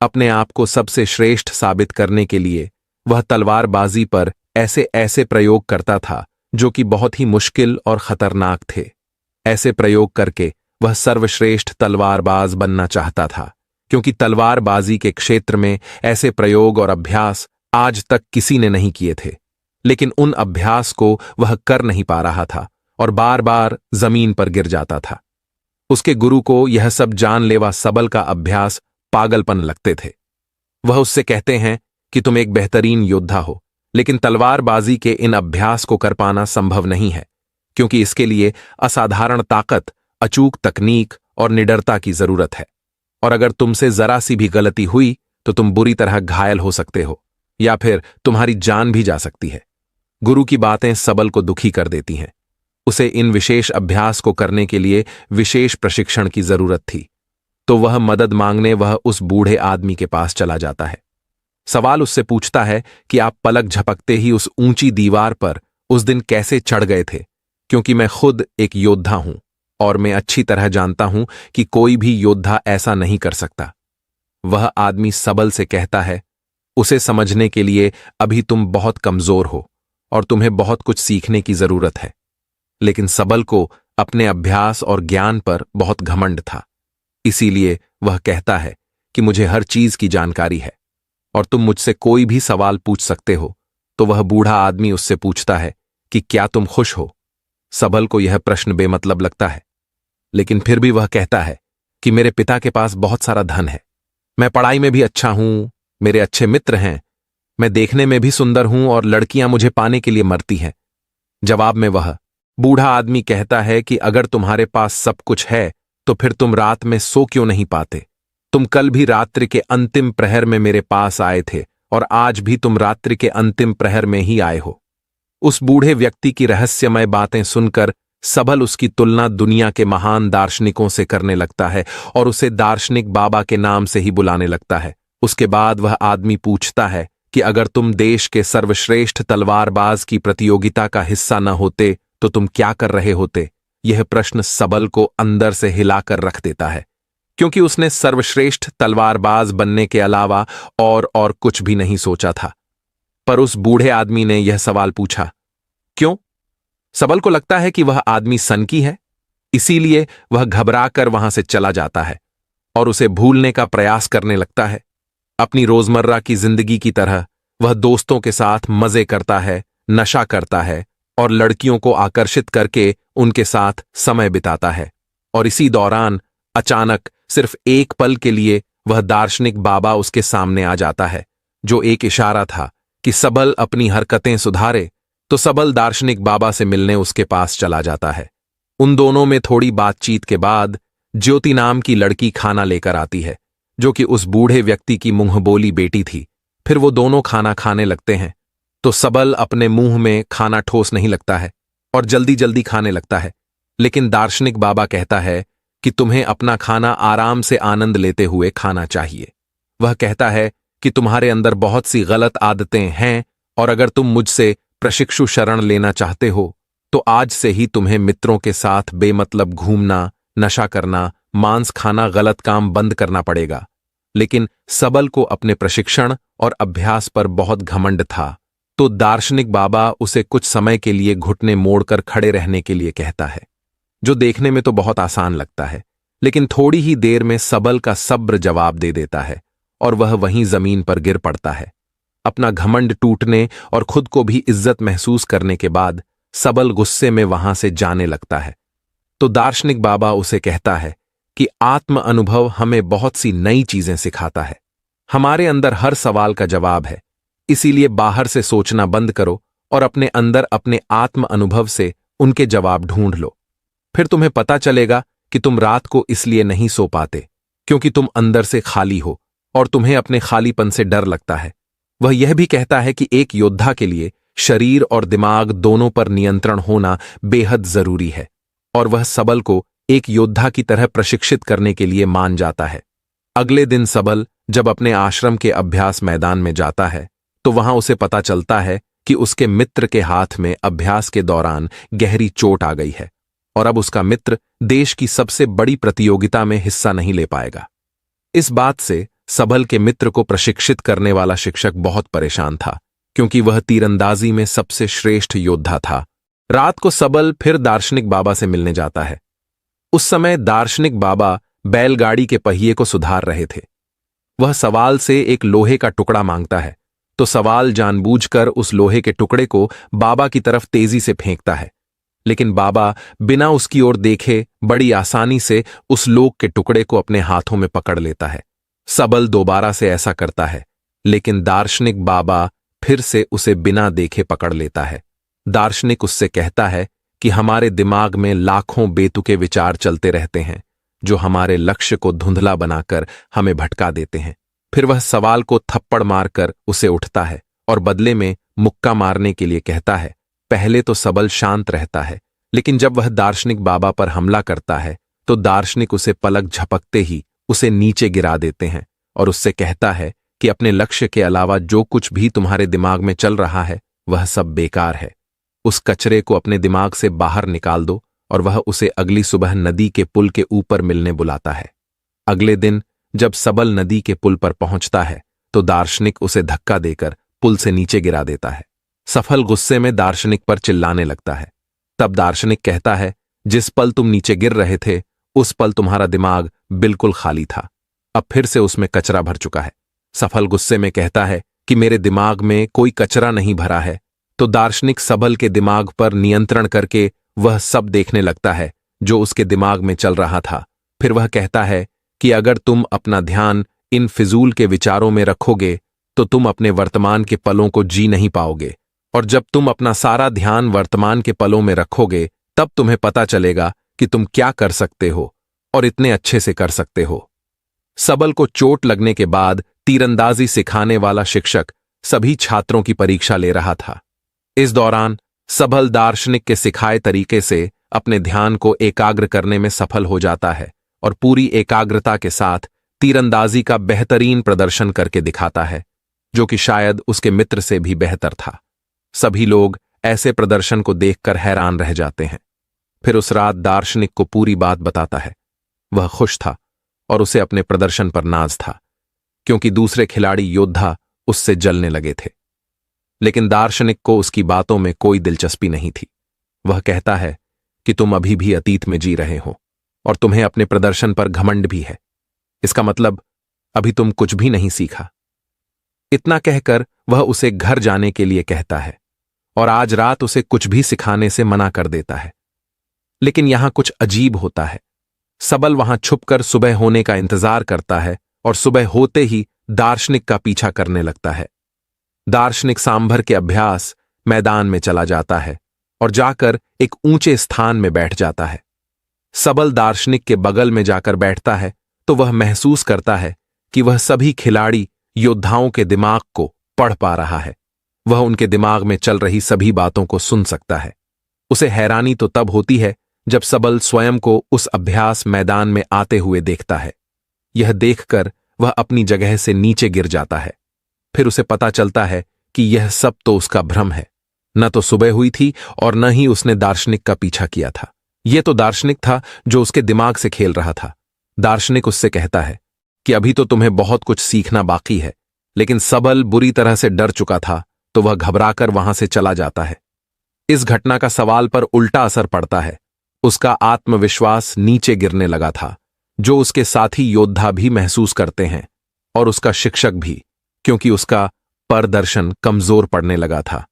अपने आप को सबसे श्रेष्ठ साबित करने के लिए वह तलवारबाजी पर ऐसे ऐसे प्रयोग करता था जो कि बहुत ही मुश्किल और खतरनाक थे। ऐसे प्रयोग करके वह सर्वश्रेष्ठ तलवारबाज बनना चाहता था, क्योंकि तलवारबाजी के क्षेत्र में ऐसे प्रयोग और अभ्यास आज तक किसी ने नहीं किए थे। लेकिन उन अभ्यास को वह कर नहीं पा रहा था और बार बार जमीन पर गिर जाता था। उसके गुरु को यह सब जानलेवा सबल का अभ्यास पागलपन लगते थे। वह उससे कहते हैं कि तुम एक बेहतरीन योद्धा हो, लेकिन तलवारबाजी के इन अभ्यास को कर पाना संभव नहीं है, क्योंकि इसके लिए असाधारण ताकत, अचूक तकनीक और निडरता की जरूरत है। और अगर तुमसे जरा सी भी गलती हुई तो तुम बुरी तरह घायल हो सकते हो या फिर तुम्हारी जान भी जा सकती है। गुरु की बातें सबल को दुखी कर देती हैं। उसे इन विशेष अभ्यास को करने के लिए विशेष प्रशिक्षण की जरूरत थी, तो वह मदद मांगने वह उस बूढ़े आदमी के पास चला जाता है। सवाल उससे पूछता है कि आप पलक झपकते ही उस ऊंची दीवार पर उस दिन कैसे चढ़ गए थे, क्योंकि मैं खुद एक योद्धा हूं और मैं अच्छी तरह जानता हूं कि कोई भी योद्धा ऐसा नहीं कर सकता। वह आदमी सबल से कहता है, उसे समझने के लिए अभी तुम बहुत कमजोर हो और तुम्हें बहुत कुछ सीखने की जरूरत है। लेकिन सबल को अपने अभ्यास और ज्ञान पर बहुत घमंड था, इसीलिए वह कहता है कि मुझे हर चीज की जानकारी है और तुम मुझसे कोई भी सवाल पूछ सकते हो। तो वह बूढ़ा आदमी उससे पूछता है कि क्या तुम खुश हो। सबल को यह प्रश्न बेमतलब लगता है, लेकिन फिर भी वह कहता है कि मेरे पिता के पास बहुत सारा धन है, मैं पढ़ाई में भी अच्छा हूं, मेरे अच्छे मित्र हैं, मैं देखने में भी सुंदर हूं और लड़कियां मुझे पाने के लिए मरती हैं। जवाब में वह बूढ़ा आदमी कहता है कि अगर तुम्हारे पास सब कुछ है तो फिर तुम रात में सो क्यों नहीं पाते। तुम कल भी रात्रि के अंतिम प्रहर में मेरे पास आए थे और आज भी तुम रात्रि के अंतिम प्रहर में ही आए हो। उस बूढ़े व्यक्ति की रहस्यमय बातें सुनकर सबल उसकी तुलना दुनिया के महान दार्शनिकों से करने लगता है और उसे दार्शनिक बाबा के नाम से ही बुलाने लगता है। उसके बाद वह आदमी पूछता है कि अगर तुम देश के सर्वश्रेष्ठ तलवारबाज की प्रतियोगिता का हिस्सा न होते तो तुम क्या कर रहे होते। यह प्रश्न सबल को अंदर से हिलाकर रख देता है, क्योंकि उसने सर्वश्रेष्ठ तलवारबाज बनने के अलावा और कुछ भी नहीं सोचा था। पर उस बूढ़े आदमी ने यह सवाल पूछा, क्यों? सबल को लगता है कि वह आदमी सनकी है, इसीलिए वह घबरा कर वहां से चला जाता है और उसे भूलने का प्रयास करने लगता है। अपनी रोजमर्रा की जिंदगी की तरह वह दोस्तों के साथ मजे करता है, नशा करता है और लड़कियों को आकर्षित करके उनके साथ समय बिताता है। और इसी दौरान अचानक सिर्फ एक पल के लिए वह दार्शनिक बाबा उसके सामने आ जाता है, जो एक इशारा था कि सबल अपनी हरकतें सुधारे। तो सबल दार्शनिक बाबा से मिलने उसके पास चला जाता है। उन दोनों में थोड़ी बातचीत के बाद ज्योति नाम की लड़की खाना लेकर आती है, जो कि उस बूढ़े व्यक्ति की मुंहबोली बेटी थी। फिर वो दोनों खाना खाने लगते हैं। तो सबल अपने मुंह में खाना ठोस नहीं लगता है और जल्दी जल्दी खाने लगता है। लेकिन दार्शनिक बाबा कहता है कि तुम्हें अपना खाना आराम से आनंद लेते हुए खाना चाहिए। वह कहता है कि तुम्हारे अंदर बहुत सी गलत आदतें हैं और अगर तुम मुझसे प्रशिक्षु शरण लेना चाहते हो तो आज से ही तुम्हें मित्रों के साथ बेमतलब घूमना, नशा करना, मांस खाना, गलत काम बंद करना पड़ेगा। लेकिन सबल को अपने प्रशिक्षण और अभ्यास पर बहुत घमंड था, तो दार्शनिक बाबा उसे कुछ समय के लिए घुटने मोड़कर खड़े रहने के लिए कहता है, जो देखने में तो बहुत आसान लगता है। लेकिन थोड़ी ही देर में सबल का सब्र जवाब दे देता है और वह वहीं जमीन पर गिर पड़ता है। अपना घमंड टूटने और खुद को भी इज्जत महसूस करने के बाद सबल गुस्से में वहां से जाने लगता है। तो दार्शनिक बाबा उसे कहता है कि आत्म अनुभव हमें बहुत सी नई चीजें सिखाता है। हमारे अंदर हर सवाल का जवाब है, इसीलिए बाहर से सोचना बंद करो और अपने अंदर अपने आत्म अनुभव से उनके जवाब ढूंढ लो। फिर तुम्हें पता चलेगा कि तुम रात को इसलिए नहीं सो पाते क्योंकि तुम अंदर से खाली हो और तुम्हें अपने खालीपन से डर लगता है। वह यह भी कहता है कि एक योद्धा के लिए शरीर और दिमाग दोनों पर नियंत्रण होना बेहद जरूरी है और वह सबल को एक योद्धा की तरह प्रशिक्षित करने के लिए मान जाता है। अगले दिन सबल जब अपने आश्रम के अभ्यास मैदान में जाता है तो वहां उसे पता चलता है कि उसके मित्र के हाथ में अभ्यास के दौरान गहरी चोट आ गई है और अब उसका मित्र देश की सबसे बड़ी प्रतियोगिता में हिस्सा नहीं ले पाएगा। इस बात से सबल के मित्र को प्रशिक्षित करने वाला शिक्षक बहुत परेशान था, क्योंकि वह तीरंदाजी में सबसे श्रेष्ठ योद्धा था। रात को सबल फिर दार्शनिक बाबा से मिलने जाता है। उस समय दार्शनिक बाबा बैलगाड़ी के पहिए को सुधार रहे थे। वह सवाल से एक लोहे का टुकड़ा मांगता है, तो सवाल जानबूझकर उस लोहे के टुकड़े को बाबा की तरफ तेजी से फेंकता है। लेकिन बाबा बिना उसकी ओर देखे बड़ी आसानी से उस लोक के टुकड़े को अपने हाथों में पकड़ लेता है। सबल दोबारा से ऐसा करता है, लेकिन दार्शनिक बाबा फिर से उसे बिना देखे पकड़ लेता है। दार्शनिक उससे कहता है कि हमारे दिमाग में लाखों बेतुके विचार चलते रहते हैं, जो हमारे लक्ष्य को धुंधला बनाकर हमें भटका देते हैं। फिर वह सवाल को थप्पड़ मारकर उसे उठता है और बदले में मुक्का मारने के लिए कहता है। पहले तो सबल शांत रहता है, लेकिन जब वह दार्शनिक बाबा पर हमला करता है तो दार्शनिक उसे पलक झपकते ही उसे नीचे गिरा देते हैं और उससे कहता है कि अपने लक्ष्य के अलावा जो कुछ भी तुम्हारे दिमाग में चल रहा है वह सब बेकार है। उस कचरे को अपने दिमाग से बाहर निकाल दो और वह उसे अगली सुबह नदी के पुल के ऊपर मिलने बुलाता है। अगले दिन जब सबल नदी के पुल पर पहुंचता है तो दार्शनिक उसे धक्का देकर पुल से नीचे गिरा देता है। सफल गुस्से में दार्शनिक पर चिल्लाने लगता है। तब दार्शनिक कहता है, जिस पल तुम नीचे गिर रहे थे उस पल तुम्हारा दिमाग बिल्कुल खाली था, अब फिर से उसमें कचरा भर चुका है। सफल गुस्से में कहता है कि मेरे दिमाग में कोई कचरा नहीं भरा है। तो दार्शनिक सबल के दिमाग पर नियंत्रण करके वह सब देखने लगता है जो उसके दिमाग में चल रहा था। फिर वह कहता है कि अगर तुम अपना ध्यान इन फिजूल के विचारों में रखोगे तो तुम अपने वर्तमान के पलों को जी नहीं पाओगे, और जब तुम अपना सारा ध्यान वर्तमान के पलों में रखोगे तब तुम्हें पता चलेगा कि तुम क्या कर सकते हो और इतने अच्छे से कर सकते हो। सबल को चोट लगने के बाद तीरंदाजी सिखाने वाला शिक्षक सभी छात्रों की परीक्षा ले रहा था। इस दौरान सबल दार्शनिक के सिखाए तरीके से अपने ध्यान को एकाग्र करने में सफल हो जाता है और पूरी एकाग्रता के साथ तीरंदाजी का बेहतरीन प्रदर्शन करके दिखाता है, जो कि शायद उसके मित्र से भी बेहतर था। सभी लोग ऐसे प्रदर्शन को देखकर हैरान रह जाते हैं। फिर उस रात दार्शनिक को पूरी बात बताता है। वह खुश था और उसे अपने प्रदर्शन पर नाज था, क्योंकि दूसरे खिलाड़ी योद्धा उससे जलने लगे थे। लेकिन दार्शनिक को उसकी बातों में कोई दिलचस्पी नहीं थी। वह कहता है कि तुम अभी भी अतीत में जी रहे हो और तुम्हें अपने प्रदर्शन पर घमंड भी है। इसका मतलब अभी तुम कुछ भी नहीं सीखा। इतना कहकर वह उसे घर जाने के लिए कहता है और आज रात उसे कुछ भी सिखाने से मना कर देता है। लेकिन यहां कुछ अजीब होता है। सबल वहां छुपकर सुबह होने का इंतजार करता है और सुबह होते ही दार्शनिक का पीछा करने लगता है। दार्शनिक सांभर के अभ्यास मैदान में चला जाता है और जाकर एक ऊंचे स्थान में बैठ जाता है। सबल दार्शनिक के बगल में जाकर बैठता है तो वह महसूस करता है कि वह सभी खिलाड़ी योद्धाओं के दिमाग को पढ़ पा रहा है। वह उनके दिमाग में चल रही सभी बातों को सुन सकता है। उसे हैरानी तो तब होती है जब सबल स्वयं को उस अभ्यास मैदान में आते हुए देखता है। यह देखकर वह अपनी जगह से नीचे गिर जाता है। फिर उसे पता चलता है कि यह सब तो उसका भ्रम है। न तो सुबह हुई थी और न ही उसने दार्शनिक का पीछा किया था। यह तो दार्शनिक था जो उसके दिमाग से खेल रहा था। दार्शनिक उससे कहता है कि अभी तो तुम्हें बहुत कुछ सीखना बाकी है। लेकिन सबल बुरी तरह से डर चुका था तो वह घबराकर वहां से चला जाता है। इस घटना का सवाल पर उल्टा असर पड़ता है। उसका आत्मविश्वास नीचे गिरने लगा था, जो उसके साथी योद्धा भी महसूस करते हैं और उसका शिक्षक भी, क्योंकि उसका प्रदर्शन कमजोर पड़ने लगा था।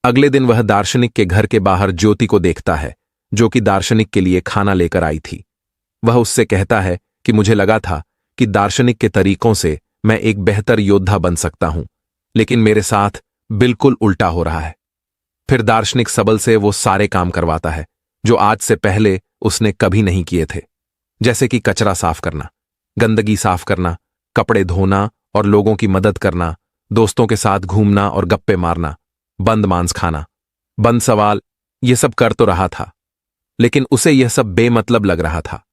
अगले दिन वह दार्शनिक के घर के बाहर ज्योति को देखता है, जो कि दार्शनिक के लिए खाना लेकर आई थी। वह उससे कहता है कि मुझे लगा था कि दार्शनिक के तरीकों से मैं एक बेहतर योद्धा बन सकता हूं, लेकिन मेरे साथ बिल्कुल उल्टा हो रहा है। फिर दार्शनिक सबल से वो सारे काम करवाता है जो आज से पहले उसने कभी नहीं किए थे, जैसे कि कचरा साफ करना, गंदगी साफ करना, कपड़े धोना और लोगों की मदद करना, दोस्तों के साथ घूमना और गप्पे मारना, बंद मांस खाना, बंद सवाल। ये सब कर तो रहा था, लेकिन उसे यह सब बेमतलब लग रहा था।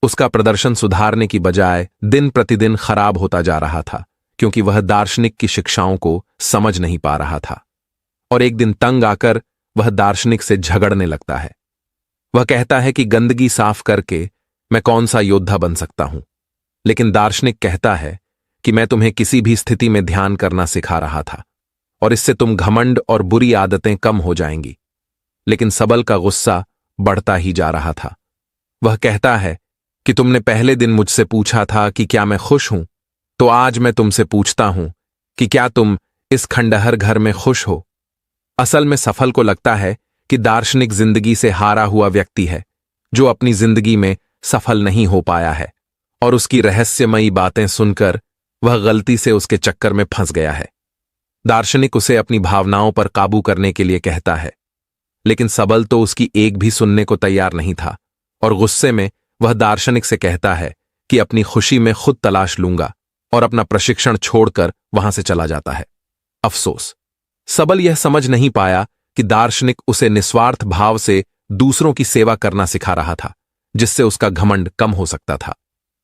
उसका प्रदर्शन सुधारने की बजाय दिन प्रतिदिन खराब होता जा रहा था, क्योंकि वह दार्शनिक की शिक्षाओं को समझ नहीं पा रहा था। और एक दिन तंग आकर वह दार्शनिक से झगड़ने लगता है। वह कहता है कि गंदगी साफ करके मैं कौन सा योद्धा बन सकता हूं, लेकिन दार्शनिक कहता है कि मैं तुम्हें किसी भी स्थिति में ध्यान करना सिखा रहा था और इससे तुम घमंड और बुरी आदतें कम हो जाएंगी। लेकिन सबल का गुस्सा बढ़ता ही जा रहा था। वह कहता है कि तुमने पहले दिन मुझसे पूछा था कि क्या मैं खुश हूं, तो आज मैं तुमसे पूछता हूं कि क्या तुम इस खंडहर घर में खुश हो। असल में सफल को लगता है कि दार्शनिक जिंदगी से हारा हुआ व्यक्ति है, जो अपनी जिंदगी में सफल नहीं हो पाया है, और उसकी रहस्यमयी बातें सुनकर वह गलती से उसके चक्कर में फंस गया है। दार्शनिक उसे अपनी भावनाओं पर काबू करने के लिए कहता है, लेकिन सबल तो उसकी एक भी सुनने को तैयार नहीं था और गुस्से में वह दार्शनिक से कहता है कि अपनी खुशी में खुद तलाश लूंगा, और अपना प्रशिक्षण छोड़कर वहां से चला जाता है। अफसोस, सबल यह समझ नहीं पाया कि दार्शनिक उसे निस्वार्थ भाव से दूसरों की सेवा करना सिखा रहा था, जिससे उसका घमंड कम हो सकता था।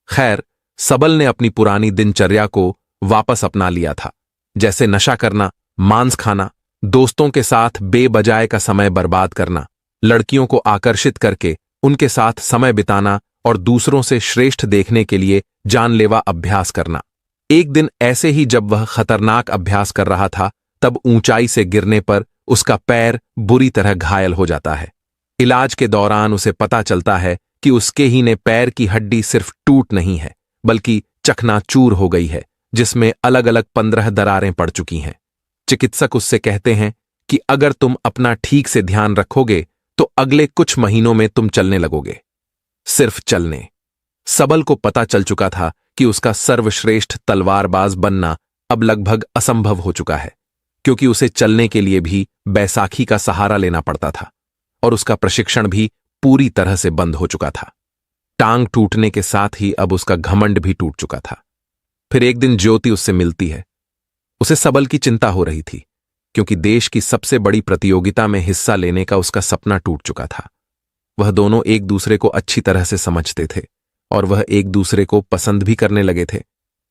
खैर, सबल ने अपनी पुरानी दिनचर्या को वापस अपना लिया था, जैसे नशा करना, मांस खाना, दोस्तों के साथ बेबजाय का समय बर्बाद करना, लड़कियों को आकर्षित करके उनके साथ समय बिताना और दूसरों से श्रेष्ठ देखने के लिए जानलेवा अभ्यास करना। एक दिन ऐसे ही जब वह खतरनाक अभ्यास कर रहा था, तब ऊंचाई से गिरने पर उसका पैर बुरी तरह घायल हो जाता है। इलाज के दौरान उसे पता चलता है कि उसके ही ने पैर की हड्डी सिर्फ टूट नहीं है, बल्कि चकनाचूर हो गई है, जिसमें अलग अलग 15 दरारें पड़ चुकी हैं। चिकित्सक उससे कहते हैं कि अगर तुम अपना ठीक से ध्यान रखोगे तो अगले कुछ महीनों में तुम चलने लगोगे। सिर्फ चलने। सबल को पता चल चुका था कि उसका सर्वश्रेष्ठ तलवारबाज बनना अब लगभग असंभव हो चुका है, क्योंकि उसे चलने के लिए भी बैसाखी का सहारा लेना पड़ता था और उसका प्रशिक्षण भी पूरी तरह से बंद हो चुका था। टांग टूटने के साथ ही अब उसका घमंड भी टूट चुका था। फिर एक दिन ज्योति उससे मिलती है। उसे सबल की चिंता हो रही थी, क्योंकि देश की सबसे बड़ी प्रतियोगिता में हिस्सा लेने का उसका सपना टूट चुका था। वह दोनों एक दूसरे को अच्छी तरह से समझते थे और वह एक दूसरे को पसंद भी करने लगे थे।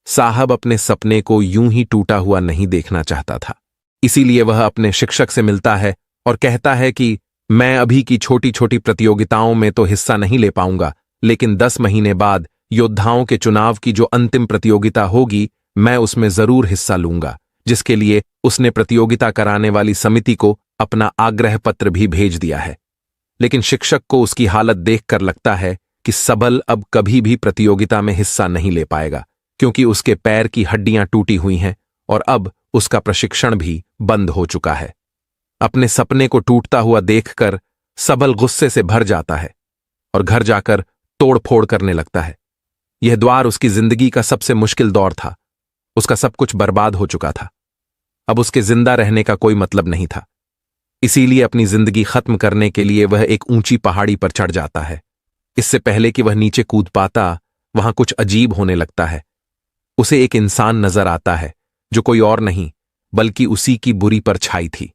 साहब अपने सपने को यूं ही टूटा हुआ नहीं देखना चाहता था, इसीलिए वह अपने शिक्षक से मिलता है और कहता है कि मैं अभी की छोटी छोटी प्रतियोगिताओं में तो हिस्सा नहीं ले पाऊंगा, लेकिन 10 महीने बाद योद्धाओं के चुनाव की जो अंतिम प्रतियोगिता होगी, मैं उसमें जरूर हिस्सा लूंगा, जिसके लिए उसने प्रतियोगिता कराने वाली समिति को अपना आग्रह पत्र भी भेज दिया है। लेकिन शिक्षक को उसकी हालत देखकर लगता है कि सबल अब कभी भी प्रतियोगिता में हिस्सा नहीं ले पाएगा, क्योंकि उसके पैर की हड्डियां टूटी हुई हैं और अब उसका प्रशिक्षण भी बंद हो चुका है। अपने सपने को टूटता हुआ देखकर सबल गुस्से से भर जाता है और घर जाकर तोड़फोड़ करने लगता है। यह द्वार उसकी जिंदगी का सबसे मुश्किल दौर था। उसका सब कुछ बर्बाद हो चुका था। अब उसके जिंदा रहने का कोई मतलब नहीं था। इसीलिए अपनी जिंदगी खत्म करने के लिए वह एक ऊंची पहाड़ी पर चढ़ जाता है। इससे पहले कि वह नीचे कूद पाता, वहां कुछ अजीब होने लगता है। उसे एक इंसान नजर आता है जो कोई और नहीं बल्कि उसी की बुरी परछाई थी।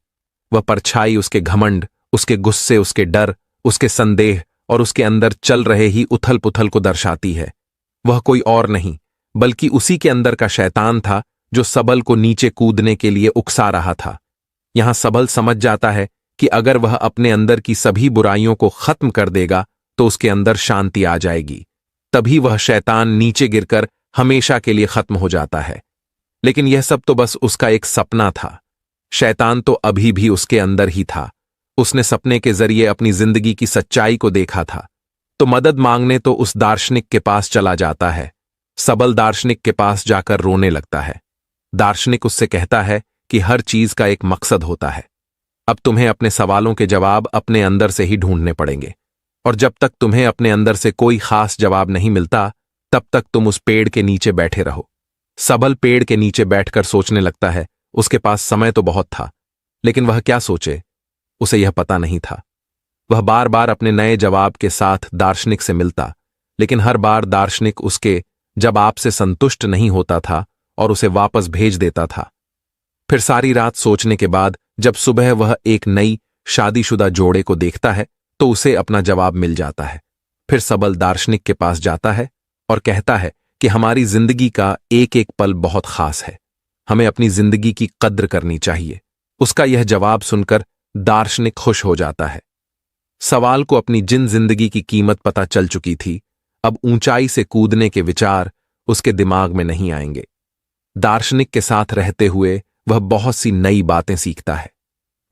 वह परछाई उसके घमंड, उसके गुस्से, उसके डर, उसके संदेह और उसके अंदर चल रहे ही उथल पुथल को दर्शाती है। वह कोई और नहीं बल्कि उसी के अंदर का शैतान था जो सबल को नीचे कूदने के लिए उकसा रहा था। यहां सबल समझ जाता है कि अगर वह अपने अंदर की सभी बुराइयों को खत्म कर देगा तो उसके अंदर शांति आ जाएगी। तभी वह शैतान नीचे गिरकर हमेशा के लिए खत्म हो जाता है। लेकिन यह सब तो बस उसका एक सपना था। शैतान तो अभी भी उसके अंदर ही था। उसने सपने के जरिए अपनी जिंदगी की सच्चाई को देखा था। तो मदद मांगने तो उस दार्शनिक के पास चला जाता है। सबल दार्शनिक के पास जाकर रोने लगता है। दार्शनिक उससे कहता है कि हर चीज का एक मकसद होता है। अब तुम्हें अपने सवालों के जवाब अपने अंदर से ही ढूंढने पड़ेंगे, और जब तक तुम्हें अपने अंदर से कोई खास जवाब नहीं मिलता तब तक तुम उस पेड़ के नीचे बैठे रहो। सबल पेड़ के नीचे बैठकर सोचने लगता है। उसके पास समय तो बहुत था, लेकिन वह क्या सोचे उसे यह पता नहीं था। वह बार बार अपने नए जवाब के साथ दार्शनिक से मिलता, लेकिन हर बार दार्शनिक उसके जवाब से संतुष्ट नहीं होता था और उसे वापस भेज देता था। फिर सारी रात सोचने के बाद जब सुबह वह एक नई शादीशुदा जोड़े को देखता है तो उसे अपना जवाब मिल जाता है। फिर सबल दार्शनिक के पास जाता है और कहता है कि हमारी जिंदगी का एक एक पल बहुत खास है, हमें अपनी जिंदगी की कद्र करनी चाहिए। उसका यह जवाब सुनकर दार्शनिक खुश हो जाता है। सवाल को अपनी जिंदगी की कीमत पता चल चुकी थी। अब ऊंचाई से कूदने के विचार उसके दिमाग में नहीं आएंगे। दार्शनिक के साथ रहते हुए वह बहुत सी नई बातें सीखता है।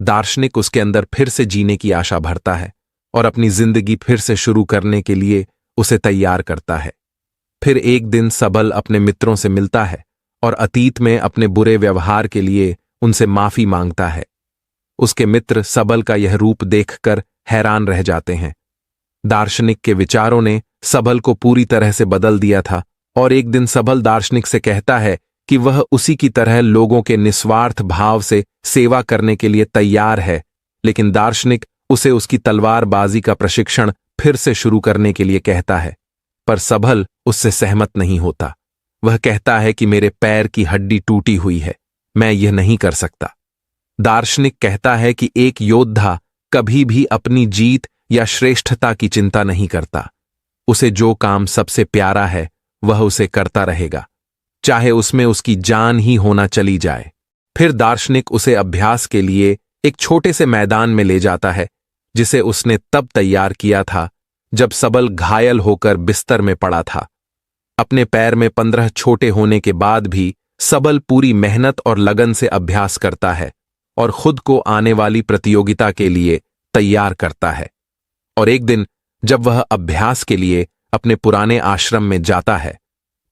दार्शनिक उसके अंदर फिर से जीने की आशा भरता है और अपनी जिंदगी फिर से शुरू करने के लिए उसे तैयार करता है। फिर एक दिन सबल अपने मित्रों से मिलता है और अतीत में अपने बुरे व्यवहार के लिए उनसे माफी मांगता है। उसके मित्र सबल का यह रूप देखकर हैरान रह जाते हैं। दार्शनिक के विचारों ने सबल को पूरी तरह से बदल दिया था और एक दिन सबल दार्शनिक से कहता है कि वह उसी की तरह लोगों के निस्वार्थ भाव से सेवा करने के लिए तैयार है, लेकिन दार्शनिक उसे उसकी तलवारबाजी का प्रशिक्षण फिर से शुरू करने के लिए कहता है। पर सबल उससे सहमत नहीं होता। वह कहता है कि मेरे पैर की हड्डी टूटी हुई है, मैं यह नहीं कर सकता। दार्शनिक कहता है कि एक योद्धा कभी भी अपनी जीत या श्रेष्ठता की चिंता नहीं करता। उसे जो काम सबसे प्यारा है वह उसे करता रहेगा, चाहे उसमें उसकी जान ही होना चली जाए। फिर दार्शनिक उसे अभ्यास के लिए एक छोटे से मैदान में ले जाता है, जिसे उसने तब तैयार किया था जब सबल घायल होकर बिस्तर में पड़ा था। अपने पैर में 15 छोटे होने के बाद भी सबल पूरी मेहनत और लगन से अभ्यास करता है और खुद को आने वाली प्रतियोगिता के लिए तैयार करता है। और एक दिन जब वह अभ्यास के लिए अपने पुराने आश्रम में जाता है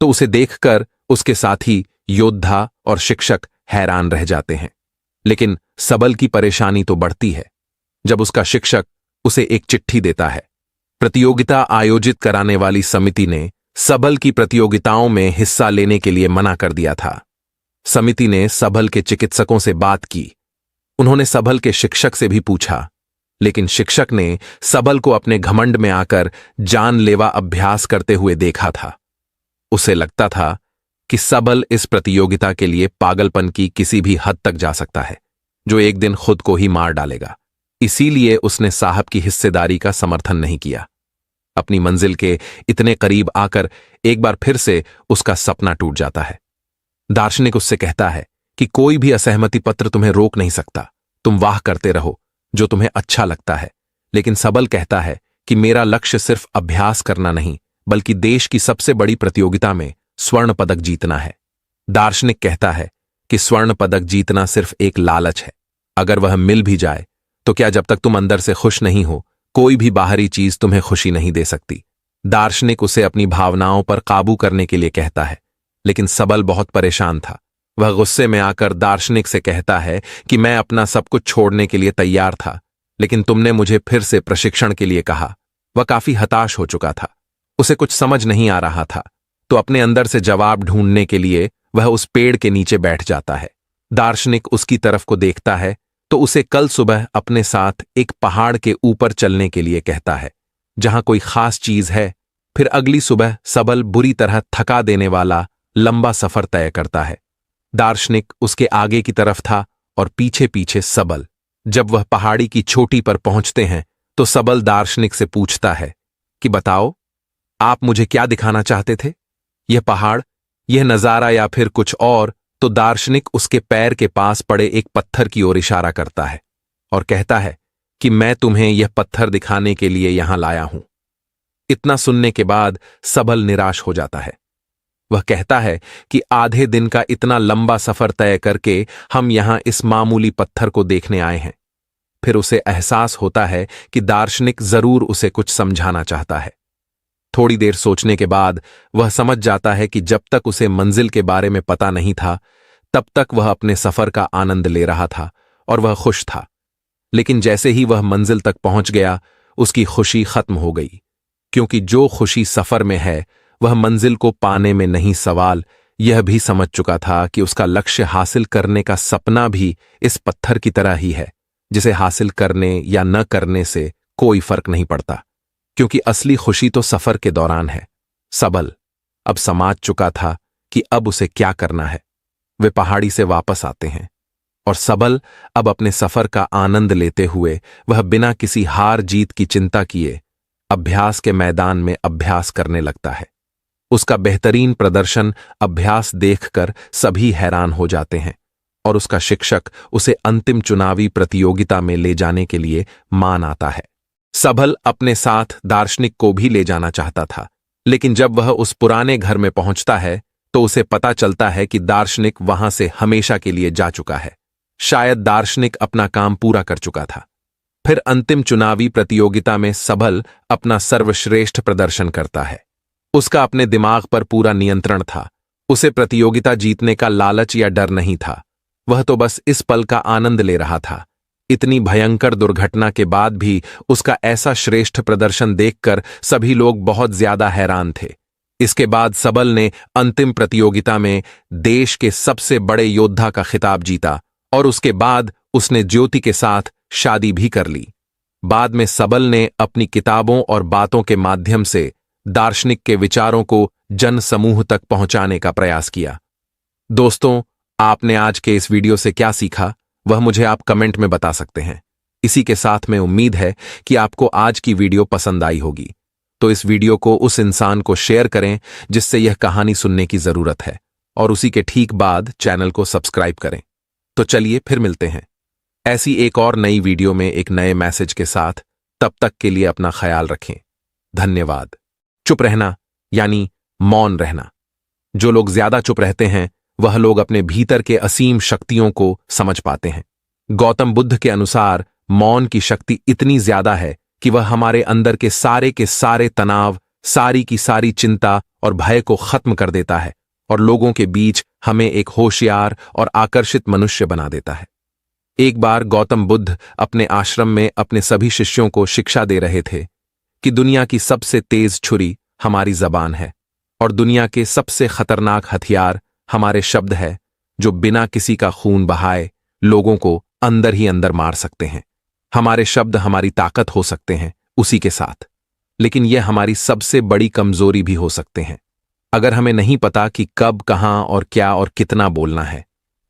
तो उसे देखकर उसके साथी योद्धा और शिक्षक हैरान रह जाते हैं। लेकिन सबल की परेशानी तो बढ़ती है जब उसका शिक्षक उसे एक चिट्ठी देता है। प्रतियोगिता आयोजित कराने वाली समिति ने सबल की प्रतियोगिताओं में हिस्सा लेने के लिए मना कर दिया था। समिति ने सबल के चिकित्सकों से बात की। उन्होंने सबल के शिक्षक से भी पूछा, लेकिन शिक्षक ने सबल को अपने घमंड में आकर जानलेवा अभ्यास करते हुए देखा था। उसे लगता था कि सबल इस प्रतियोगिता के लिए पागलपन की किसी भी हद तक जा सकता है, जो एक दिन खुद को ही मार डालेगा। इसीलिए उसने साहब की हिस्सेदारी का समर्थन नहीं किया। अपनी मंजिल के इतने करीब आकर एक बार फिर से उसका सपना टूट जाता है। दार्शनिक उससे कहता है कि कोई भी असहमति पत्र तुम्हें रोक नहीं सकता, तुम वाह करते रहो जो तुम्हें अच्छा लगता है। लेकिन सबल कहता है कि मेरा लक्ष्य सिर्फ अभ्यास करना नहीं, बल्कि देश की सबसे बड़ी प्रतियोगिता में स्वर्ण पदक जीतना है। दार्शनिक कहता है कि स्वर्ण पदक जीतना सिर्फ एक लालच है। अगर वह मिल भी जाए तो क्या, जब तक तुम अंदर से खुश नहीं हो कोई भी बाहरी चीज तुम्हें खुशी नहीं दे सकती। दार्शनिक उसे अपनी भावनाओं पर काबू करने के लिए कहता है, लेकिन सबल बहुत परेशान था। वह गुस्से में आकर दार्शनिक से कहता है कि मैं अपना सब कुछ छोड़ने के लिए तैयार था, लेकिन तुमने मुझे फिर से प्रशिक्षण के लिए कहा। वह काफी हताश हो चुका था, उसे कुछ समझ नहीं आ रहा था, तो अपने अंदर से जवाब ढूंढने के लिए वह उस पेड़ के नीचे बैठ जाता है। दार्शनिक उसकी तरफ को देखता है तो उसे कल सुबह अपने साथ एक पहाड़ के ऊपर चलने के लिए कहता है, जहां कोई खास चीज है। फिर अगली सुबह सबल बुरी तरह थका देने वाला लंबा सफर तय करता है। दार्शनिक उसके आगे की तरफ था और पीछे पीछे सबल। जब वह पहाड़ी की चोटी पर पहुंचते हैं तो सबल दार्शनिक से पूछता है कि बताओ, आप मुझे क्या दिखाना चाहते थे? यह पहाड़, यह नजारा या फिर कुछ और? तो दार्शनिक उसके पैर के पास पड़े एक पत्थर की ओर इशारा करता है और कहता है कि मैं तुम्हें यह पत्थर दिखाने के लिए यहां लाया हूं। इतना सुनने के बाद सबल निराश हो जाता है। वह कहता है कि आधे दिन का इतना लंबा सफर तय करके हम यहां इस मामूली पत्थर को देखने आए हैं। फिर उसे एहसास होता है कि दार्शनिक जरूर उसे कुछ समझाना चाहता है। थोड़ी देर सोचने के बाद वह समझ जाता है कि जब तक उसे मंजिल के बारे में पता नहीं था, तब तक वह अपने सफर का आनंद ले रहा था और वह खुश था। लेकिन जैसे ही वह मंजिल तक पहुंच गया, उसकी खुशी खत्म हो गई, क्योंकि जो खुशी सफर में है वह मंजिल को पाने में नहीं। सवाल यह भी समझ चुका था कि उसका लक्ष्य हासिल करने का सपना भी इस पत्थर की तरह ही है, जिसे हासिल करने या न करने से कोई फर्क नहीं पड़ता, क्योंकि असली खुशी तो सफर के दौरान है। सबल अब समझ चुका था कि अब उसे क्या करना है। वे पहाड़ी से वापस आते हैं और सबल अब अपने सफर का आनंद लेते हुए वह बिना किसी हार जीत की चिंता किए अभ्यास के मैदान में अभ्यास करने लगता है। उसका बेहतरीन प्रदर्शन अभ्यास देखकर सभी हैरान हो जाते हैं और उसका शिक्षक उसे अंतिम चुनावी प्रतियोगिता में ले जाने के लिए मान आता है। सबल अपने साथ दार्शनिक को भी ले जाना चाहता था, लेकिन जब वह उस पुराने घर में पहुंचता है तो उसे पता चलता है कि दार्शनिक वहां से हमेशा के लिए जा चुका है। शायद दार्शनिक अपना काम पूरा कर चुका था। फिर अंतिम चुनावी प्रतियोगिता में सबल अपना सर्वश्रेष्ठ प्रदर्शन करता है। उसका अपने दिमाग पर पूरा नियंत्रण था। उसे प्रतियोगिता जीतने का लालच या डर नहीं था। वह तो बस इस पल का आनंद ले रहा था। इतनी भयंकर दुर्घटना के बाद भी उसका ऐसा श्रेष्ठ प्रदर्शन देखकर सभी लोग बहुत ज्यादा हैरान थे। इसके बाद सबल ने अंतिम प्रतियोगिता में देश के सबसे बड़े योद्धा का खिताब जीता और उसके बाद उसने ज्योति के साथ शादी भी कर ली। बाद में सबल ने अपनी किताबों और बातों के माध्यम से दार्शनिक के विचारों को जन समूह तक पहुंचाने का प्रयास किया। दोस्तों, आपने आज के इस वीडियो से क्या सीखा, वह मुझे आप कमेंट में बता सकते हैं। इसी के साथ में उम्मीद है कि आपको आज की वीडियो पसंद आई होगी, तो इस वीडियो को उस इंसान को शेयर करें जिससे यह कहानी सुनने की जरूरत है, और उसी के ठीक बाद चैनल को सब्सक्राइब करें। तो चलिए फिर मिलते हैं ऐसी एक और नई वीडियो में एक नए मैसेज के साथ। तब तक के लिए अपना ख्याल रखें। धन्यवाद। चुप रहना यानी मौन रहना। जो लोग ज्यादा चुप रहते हैं वह लोग अपने भीतर के असीम शक्तियों को समझ पाते हैं। गौतम बुद्ध के अनुसार मौन की शक्ति इतनी ज्यादा है कि वह हमारे अंदर के सारे तनाव, सारी की सारी चिंता और भय को खत्म कर देता है और लोगों के बीच हमें एक होशियार और आकर्षित मनुष्य बना देता है। एक बार गौतम बुद्ध अपने आश्रम में अपने सभी शिष्यों को शिक्षा दे रहे थे कि दुनिया की सबसे तेज छुरी हमारी जबान है और दुनिया के सबसे खतरनाक हथियार हमारे शब्द है, जो बिना किसी का खून बहाए लोगों को अंदर ही अंदर मार सकते हैं। हमारे शब्द हमारी ताकत हो सकते हैं उसी के साथ, लेकिन यह हमारी सबसे बड़ी कमजोरी भी हो सकते हैं अगर हमें नहीं पता कि कब, कहां और क्या और कितना बोलना है।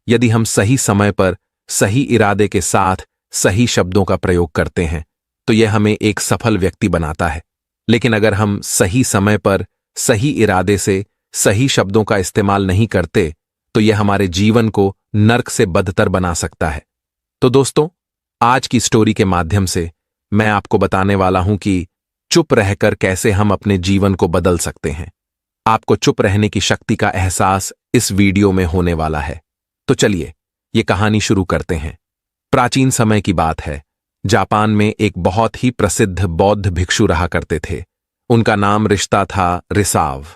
यदि हम सही समय पर सही इरादे के साथ सही शब्दों का प्रयोग करते हैं तो यह हमें एक सफल व्यक्ति बनाता है, लेकिन अगर हम सही समय पर सही इरादे से सही शब्दों का इस्तेमाल नहीं करते तो यह हमारे जीवन को नर्क से बदतर बना सकता है। तो दोस्तों, आज की स्टोरी के माध्यम से मैं आपको बताने वाला हूं कि चुप रहकर कैसे हम अपने जीवन को बदल सकते हैं। आपको चुप रहने की शक्ति का एहसास इस वीडियो में होने वाला है। तो चलिए ये कहानी शुरू करते हैं। प्राचीन समय की बात है। जापान में एक बहुत ही प्रसिद्ध बौद्ध भिक्षु रहा करते थे। उनका नाम रिश्ता था रिसाव।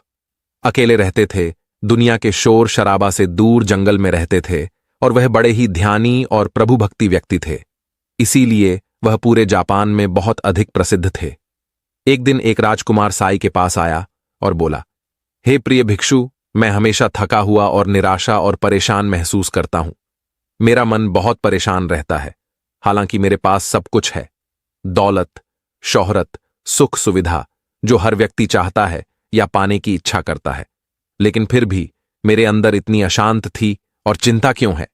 अकेले रहते थे, दुनिया के शोर शराबा से दूर जंगल में रहते थे और वह बड़े ही ध्यानी और प्रभु भक्ति व्यक्ति थे। इसीलिए वह पूरे जापान में बहुत अधिक प्रसिद्ध थे। एक दिन एक राजकुमार साई के पास आया और बोला, हे प्रिय भिक्षु, मैं हमेशा थका हुआ और निराशा और परेशान महसूस करता हूं। मेरा मन बहुत परेशान रहता है। हालांकि मेरे पास सब कुछ है, दौलत, शोहरत, सुख सुविधा, जो हर व्यक्ति चाहता है या पाने की इच्छा करता है, लेकिन फिर भी मेरे अंदर इतनी अशांत थी और चिंता क्यों है?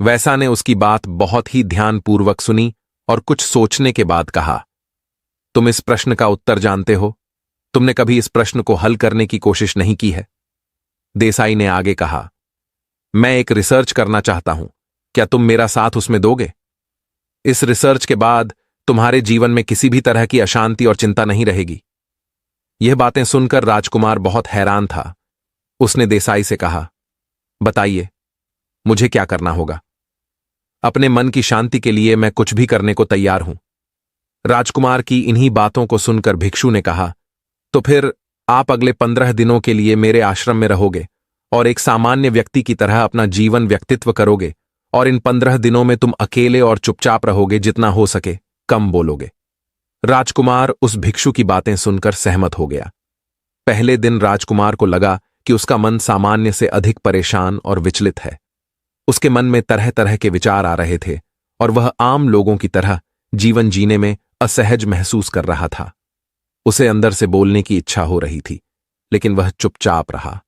वैसा ने उसकी बात बहुत ही ध्यानपूर्वक सुनी और कुछ सोचने के बाद कहा, तुम इस प्रश्न का उत्तर जानते हो? तुमने कभी इस प्रश्न को हल करने की कोशिश नहीं की है? देसाई ने आगे कहा, मैं एक रिसर्च करना चाहता हूं, क्या तुम मेरा साथ उसमें दोगे? इस रिसर्च के बाद तुम्हारे जीवन में किसी भी तरह की अशांति और चिंता नहीं रहेगी। यह बातें सुनकर राजकुमार बहुत हैरान था। उसने देसाई से कहा, बताइए, मुझे क्या करना होगा? अपने मन की शांति के लिए मैं कुछ भी करने को तैयार हूं। राजकुमार की इन्हीं बातों को सुनकर भिक्षु ने कहा, तो फिर आप अगले 15 दिनों के लिए मेरे आश्रम में रहोगे और एक सामान्य व्यक्ति की तरह अपना जीवन व्यक्तित्व करोगे, और इन 15 दिनों में तुम अकेले और चुपचाप रहोगे, जितना हो सके कम बोलोगे। राजकुमार उस भिक्षु की बातें सुनकर सहमत हो गया। पहले दिन राजकुमार को लगा कि उसका मन सामान्य से अधिक परेशान और विचलित है। उसके मन में तरह तरह के विचार आ रहे थे और वह आम लोगों की तरह जीवन जीने में असहज महसूस कर रहा था। उसे अंदर से बोलने की इच्छा हो रही थी, लेकिन वह चुपचाप रहा।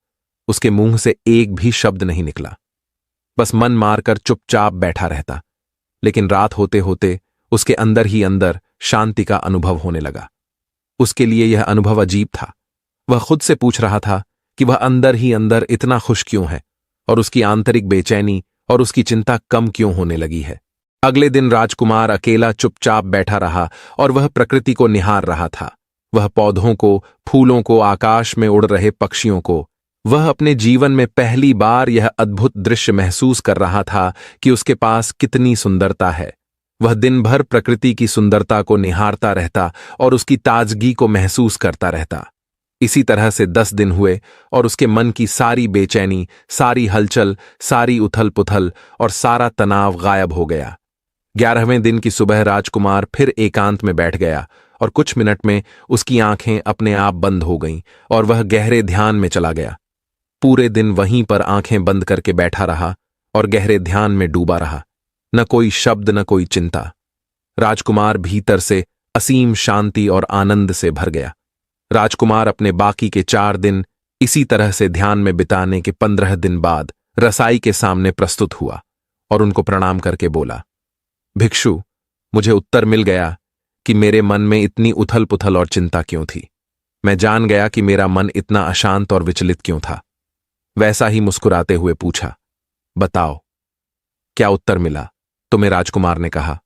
उसके मुंह से एक भी शब्द नहीं निकला, बस मन मारकर चुपचाप बैठा रहता। लेकिन रात होते होते उसके अंदर ही अंदर शांति का अनुभव होने लगा। उसके लिए यह अनुभव अजीब था। वह खुद से पूछ रहा था कि वह अंदर ही अंदर इतना खुश क्यों है और उसकी आंतरिक बेचैनी और उसकी चिंता कम क्यों होने लगी है। अगले दिन राजकुमार अकेला चुपचाप बैठा रहा और वह प्रकृति को निहार रहा था। वह पौधों को, फूलों को, आकाश में उड़ रहे पक्षियों को। वह अपने जीवन में पहली बार यह अद्भुत दृश्य महसूस कर रहा था कि उसके पास कितनी सुंदरता है। वह दिन भर प्रकृति की सुंदरता को निहारता रहता और उसकी ताजगी को महसूस करता रहता। इसी तरह से 10 दिन हुए और उसके मन की सारी बेचैनी, सारी हलचल, सारी उथल पुथल और सारा तनाव गायब हो गया। 11वें दिन की सुबह राजकुमार फिर एकांत में बैठ गया और कुछ मिनट में उसकी आंखें अपने आप बंद हो गईं और वह गहरे ध्यान में चला गया। पूरे दिन वहीं पर आंखें बंद करके बैठा रहा और गहरे ध्यान में डूबा रहा। न कोई शब्द, न कोई चिंता। राजकुमार भीतर से असीम शांति और आनंद से भर गया। राजकुमार अपने बाकी के 4 दिन इसी तरह से ध्यान में बिताने के 15 दिन बाद रसाई के सामने प्रस्तुत हुआ और उनको प्रणाम करके बोला, भिक्षु, मुझे उत्तर मिल गया कि मेरे मन में इतनी उथल पुथल और चिंता क्यों थी। मैं जान गया कि मेरा मन इतना अशांत और विचलित क्यों था। वैसा ही मुस्कुराते हुए पूछा, बताओ क्या उत्तर मिला तुम्हें? राजकुमार ने कहा,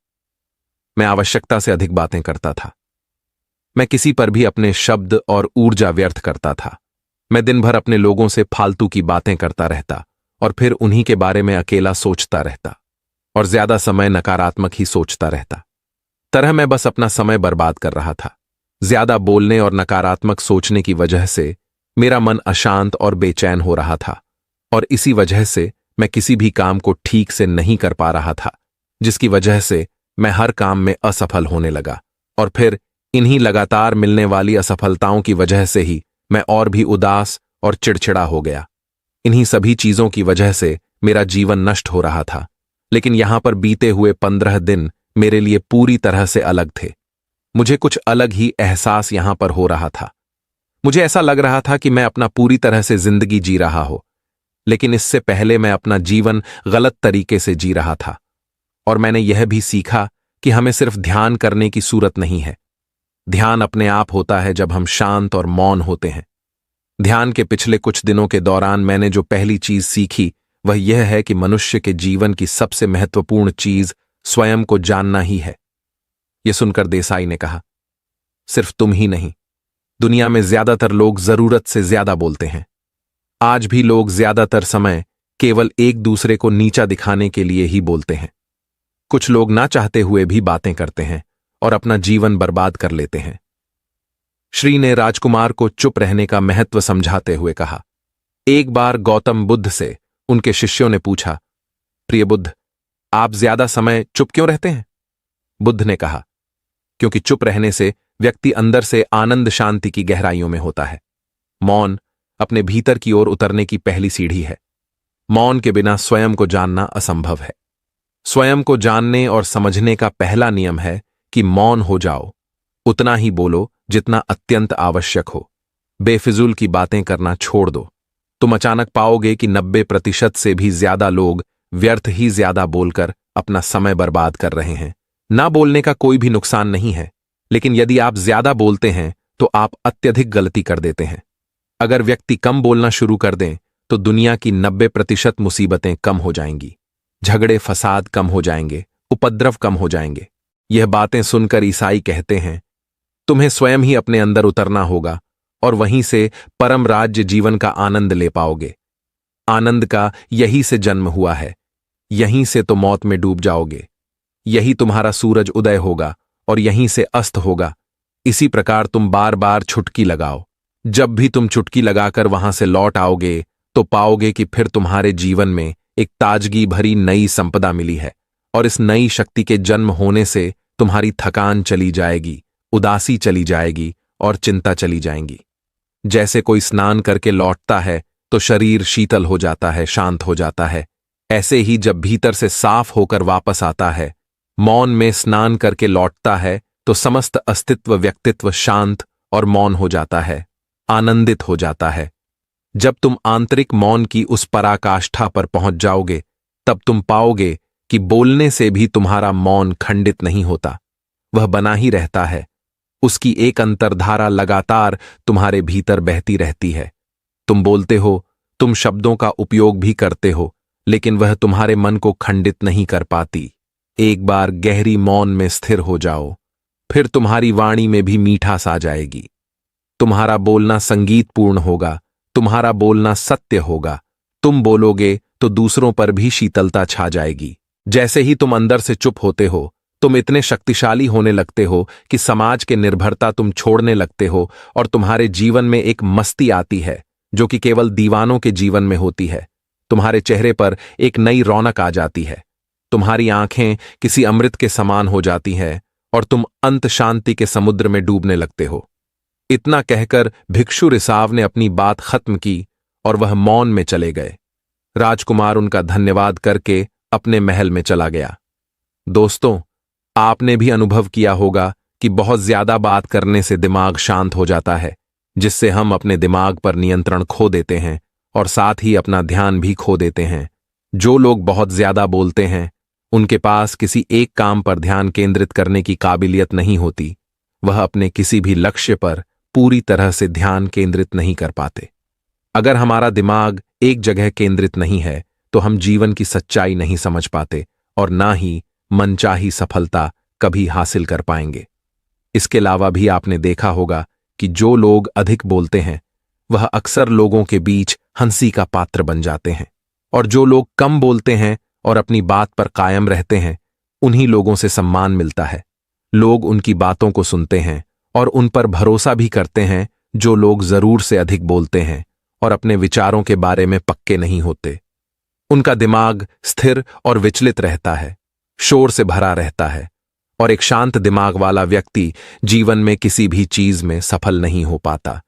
मैं आवश्यकता से अधिक बातें करता था। मैं किसी पर भी अपने शब्द और ऊर्जा व्यर्थ करता था। मैं दिन भर अपने लोगों से फालतू की बातें करता रहता और फिर उन्हीं के बारे में अकेला सोचता रहता और ज्यादा समय नकारात्मक ही सोचता रहता। तरह मैं बस अपना समय बर्बाद कर रहा था। ज्यादा बोलने और नकारात्मक सोचने की वजह से मेरा मन अशांत और बेचैन हो रहा था और इसी वजह से मैं किसी भी काम को ठीक से नहीं कर पा रहा था, जिसकी वजह से मैं हर काम में असफल होने लगा और फिर इन्हीं लगातार मिलने वाली असफलताओं की वजह से ही मैं और भी उदास और चिड़चिड़ा हो गया। इन्हीं सभी चीजों की वजह से मेरा जीवन नष्ट हो रहा था। लेकिन यहां पर बीते हुए 15 दिन मेरे लिए पूरी तरह से अलग थे। मुझे कुछ अलग ही एहसास यहां पर हो रहा था। मुझे ऐसा लग रहा था कि मैं अपना पूरी तरह से जिंदगी जी रहा हो, लेकिन इससे पहले मैं अपना जीवन गलत तरीके से जी रहा था। और मैंने यह भी सीखा कि हमें सिर्फ ध्यान करने की सूरत नहीं है। ध्यान अपने आप होता है जब हम शांत और मौन होते हैं। ध्यान के पिछले कुछ दिनों के दौरान मैंने जो पहली चीज सीखी वह यह है कि मनुष्य के जीवन की सबसे महत्वपूर्ण चीज स्वयं को जानना ही है। यह सुनकर देसाई ने कहा, सिर्फ तुम ही नहीं, दुनिया में ज्यादातर लोग जरूरत से ज्यादा बोलते हैं। आज भी लोग ज्यादातर समय केवल एक दूसरे को नीचा दिखाने के लिए ही बोलते हैं। कुछ लोग ना चाहते हुए भी बातें करते हैं और अपना जीवन बर्बाद कर लेते हैं। श्री ने राजकुमार को चुप रहने का महत्व समझाते हुए कहा। एक बार गौतम बुद्ध से उनके शिष्यों ने पूछा, प्रिय बुद्ध, आप ज्यादा समय चुप क्यों रहते हैं? बुद्ध ने कहा, क्योंकि चुप रहने से व्यक्ति अंदर से आनंद शांति की गहराइयों में होता है। मौन अपने भीतर की ओर उतरने की पहली सीढ़ी है। मौन के बिना स्वयं को जानना असंभव है। स्वयं को जानने और समझने का पहला नियम है कि मौन हो जाओ, उतना ही बोलो जितना अत्यंत आवश्यक हो। बेफिजूल की बातें करना छोड़ दो। तुम अचानक पाओगे कि 90% से भी ज्यादा लोग व्यर्थ ही ज्यादा बोलकर अपना समय बर्बाद कर रहे हैं। ना बोलने का कोई भी नुकसान नहीं है, लेकिन यदि आप ज्यादा बोलते हैं तो आप अत्यधिक गलती कर देते हैं। अगर व्यक्ति कम बोलना शुरू कर दें तो दुनिया की 90% मुसीबतें कम हो जाएंगी, झगड़े फसाद कम हो जाएंगे, उपद्रव कम हो जाएंगे। यह बातें सुनकर ईसाई कहते हैं, तुम्हें स्वयं ही अपने अंदर उतरना होगा और वहीं से परम राज्य जीवन का आनंद ले पाओगे। आनंद का यही से जन्म हुआ है, यहीं से तो मौत में डूब जाओगे। यही तुम्हारा सूरज उदय होगा और यहीं से अस्त होगा। इसी प्रकार तुम बार बार चुटकी लगाओ। जब भी तुम चुटकी लगाकर वहां से लौट आओगे तो पाओगे कि फिर तुम्हारे जीवन में एक ताजगी भरी नई संपदा मिली है और इस नई शक्ति के जन्म होने से तुम्हारी थकान चली जाएगी, उदासी चली जाएगी और चिंता चली जाएंगी। जैसे कोई स्नान करके लौटता है तो शरीर शीतल हो जाता है, शांत हो जाता है, ऐसे ही जब भीतर से साफ होकर वापस आता है, मौन में स्नान करके लौटता है तो समस्त अस्तित्व व्यक्तित्व शांत और मौन हो जाता है, आनंदित हो जाता है। जब तुम आंतरिक मौन की उस पराकाष्ठा पर पहुंच जाओगे तब तुम पाओगे कि बोलने से भी तुम्हारा मौन खंडित नहीं होता, वह बना ही रहता है। उसकी एक अंतर्धारा लगातार तुम्हारे भीतर बहती रहती है। तुम बोलते हो, तुम शब्दों का उपयोग भी करते हो, लेकिन वह तुम्हारे मन को खंडित नहीं कर पाती। एक बार गहरी मौन में स्थिर हो जाओ, फिर तुम्हारी वाणी में भी मीठास आ जाएगी। तुम्हारा बोलना संगीतपूर्ण होगा, तुम्हारा बोलना सत्य होगा। तुम बोलोगे तो दूसरों पर भी शीतलता छा जाएगी। जैसे ही तुम अंदर से चुप होते हो, तुम इतने शक्तिशाली होने लगते हो कि समाज के निर्भरता तुम छोड़ने लगते हो और तुम्हारे जीवन में एक मस्ती आती है जो कि केवल दीवानों के जीवन में होती है। तुम्हारे चेहरे पर एक नई रौनक आ जाती है, तुम्हारी आंखें किसी अमृत के समान हो जाती हैं और तुम अंत शांति के समुद्र में डूबने लगते हो। इतना कहकर भिक्षु रिसाव ने अपनी बात खत्म की और वह मौन में चले गए। राजकुमार उनका धन्यवाद करके अपने महल में चला गया। दोस्तों, आपने भी अनुभव किया होगा कि बहुत ज्यादा बात करने से दिमाग शांत हो जाता है, जिससे हम अपने दिमाग पर नियंत्रण खो देते हैं और साथ ही अपना ध्यान भी खो देते हैं। जो लोग बहुत ज्यादा बोलते हैं, उनके पास किसी एक काम पर ध्यान केंद्रित करने की काबिलियत नहीं होती। वह अपने किसी भी लक्ष्य पर पूरी तरह से ध्यान केंद्रित नहीं कर पाते। अगर हमारा दिमाग एक जगह केंद्रित नहीं है तो हम जीवन की सच्चाई नहीं समझ पाते और ना ही मनचाही सफलता कभी हासिल कर पाएंगे। इसके अलावा भी आपने देखा होगा कि जो लोग अधिक बोलते हैं वह अक्सर लोगों के बीच हंसी का पात्र बन जाते हैं, और जो लोग कम बोलते हैं और अपनी बात पर कायम रहते हैं, उन्हीं लोगों से सम्मान मिलता है। लोग उनकी बातों को सुनते हैं और उन पर भरोसा भी करते हैं जो लोग जरूर से अधिक बोलते हैं और अपने विचारों के बारे में पक्के नहीं होते। उनका दिमाग स्थिर और विचलित रहता है, शोर से भरा रहता है, और एक शांत दिमाग वाला व्यक्ति जीवन में किसी भी चीज में सफल नहीं हो पाता,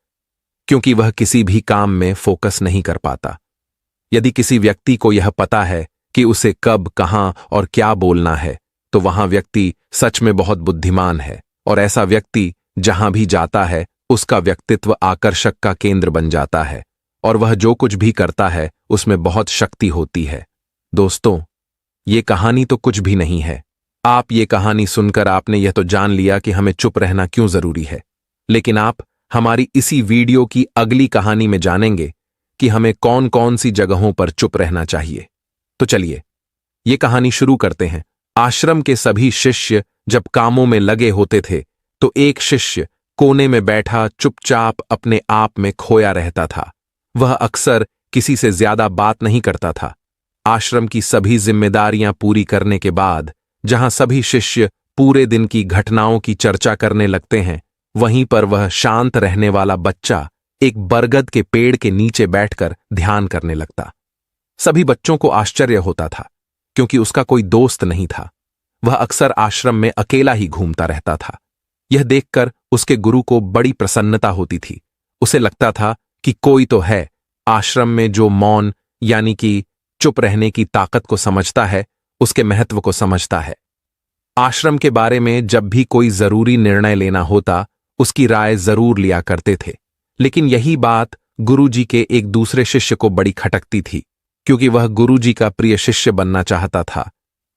क्योंकि वह किसी भी काम में फोकस नहीं कर पाता। यदि किसी व्यक्ति को यह पता है कि उसे कब, कहां और क्या बोलना है, तो वहां व्यक्ति सच में बहुत बुद्धिमान है, और ऐसा व्यक्ति जहां भी जाता है उसका व्यक्तित्व आकर्षक का केंद्र बन जाता है और वह जो कुछ भी करता है उसमें बहुत शक्ति होती है। दोस्तों, ये कहानी तो कुछ भी नहीं है। आप ये कहानी सुनकर आपने यह तो जान लिया कि हमें चुप रहना क्यों जरूरी है, लेकिन आप हमारी इसी वीडियो की अगली कहानी में जानेंगे कि हमें कौन कौन सी जगहों पर चुप रहना चाहिए। तो चलिए ये कहानी शुरू करते हैं। आश्रम के सभी शिष्य जब कामों में लगे होते थे तो एक शिष्य कोने में बैठा चुपचाप अपने आप में खोया रहता था। वह अक्सर किसी से ज्यादा बात नहीं करता था। आश्रम की सभी जिम्मेदारियां पूरी करने के बाद जहां सभी शिष्य पूरे दिन की घटनाओं की चर्चा करने लगते हैं, वहीं पर वह शांत रहने वाला बच्चा एक बरगद के पेड़ के नीचे बैठकर ध्यान करने लगता। सभी बच्चों को आश्चर्य होता था, क्योंकि उसका कोई दोस्त नहीं था। वह अक्सर आश्रम में अकेला ही घूमता रहता था। यह देखकर उसके गुरु को बड़ी प्रसन्नता होती थी। उसे लगता था कि कोई तो है आश्रम में जो मौन यानी कि चुप रहने की ताकत को समझता है, उसके महत्व को समझता है। आश्रम के बारे में जब भी कोई जरूरी निर्णय लेना होता, उसकी राय जरूर लिया करते थे। लेकिन यही बात गुरुजी के एक दूसरे शिष्य को बड़ी खटकती थी, क्योंकि वह गुरुजी का प्रिय शिष्य बनना चाहता था।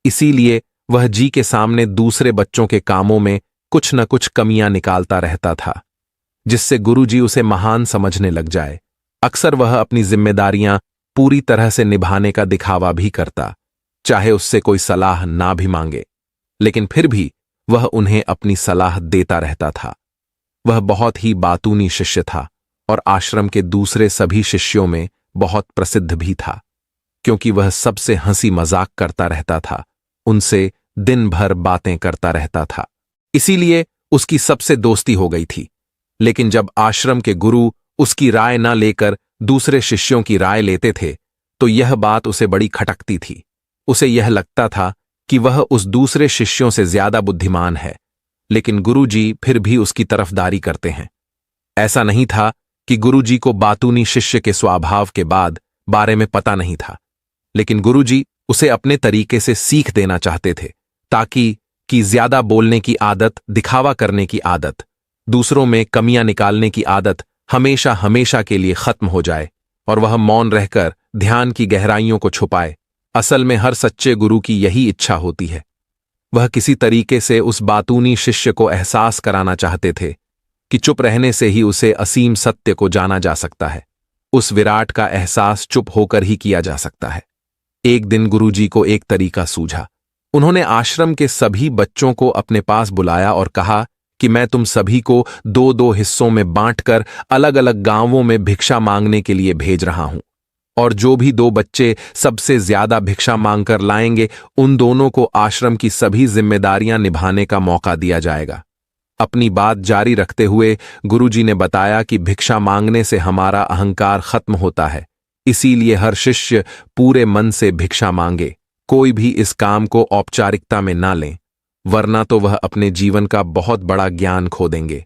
इसीलिए वह जी के सामने दूसरे बच्चों के कामों में कुछ न कुछ कमियां निकालता रहता था, जिससे गुरुजी उसे महान समझने लग जाए। अक्सर वह अपनी जिम्मेदारियां पूरी तरह से निभाने का दिखावा भी करता, चाहे उससे कोई सलाह ना भी मांगे, लेकिन फिर भी वह उन्हें अपनी सलाह देता रहता था। वह बहुत ही बातूनी शिष्य था और आश्रम के दूसरे सभी शिष्यों में बहुत प्रसिद्ध भी था, क्योंकि वह सबसे हंसी मजाक करता रहता था, उनसे दिन भर बातें करता रहता था। इसीलिए उसकी सबसे दोस्ती हो गई थी। लेकिन जब आश्रम के गुरु उसकी राय न लेकर दूसरे शिष्यों की राय लेते थे, तो यह बात उसे बड़ी खटकती थी। उसे यह लगता था कि वह उस दूसरे शिष्यों से ज्यादा बुद्धिमान है, लेकिन गुरुजी फिर भी उसकी तरफदारी करते हैं। ऐसा नहीं था कि गुरुजी को बातूनी शिष्य के स्वभाव के बारे में पता नहीं था, लेकिन गुरुजी उसे अपने तरीके से सीख देना चाहते थे, ताकि ज्यादा बोलने की आदत, दिखावा करने की आदत, दूसरों में कमियां निकालने की आदत हमेशा हमेशा के लिए खत्म हो जाए और वह मौन रहकर ध्यान की गहराइयों को छुपाए। असल में हर सच्चे गुरु की यही इच्छा होती है। वह किसी तरीके से उस बातूनी शिष्य को एहसास कराना चाहते थे कि चुप रहने से ही उसे असीम सत्य को जाना जा सकता है। उस विराट का एहसास चुप होकर ही किया जा सकता है। एक दिन गुरुजी को एक तरीका सूझा। उन्होंने आश्रम के सभी बच्चों को अपने पास बुलाया और कहा कि मैं तुम सभी को दो दो हिस्सों में बांटकर अलग अलग गांवों में भिक्षा मांगने के लिए भेज रहा हूं, और जो भी दो बच्चे सबसे ज्यादा भिक्षा मांगकर लाएंगे, उन दोनों को आश्रम की सभी जिम्मेदारियां निभाने का मौका दिया जाएगा। अपनी बात जारी रखते हुए गुरुजी ने बताया कि भिक्षा मांगने से हमारा अहंकार खत्म होता है, इसीलिए हर शिष्य पूरे मन से भिक्षा मांगे। कोई भी इस काम को औपचारिकता में ना लें, वरना तो वह अपने जीवन का बहुत बड़ा ज्ञान खो देंगे।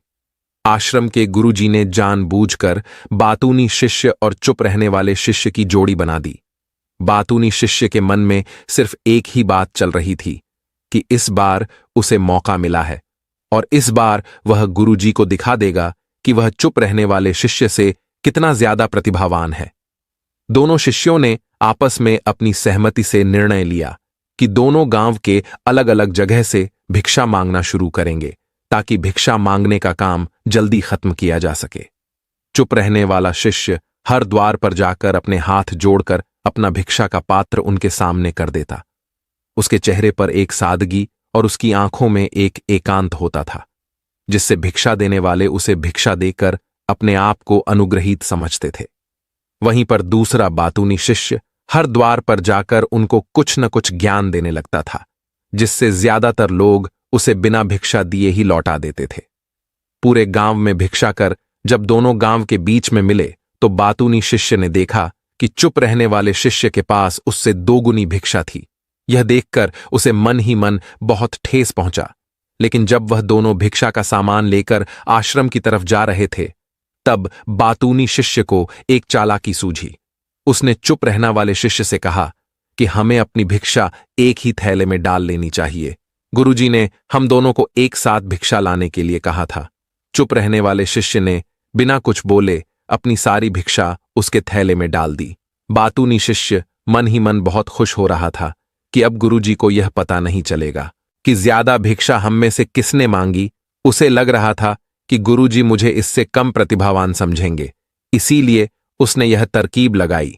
आश्रम के गुरुजी ने जानबूझकर बातूनी शिष्य और चुप रहने वाले शिष्य की जोड़ी बना दी। बातूनी शिष्य के मन में सिर्फ एक ही बात चल रही थी कि इस बार उसे मौका मिला है और इस बार वह गुरुजी को दिखा देगा कि वह चुप रहने वाले शिष्य से कितना ज्यादा प्रतिभावान है। दोनों शिष्यों ने आपस में अपनी सहमति से निर्णय लिया कि दोनों गांव के अलग अलग जगह से भिक्षा मांगना शुरू करेंगे, ताकि भिक्षा मांगने का काम जल्दी खत्म किया जा सके। चुप रहने वाला शिष्य हर द्वार पर जाकर अपने हाथ जोड़कर अपना भिक्षा का पात्र उनके सामने कर देता। उसके चेहरे पर एक सादगी और उसकी आंखों में एक एकांत होता था, जिससे भिक्षा देने वाले उसे भिक्षा देकर अपने आप को अनुग्रहित समझते थे। वहीं पर दूसरा बातूनी शिष्य हर द्वार पर जाकर उनको कुछ न कुछ ज्ञान देने लगता था, जिससे ज्यादातर लोग उसे बिना भिक्षा दिए ही लौटा देते थे। पूरे गांव में भिक्षा कर जब दोनों गांव के बीच में मिले, तो बातूनी शिष्य ने देखा कि चुप रहने वाले शिष्य के पास उससे दोगुनी भिक्षा थी। यह देखकर उसे मन ही मन बहुत ठेस पहुंचा। लेकिन जब वह दोनों भिक्षा का सामान लेकर आश्रम की तरफ जा रहे थे, तब बातूनी शिष्य को एक चालाकी सूझी। उसने चुप रहना वाले शिष्य से कहा कि हमें अपनी भिक्षा एक ही थैले में डाल लेनी चाहिए। गुरुजी ने हम दोनों को एक साथ भिक्षा लाने के लिए कहा था। चुप रहने वाले शिष्य ने बिना कुछ बोले अपनी सारी भिक्षा उसके थैले में डाल दी। बातूनी शिष्य मन ही मन बहुत खुश हो रहा था कि अब गुरुजी को यह पता नहीं चलेगा कि ज्यादा भिक्षा हम में से किसने मांगी। उसे लग रहा था कि गुरुजी मुझे इससे कम प्रतिभावान समझेंगे, इसीलिए उसने यह तरकीब लगाई।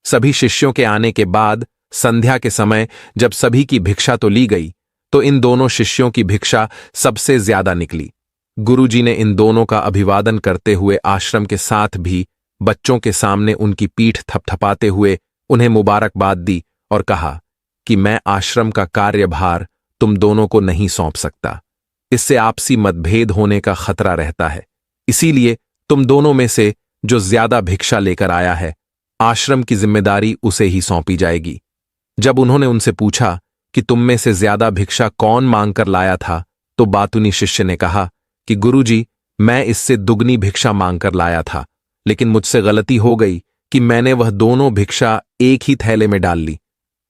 सभी शिष्यों के आने के बाद संध्या के समय जब सभी की भिक्षा तो ली गई, तो इन दोनों शिष्यों की भिक्षा सबसे ज्यादा निकली। गुरुजी ने इन दोनों का अभिवादन करते हुए आश्रम के साथ भी बच्चों के सामने उनकी पीठ थपथपाते हुए उन्हें मुबारकबाद दी और कहा कि मैं आश्रम का कार्यभार तुम दोनों को नहीं सौंप सकता। इससे आपसी मतभेद होने का खतरा रहता है। इसीलिए तुम दोनों में से जो ज्यादा भिक्षा लेकर आया है, आश्रम की जिम्मेदारी उसे ही सौंपी जाएगी। जब उन्होंने उनसे पूछा कि तुम में से ज्यादा भिक्षा कौन मांगकर लाया था, तो बातूनी शिष्य ने कहा कि गुरुजी, मैं इससे दुगनी भिक्षा मांगकर लाया था, लेकिन मुझसे गलती हो गई कि मैंने वह दोनों भिक्षा एक ही थैले में डाल ली।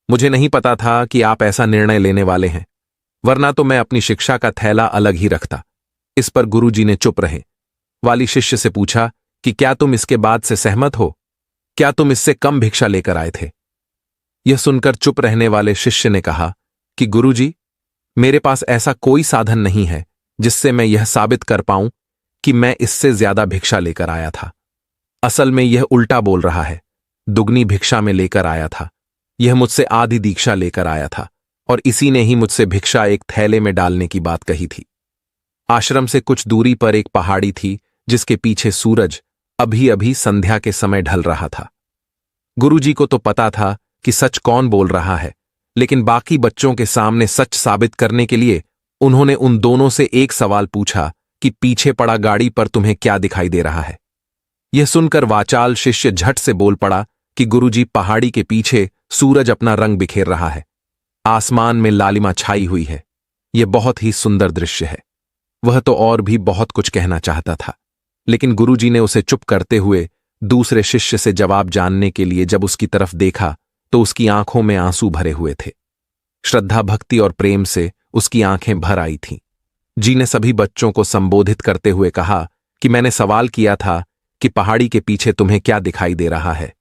मुझे नहीं पता था कि आप ऐसा निर्णय लेने वाले हैं, वरना तो मैं अपनी शिक्षा का थैला अलग ही रखता। इस पर गुरुजी ने चुप रहे। वाली शिष्य से पूछा कि क्या तुम इसके बाद से सहमत हो? क्या तुम इससे कम भिक्षा लेकर आए थे? यह सुनकर चुप रहने वाले शिष्य ने कहा कि गुरुजी, मेरे पास ऐसा कोई साधन नहीं है जिससे मैं यह साबित कर पाऊं कि मैं इससे ज्यादा भिक्षा लेकर आया था। असल में यह उल्टा बोल रहा है। दुगनी भिक्षा में लेकर आया था। यह मुझसे आधी दीक्षा लेकर आया था और इसी ने ही मुझसे भिक्षा एक थैले में डालने की बात कही थी। आश्रम से कुछ दूरी पर एक पहाड़ी थी जिसके पीछे सूरज अभी अभी संध्या के समय ढल रहा था। गुरुजी को तो पता था कि सच कौन बोल रहा है, लेकिन बाकी बच्चों के सामने सच साबित करने के लिए उन्होंने उन दोनों से एक सवाल पूछा कि पीछे पड़ा गाड़ी पर तुम्हें क्या दिखाई दे रहा है? यह सुनकर वाचाल शिष्य झट से बोल पड़ा कि गुरुजी, पहाड़ी के पीछे सूरज अपना रंग बिखेर रहा है। आसमान में लालिमा छाई हुई है। यह बहुत ही सुंदर दृश्य है। वह तो और भी बहुत कुछ कहना चाहता था, लेकिन गुरुजी ने उसे चुप करते हुए दूसरे शिष्य से जवाब जानने के लिए जब उसकी तरफ देखा तो उसकी आंखों में आंसू भरे हुए थे। श्रद्धा, भक्ति और प्रेम से उसकी आंखें भर आई थीं। जी ने सभी बच्चों को संबोधित करते हुए कहा कि मैंने सवाल किया था कि पहाड़ी के पीछे तुम्हें क्या दिखाई दे रहा है।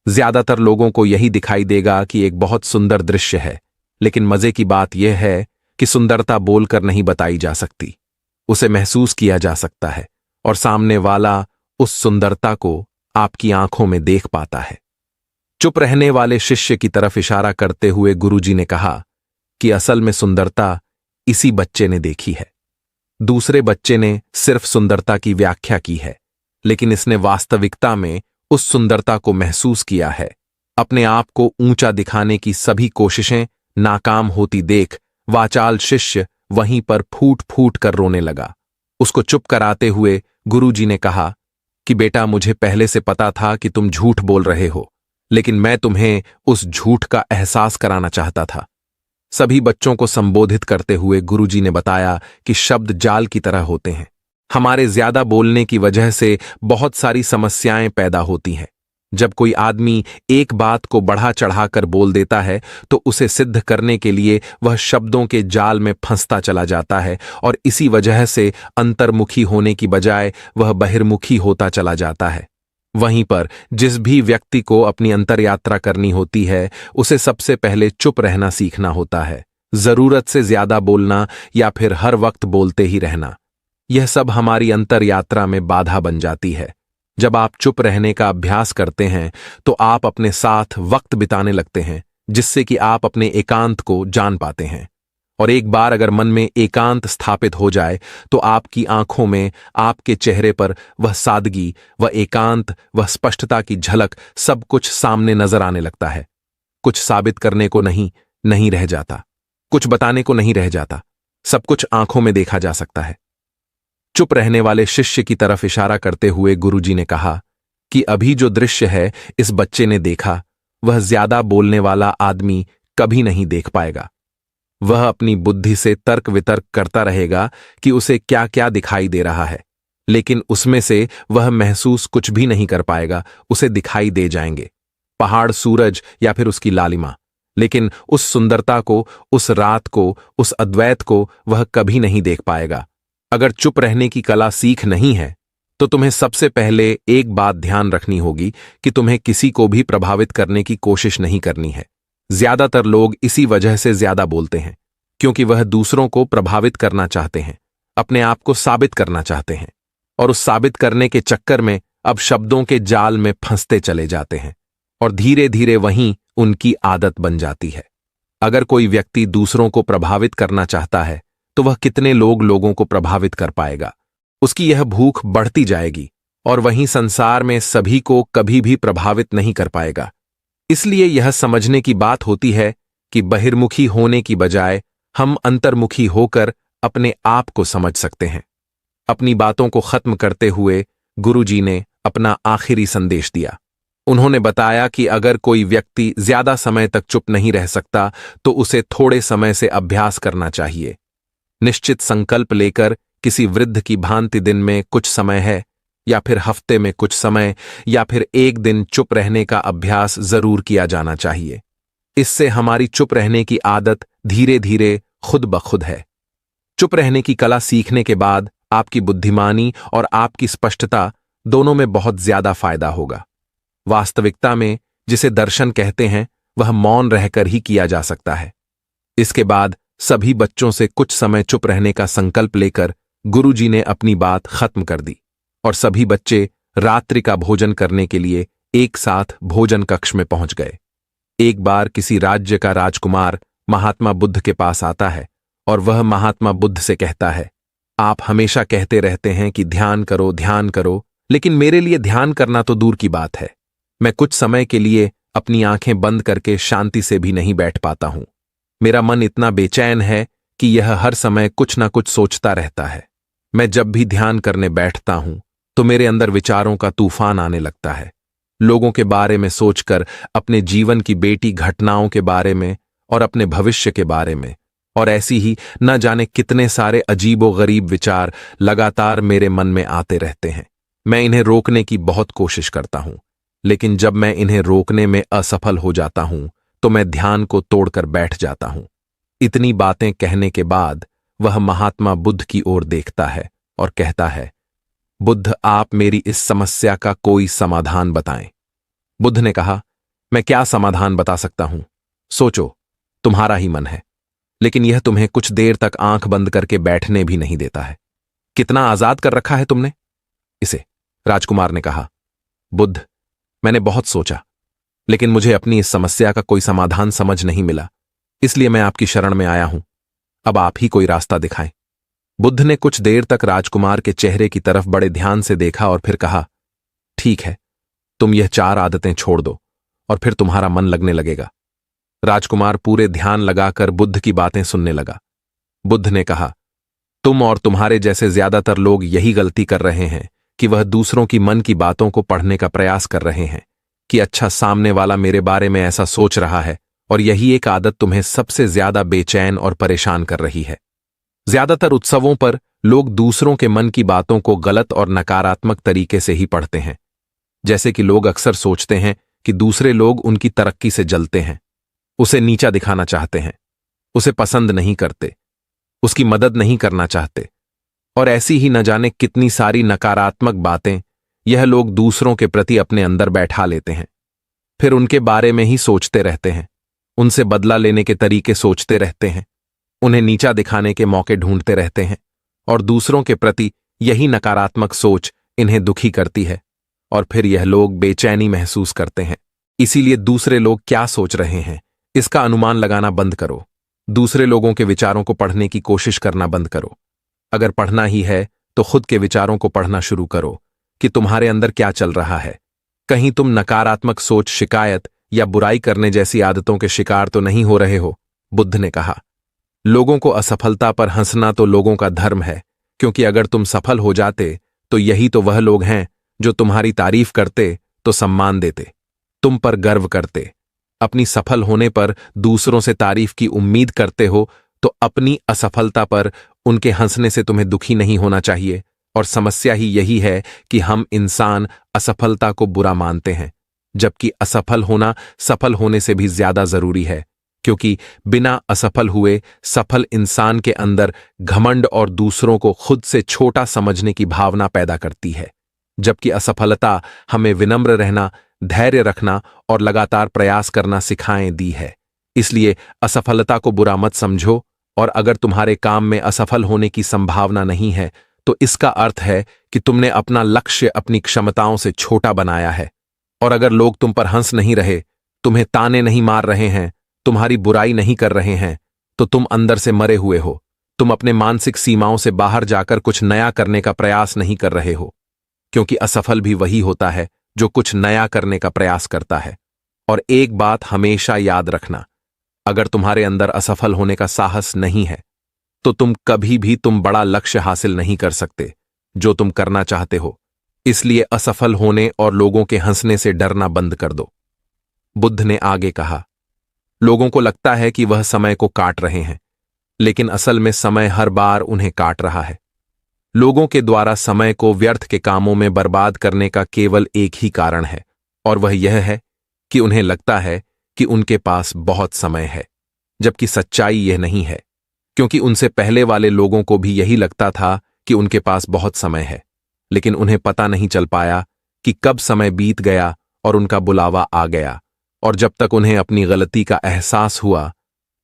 ज्यादातर लोगों को यही दिखाई देगा कि एक बहुत सुंदर दृश्य है, लेकिन मजे की बात यह है कि सुंदरता बोलकर नहीं बताई जा सकती। उसे महसूस किया जा सकता है और सामने वाला उस सुंदरता को आपकी आंखों में देख पाता है। चुप रहने वाले शिष्य की तरफ इशारा करते हुए गुरुजी ने कहा कि असल में सुंदरता इसी बच्चे ने देखी है। दूसरे बच्चे ने सिर्फ सुंदरता की व्याख्या की है, लेकिन इसने वास्तविकता में उस सुंदरता को महसूस किया है। अपने आप को ऊंचा दिखाने की सभी कोशिशें नाकाम होती देख वाचाल शिष्य वहीं पर फूट फूट कर रोने लगा। उसको चुप कराते हुए गुरुजी ने कहा कि बेटा, मुझे पहले से पता था कि तुम झूठ बोल रहे हो, लेकिन मैं तुम्हें उस झूठ का एहसास कराना चाहता था। सभी बच्चों को संबोधित करते हुए गुरुजी ने बताया कि शब्द जाल की तरह होते हैं। हमारे ज्यादा बोलने की वजह से बहुत सारी समस्याएं पैदा होती हैं। जब कोई आदमी एक बात को बढ़ा चढ़ाकर बोल देता है तो उसे सिद्ध करने के लिए वह शब्दों के जाल में फंसता चला जाता है और इसी वजह से अंतर्मुखी होने की बजाय वह बहिर्मुखी होता चला जाता है। वहीं पर जिस भी व्यक्ति को अपनी अंतर यात्रा करनी होती है, उसे सबसे पहले चुप रहना सीखना होता है। जरूरत से ज्यादा बोलना या फिर हर वक्त बोलते ही रहना, यह सब हमारी अंतर यात्रा में बाधा बन जाती है। जब आप चुप रहने का अभ्यास करते हैं तो आप अपने साथ वक्त बिताने लगते हैं, जिससे कि आप अपने एकांत को जान पाते हैं। और एक बार अगर मन में एकांत स्थापित हो जाए तो आपकी आंखों में, आपके चेहरे पर वह सादगी, वह एकांत, वह स्पष्टता की झलक, सब कुछ सामने नजर आने लगता है। कुछ साबित करने को नहीं रह जाता, कुछ बताने को नहीं रह जाता, सब कुछ आंखों में देखा जा सकता है। चुप रहने वाले शिष्य की तरफ इशारा करते हुए गुरुजी ने कहा कि अभी जो दृश्य है इस बच्चे ने देखा, वह ज्यादा बोलने वाला आदमी कभी नहीं देख पाएगा। वह अपनी बुद्धि से तर्क वितर्क करता रहेगा कि उसे क्या क्या दिखाई दे रहा है, लेकिन उसमें से वह महसूस कुछ भी नहीं कर पाएगा। उसे दिखाई दे जाएंगे पहाड़, सूरज या फिर उसकी लालिमा, लेकिन उस सुंदरता को, उस रात को, उस अद्वैत को वह कभी नहीं देख पाएगा। अगर चुप रहने की कला सीख नहीं है तो तुम्हें सबसे पहले एक बात ध्यान रखनी होगी कि तुम्हें किसी को भी प्रभावित करने की कोशिश नहीं करनी है। ज्यादातर लोग इसी वजह से ज्यादा बोलते हैं, क्योंकि वह दूसरों को प्रभावित करना चाहते हैं, अपने आप को साबित करना चाहते हैं, और उस साबित करने के चक्कर में अब शब्दों के जाल में फंसते चले जाते हैं और धीरे धीरे वहीं उनकी आदत बन जाती है। अगर कोई व्यक्ति दूसरों को प्रभावित करना चाहता है तो वह कितने लोगों को प्रभावित कर पाएगा। उसकी यह भूख बढ़ती जाएगी और वहीं संसार में सभी को कभी भी प्रभावित नहीं कर पाएगा। इसलिए यह समझने की बात होती है कि बहिर्मुखी होने की बजाय हम अंतर्मुखी होकर अपने आप को समझ सकते हैं। अपनी बातों को खत्म करते हुए गुरुजी ने अपना आखिरी संदेश दिया। उन्होंने बताया कि अगर कोई व्यक्ति ज्यादा समय तक चुप नहीं रह सकता तो उसे थोड़े समय से अभ्यास करना चाहिए। निश्चित संकल्प लेकर किसी वृद्ध की भांति दिन में कुछ समय है, या फिर हफ्ते में कुछ समय, या फिर एक दिन चुप रहने का अभ्यास जरूर किया जाना चाहिए। इससे हमारी चुप रहने की आदत धीरे धीरे खुद ब खुद है। चुप रहने की कला सीखने के बाद आपकी बुद्धिमानी और आपकी स्पष्टता दोनों में बहुत ज्यादा फायदा होगा। वास्तविकता में जिसे दर्शन कहते हैं वह मौन रहकर ही किया जा सकता है। इसके बाद सभी बच्चों से कुछ समय चुप रहने का संकल्प लेकर गुरुजी ने अपनी बात खत्म कर दी और सभी बच्चे रात्रि का भोजन करने के लिए एक साथ भोजन कक्ष में पहुंच गए। एक बार किसी राज्य का राजकुमार महात्मा बुद्ध के पास आता है और वह महात्मा बुद्ध से कहता है, आप हमेशा कहते रहते हैं कि ध्यान करो, लेकिन मेरे लिए ध्यान करना तो दूर की बात है। मैं कुछ समय के लिए अपनी आंखें बंद करके शांति से भी नहीं बैठ पाता हूं। मेरा मन इतना बेचैन है कि यह हर समय कुछ ना कुछ सोचता रहता है। मैं जब भी ध्यान करने बैठता हूं तो मेरे अंदर विचारों का तूफान आने लगता है। लोगों के बारे में सोचकर, अपने जीवन की बेटी घटनाओं के बारे में और अपने भविष्य के बारे में, और ऐसी ही न जाने कितने सारे अजीबोगरीब विचार लगातार मेरे मन में आते रहते हैं। मैं इन्हें रोकने की बहुत कोशिश करता हूं, लेकिन जब मैं इन्हें रोकने में असफल हो जाता हूं तो मैं ध्यान को तोड़कर बैठ जाता हूं। इतनी बातें कहने के बाद वह महात्मा बुद्ध की ओर देखता है और कहता है, बुद्ध, आप मेरी इस समस्या का कोई समाधान बताएं। बुद्ध ने कहा, मैं क्या समाधान बता सकता हूं? सोचो, तुम्हारा ही मन है, लेकिन यह तुम्हें कुछ देर तक आंख बंद करके बैठने भी नहीं देता है। कितना आजाद कर रखा है तुमने इसे। राजकुमार ने कहा, बुद्ध, मैंने बहुत सोचा, लेकिन मुझे अपनी इस समस्या का कोई समाधान समझ नहीं मिला, इसलिए मैं आपकी शरण में आया हूं। अब आप ही कोई रास्ता दिखाएं। बुद्ध ने कुछ देर तक राजकुमार के चेहरे की तरफ बड़े ध्यान से देखा और फिर कहा, ठीक है, तुम यह 4 आदतें छोड़ दो और फिर तुम्हारा मन लगने लगेगा। राजकुमार पूरे ध्यान लगाकर बुद्ध की बातें सुनने लगा। बुद्ध ने कहा, तुम और तुम्हारे जैसे ज्यादातर लोग यही गलती कर रहे हैं कि वह दूसरों की मन की बातों को पढ़ने का प्रयास कर रहे हैं कि अच्छा, सामने वाला मेरे बारे में ऐसा सोच रहा है, और यही एक आदत तुम्हें सबसे ज्यादा बेचैन और परेशान कर रही है। ज्यादातर उत्सवों पर लोग दूसरों के मन की बातों को गलत और नकारात्मक तरीके से ही पढ़ते हैं। जैसे कि लोग अक्सर सोचते हैं कि दूसरे लोग उनकी तरक्की से जलते हैं, उसे नीचा दिखाना चाहते हैं, उसे पसंद नहीं करते, उसकी मदद नहीं करना चाहते, और ऐसी ही न जाने कितनी सारी नकारात्मक बातें यह लोग दूसरों के प्रति अपने अंदर बैठा लेते हैं। फिर उनके बारे में ही सोचते रहते हैं, उनसे बदला लेने के तरीके सोचते रहते हैं, उन्हें नीचा दिखाने के मौके ढूंढते रहते हैं, और दूसरों के प्रति यही नकारात्मक सोच इन्हें दुखी करती है, और फिर यह लोग बेचैनी महसूस करते हैं। इसीलिए दूसरे लोग क्या सोच रहे हैं इसका अनुमान लगाना बंद करो। दूसरे लोगों के विचारों को पढ़ने की कोशिश करना बंद करो। अगर पढ़ना ही है तो खुद के विचारों को पढ़ना शुरू करो कि तुम्हारे अंदर क्या चल रहा है। कहीं तुम नकारात्मक सोच, शिकायत या बुराई करने जैसी आदतों के शिकार तो नहीं हो रहे हो। बुद्ध ने कहा, लोगों को असफलता पर हंसना तो लोगों का धर्म है, क्योंकि अगर तुम सफल हो जाते तो यही तो वह लोग हैं जो तुम्हारी तारीफ करते तो सम्मान देते, तुम पर गर्व करते। अपनी सफल होने पर दूसरों से तारीफ की उम्मीद करते हो तो अपनी असफलता पर उनके हंसने से तुम्हें दुखी नहीं होना चाहिए। और समस्या ही यही है कि हम इंसान असफलता को बुरा मानते हैं, जबकि असफल होना सफल होने से भी ज्यादा जरूरी है, क्योंकि बिना असफल हुए सफल इंसान के अंदर घमंड और दूसरों को खुद से छोटा समझने की भावना पैदा करती है, जबकि असफलता हमें विनम्र रहना, धैर्य रखना और लगातार प्रयास करना सिखाएं दी है। इसलिए असफलता को बुरा मत समझो, और अगर तुम्हारे काम में असफल होने की संभावना नहीं है तो इसका अर्थ है कि तुमने अपना लक्ष्य अपनी क्षमताओं से छोटा बनाया है। और अगर लोग तुम पर हंस नहीं रहे, तुम्हें ताने नहीं मार रहे हैं, तुम्हारी बुराई नहीं कर रहे हैं, तो तुम अंदर से मरे हुए हो। तुम अपने मानसिक सीमाओं से बाहर जाकर कुछ नया करने का प्रयास नहीं कर रहे हो, क्योंकि असफल भी वही होता है जो कुछ नया करने का प्रयास करता है। और एक बात हमेशा याद रखना, अगर तुम्हारे अंदर असफल होने का साहस नहीं है तो तुम कभी भी बड़ा लक्ष्य हासिल नहीं कर सकते जो तुम करना चाहते हो। इसलिए असफल होने और लोगों के हंसने से डरना बंद कर दो। बुद्ध ने आगे कहा, लोगों को लगता है कि वह समय को काट रहे हैं, लेकिन असल में समय हर बार उन्हें काट रहा है। लोगों के द्वारा समय को व्यर्थ के कामों में बर्बाद करने का केवल एक ही कारण है, और वह यह है कि उन्हें लगता है कि उनके पास बहुत समय है, जबकि सच्चाई यह नहीं है, क्योंकि उनसे पहले वाले लोगों को भी यही लगता था कि उनके पास बहुत समय है, लेकिन उन्हें पता नहीं चल पाया कि कब समय बीत गया और उनका बुलावा आ गया, और जब तक उन्हें अपनी गलती का एहसास हुआ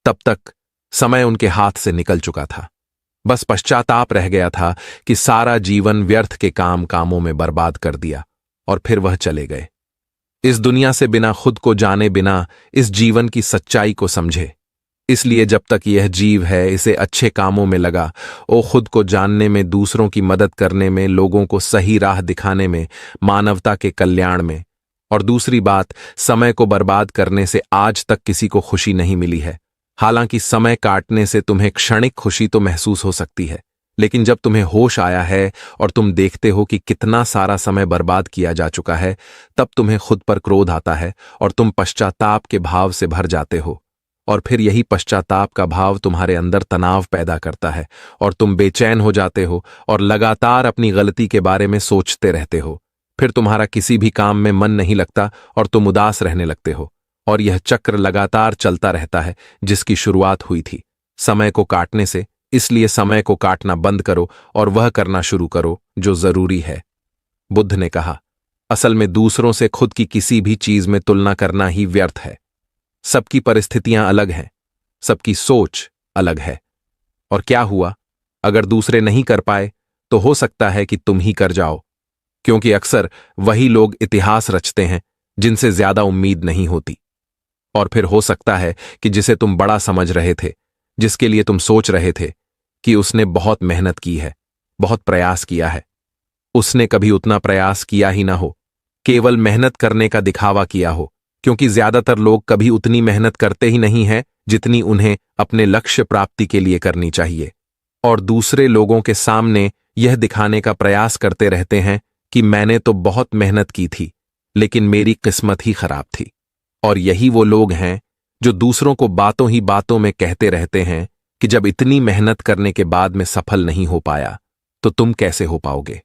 तब तक समय उनके हाथ से निकल चुका था। बस पश्चाताप रह गया था कि सारा जीवन व्यर्थ के कामों में बर्बाद कर दिया, और फिर वह चले गए इस दुनिया से बिना खुद को जाने, बिना इस जीवन की सच्चाई को समझे। इसलिए जब तक यह जीव है, इसे अच्छे कामों में लगा, वो खुद को जानने में, दूसरों की मदद करने में, लोगों को सही राह दिखाने में, मानवता के कल्याण में। और दूसरी बात, समय को बर्बाद करने से आज तक किसी को खुशी नहीं मिली है। हालांकि समय काटने से तुम्हें क्षणिक खुशी तो महसूस हो सकती है, लेकिन जब तुम्हें होश आया है और तुम देखते हो कि कितना सारा समय बर्बाद किया जा चुका है, तब तुम्हें खुद पर क्रोध आता है और तुम पश्चाताप के भाव से भर जाते हो। और फिर यही पश्चाताप का भाव तुम्हारे अंदर तनाव पैदा करता है और तुम बेचैन हो जाते हो और लगातार अपनी गलती के बारे में सोचते रहते हो। फिर तुम्हारा किसी भी काम में मन नहीं लगता और तुम उदास रहने लगते हो, और यह चक्र लगातार चलता रहता है जिसकी शुरुआत हुई थी समय को काटने से। इसलिए समय को काटना बंद करो और वह करना शुरू करो जो जरूरी है। बुद्ध ने कहा, असल में दूसरों से खुद की किसी भी चीज में तुलना करना ही व्यर्थ है। सबकी परिस्थितियां अलग हैं, सबकी सोच अलग है। और क्या हुआ, अगर दूसरे नहीं कर पाए तो हो सकता है कि तुम ही कर जाओ, क्योंकि अक्सर वही लोग इतिहास रचते हैं जिनसे ज्यादा उम्मीद नहीं होती। और फिर हो सकता है कि जिसे तुम बड़ा समझ रहे थे, जिसके लिए तुम सोच रहे थे कि उसने बहुत मेहनत की है, बहुत प्रयास किया है, उसने कभी उतना प्रयास किया ही ना हो, केवल मेहनत करने का दिखावा किया हो। क्योंकि ज्यादातर लोग कभी उतनी मेहनत करते ही नहीं हैं जितनी उन्हें अपने लक्ष्य प्राप्ति के लिए करनी चाहिए, और दूसरे लोगों के सामने यह दिखाने का प्रयास करते रहते हैं कि मैंने तो बहुत मेहनत की थी, लेकिन मेरी किस्मत ही खराब थी। और यही वो लोग हैं जो दूसरों को बातों ही बातों में कहते रहते हैं कि जब इतनी मेहनत करने के बाद में सफल नहीं हो पाया तो तुम कैसे हो पाओगे।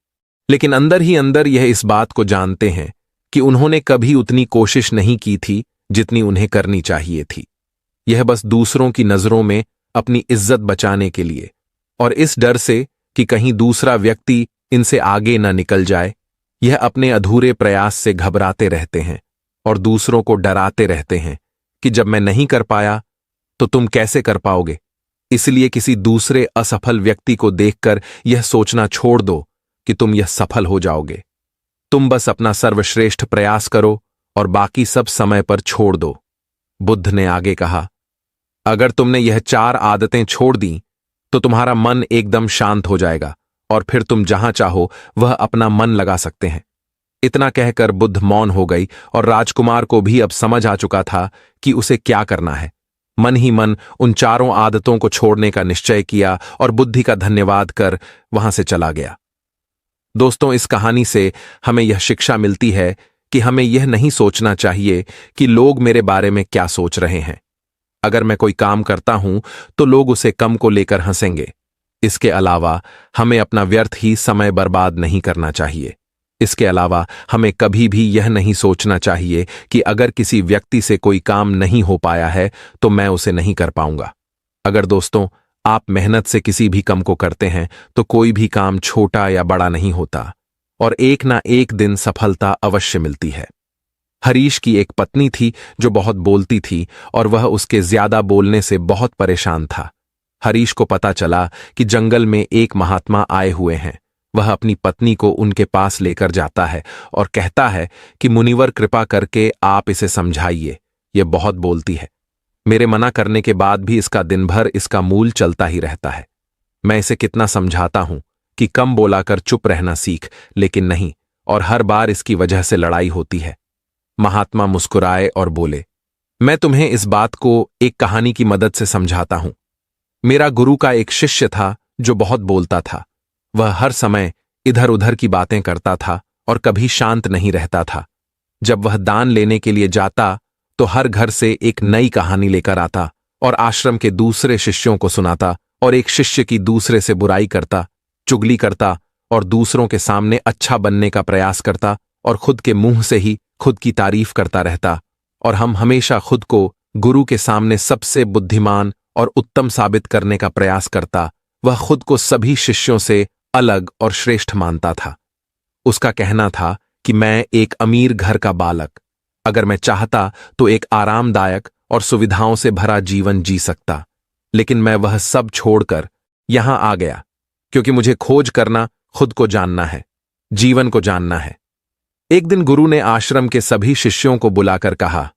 लेकिन अंदर ही अंदर यह इस बात को जानते हैं कि उन्होंने कभी उतनी कोशिश नहीं की थी जितनी उन्हें करनी चाहिए थी। यह बस दूसरों की नजरों में अपनी इज्जत बचाने के लिए, और इस डर से कि कहीं दूसरा व्यक्ति इनसे आगे न निकल जाए, यह अपने अधूरे प्रयास से घबराते रहते हैं और दूसरों को डराते रहते हैं कि जब मैं नहीं कर पाया तो तुम कैसे कर पाओगे। इसलिए किसी दूसरे असफल व्यक्ति को देखकर यह सोचना छोड़ दो कि तुम यह सफल हो जाओगे। तुम बस अपना सर्वश्रेष्ठ प्रयास करो और बाकी सब समय पर छोड़ दो। बुद्ध ने आगे कहा, अगर तुमने यह 4 आदतें छोड़ दी तो तुम्हारा मन एकदम शांत हो जाएगा और फिर तुम जहां चाहो वह अपना मन लगा सकते हैं। इतना कहकर बुद्ध मौन हो गई और राजकुमार को भी अब समझ आ चुका था कि उसे क्या करना है। मन ही मन उन 4 आदतों को छोड़ने का निश्चय किया और बुद्धि का धन्यवाद कर वहां से चला गया। दोस्तों, इस कहानी से हमें यह शिक्षा मिलती है कि हमें यह नहीं सोचना चाहिए कि लोग मेरे बारे में क्या सोच रहे हैं। अगर मैं कोई काम करता हूं तो लोग उसे कम को लेकर हंसेंगे। इसके अलावा हमें अपना व्यर्थ ही समय बर्बाद नहीं करना चाहिए। इसके अलावा हमें कभी भी यह नहीं सोचना चाहिए कि अगर किसी व्यक्ति से कोई काम नहीं हो पाया है तो मैं उसे नहीं कर पाऊंगा। अगर दोस्तों आप मेहनत से किसी भी काम को करते हैं तो कोई भी काम छोटा या बड़ा नहीं होता, और एक ना एक दिन सफलता अवश्य मिलती है। हरीश की एक पत्नी थी जो बहुत बोलती थी और वह उसके ज्यादा बोलने से बहुत परेशान था। हरीश को पता चला कि जंगल में एक महात्मा आए हुए हैं। वह अपनी पत्नी को उनके पास लेकर जाता है और कहता है कि मुनिवर, कृपा करके आप इसे समझाइए, यह बहुत बोलती है। मेरे मना करने के बाद भी इसका दिन भर इसका मूल चलता ही रहता है। मैं इसे कितना समझाता हूं कि कम बोलाकर चुप रहना सीख, लेकिन नहीं, और हर बार इसकी वजह से लड़ाई होती है। महात्मा मुस्कुराए और बोले, मैं तुम्हें इस बात को एक कहानी की मदद से समझाता हूं। मेरा गुरु का एक शिष्य था जो बहुत बोलता था। वह हर समय इधर उधर की बातें करता था और कभी शांत नहीं रहता था। जब वह दान लेने के लिए जाता तो हर घर से एक नई कहानी लेकर आता और आश्रम के दूसरे शिष्यों को सुनाता, और एक शिष्य की दूसरे से बुराई करता, चुगली करता और दूसरों के सामने अच्छा बनने का प्रयास करता और खुद के मुंह से ही खुद की तारीफ करता रहता। और हम हमेशा खुद को गुरु के सामने सबसे बुद्धिमान और उत्तम साबित करने का प्रयास करता। वह खुद को सभी शिष्यों से अलग और श्रेष्ठ मानता था। उसका कहना था कि मैं एक अमीर घर का बालक, अगर मैं चाहता तो एक आरामदायक और सुविधाओं से भरा जीवन जी सकता, लेकिन मैं वह सब छोड़कर यहां आ गया क्योंकि मुझे खोज करना, खुद को जानना है, जीवन को जानना है। एक दिन गुरु ने आश्रम के सभी शिष्यों को बुलाकर कहा,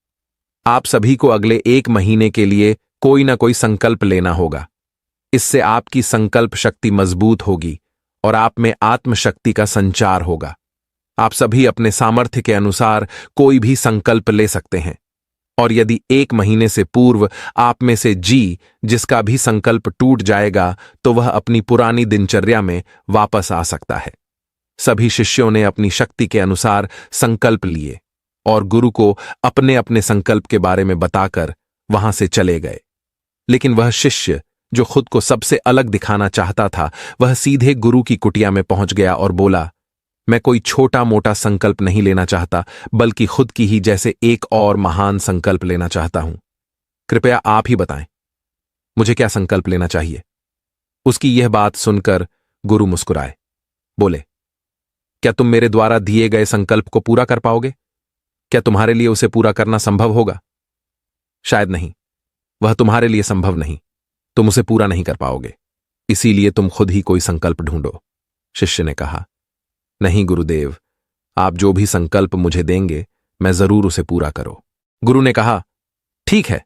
आप सभी को अगले 1 महीने के लिए कोई ना कोई संकल्प लेना होगा। इससे आपकी संकल्प शक्ति मजबूत होगी और आप में आत्मशक्ति का संचार होगा। आप सभी अपने सामर्थ्य के अनुसार कोई भी संकल्प ले सकते हैं, और यदि 1 महीने से पूर्व आप में से जिसका भी संकल्प टूट जाएगा तो वह अपनी पुरानी दिनचर्या में वापस आ सकता है। सभी शिष्यों ने अपनी शक्ति के अनुसार संकल्प लिए और गुरु को अपने अपने संकल्प के बारे में बताकर वहां से चले गए। लेकिन वह शिष्य जो खुद को सबसे अलग दिखाना चाहता था, वह सीधे गुरु की कुटिया में पहुंच गया और बोला, मैं कोई छोटा मोटा संकल्प नहीं लेना चाहता, बल्कि खुद की ही जैसे एक और महान संकल्प लेना चाहता हूं। कृपया आप ही बताएं, मुझे क्या संकल्प लेना चाहिए। उसकी यह बात सुनकर गुरु मुस्कुराए, बोले, क्या तुम मेरे द्वारा दिए गए संकल्प को पूरा कर पाओगे? क्या तुम्हारे लिए उसे पूरा करना संभव होगा? शायद नहीं, वह तुम्हारे लिए संभव नहीं, तुम उसे पूरा नहीं कर पाओगे, इसीलिए तुम खुद ही कोई संकल्प ढूंढो। शिष्य ने कहा, नहीं गुरुदेव, आप जो भी संकल्प मुझे देंगे मैं जरूर उसे पूरा करो। गुरु ने कहा, ठीक है,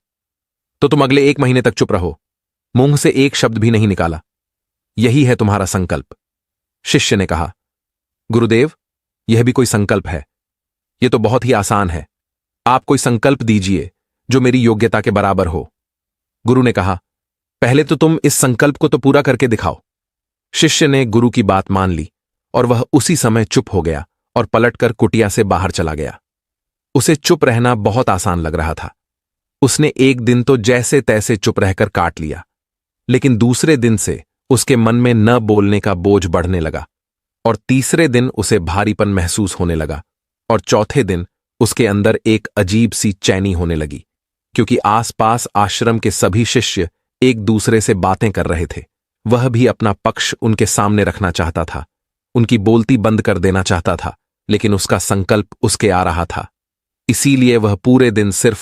तो तुम अगले 1 महीने तक चुप रहो, मुंह से एक शब्द भी नहीं निकाला, यही है तुम्हारा संकल्प। शिष्य ने कहा, गुरुदेव, यह भी कोई संकल्प है? यह तो बहुत ही आसान है, आप कोई संकल्प दीजिए जो मेरी योग्यता के बराबर हो। गुरु ने कहा, पहले तो तुम इस संकल्प को तो पूरा करके दिखाओ। शिष्य ने गुरु की बात मान ली और वह उसी समय चुप हो गया और पलटकर कुटिया से बाहर चला गया। उसे चुप रहना बहुत आसान लग रहा था। उसने एक दिन तो जैसे तैसे चुप रहकर काट लिया, लेकिन दूसरे दिन से उसके मन में न बोलने का बोझ बढ़ने लगा, और तीसरे दिन उसे भारीपन महसूस होने लगा, और चौथे दिन उसके अंदर एक अजीब सी चैनी होने लगी, क्योंकि आसपास आश्रम के सभी शिष्य एक दूसरे से बातें कर रहे थे। वह भी अपना पक्ष उनके सामने रखना चाहता था, उनकी बोलती बंद कर देना चाहता था, लेकिन उसका संकल्प उसके आ रहा था। इसीलिए वह पूरे दिन सिर्फ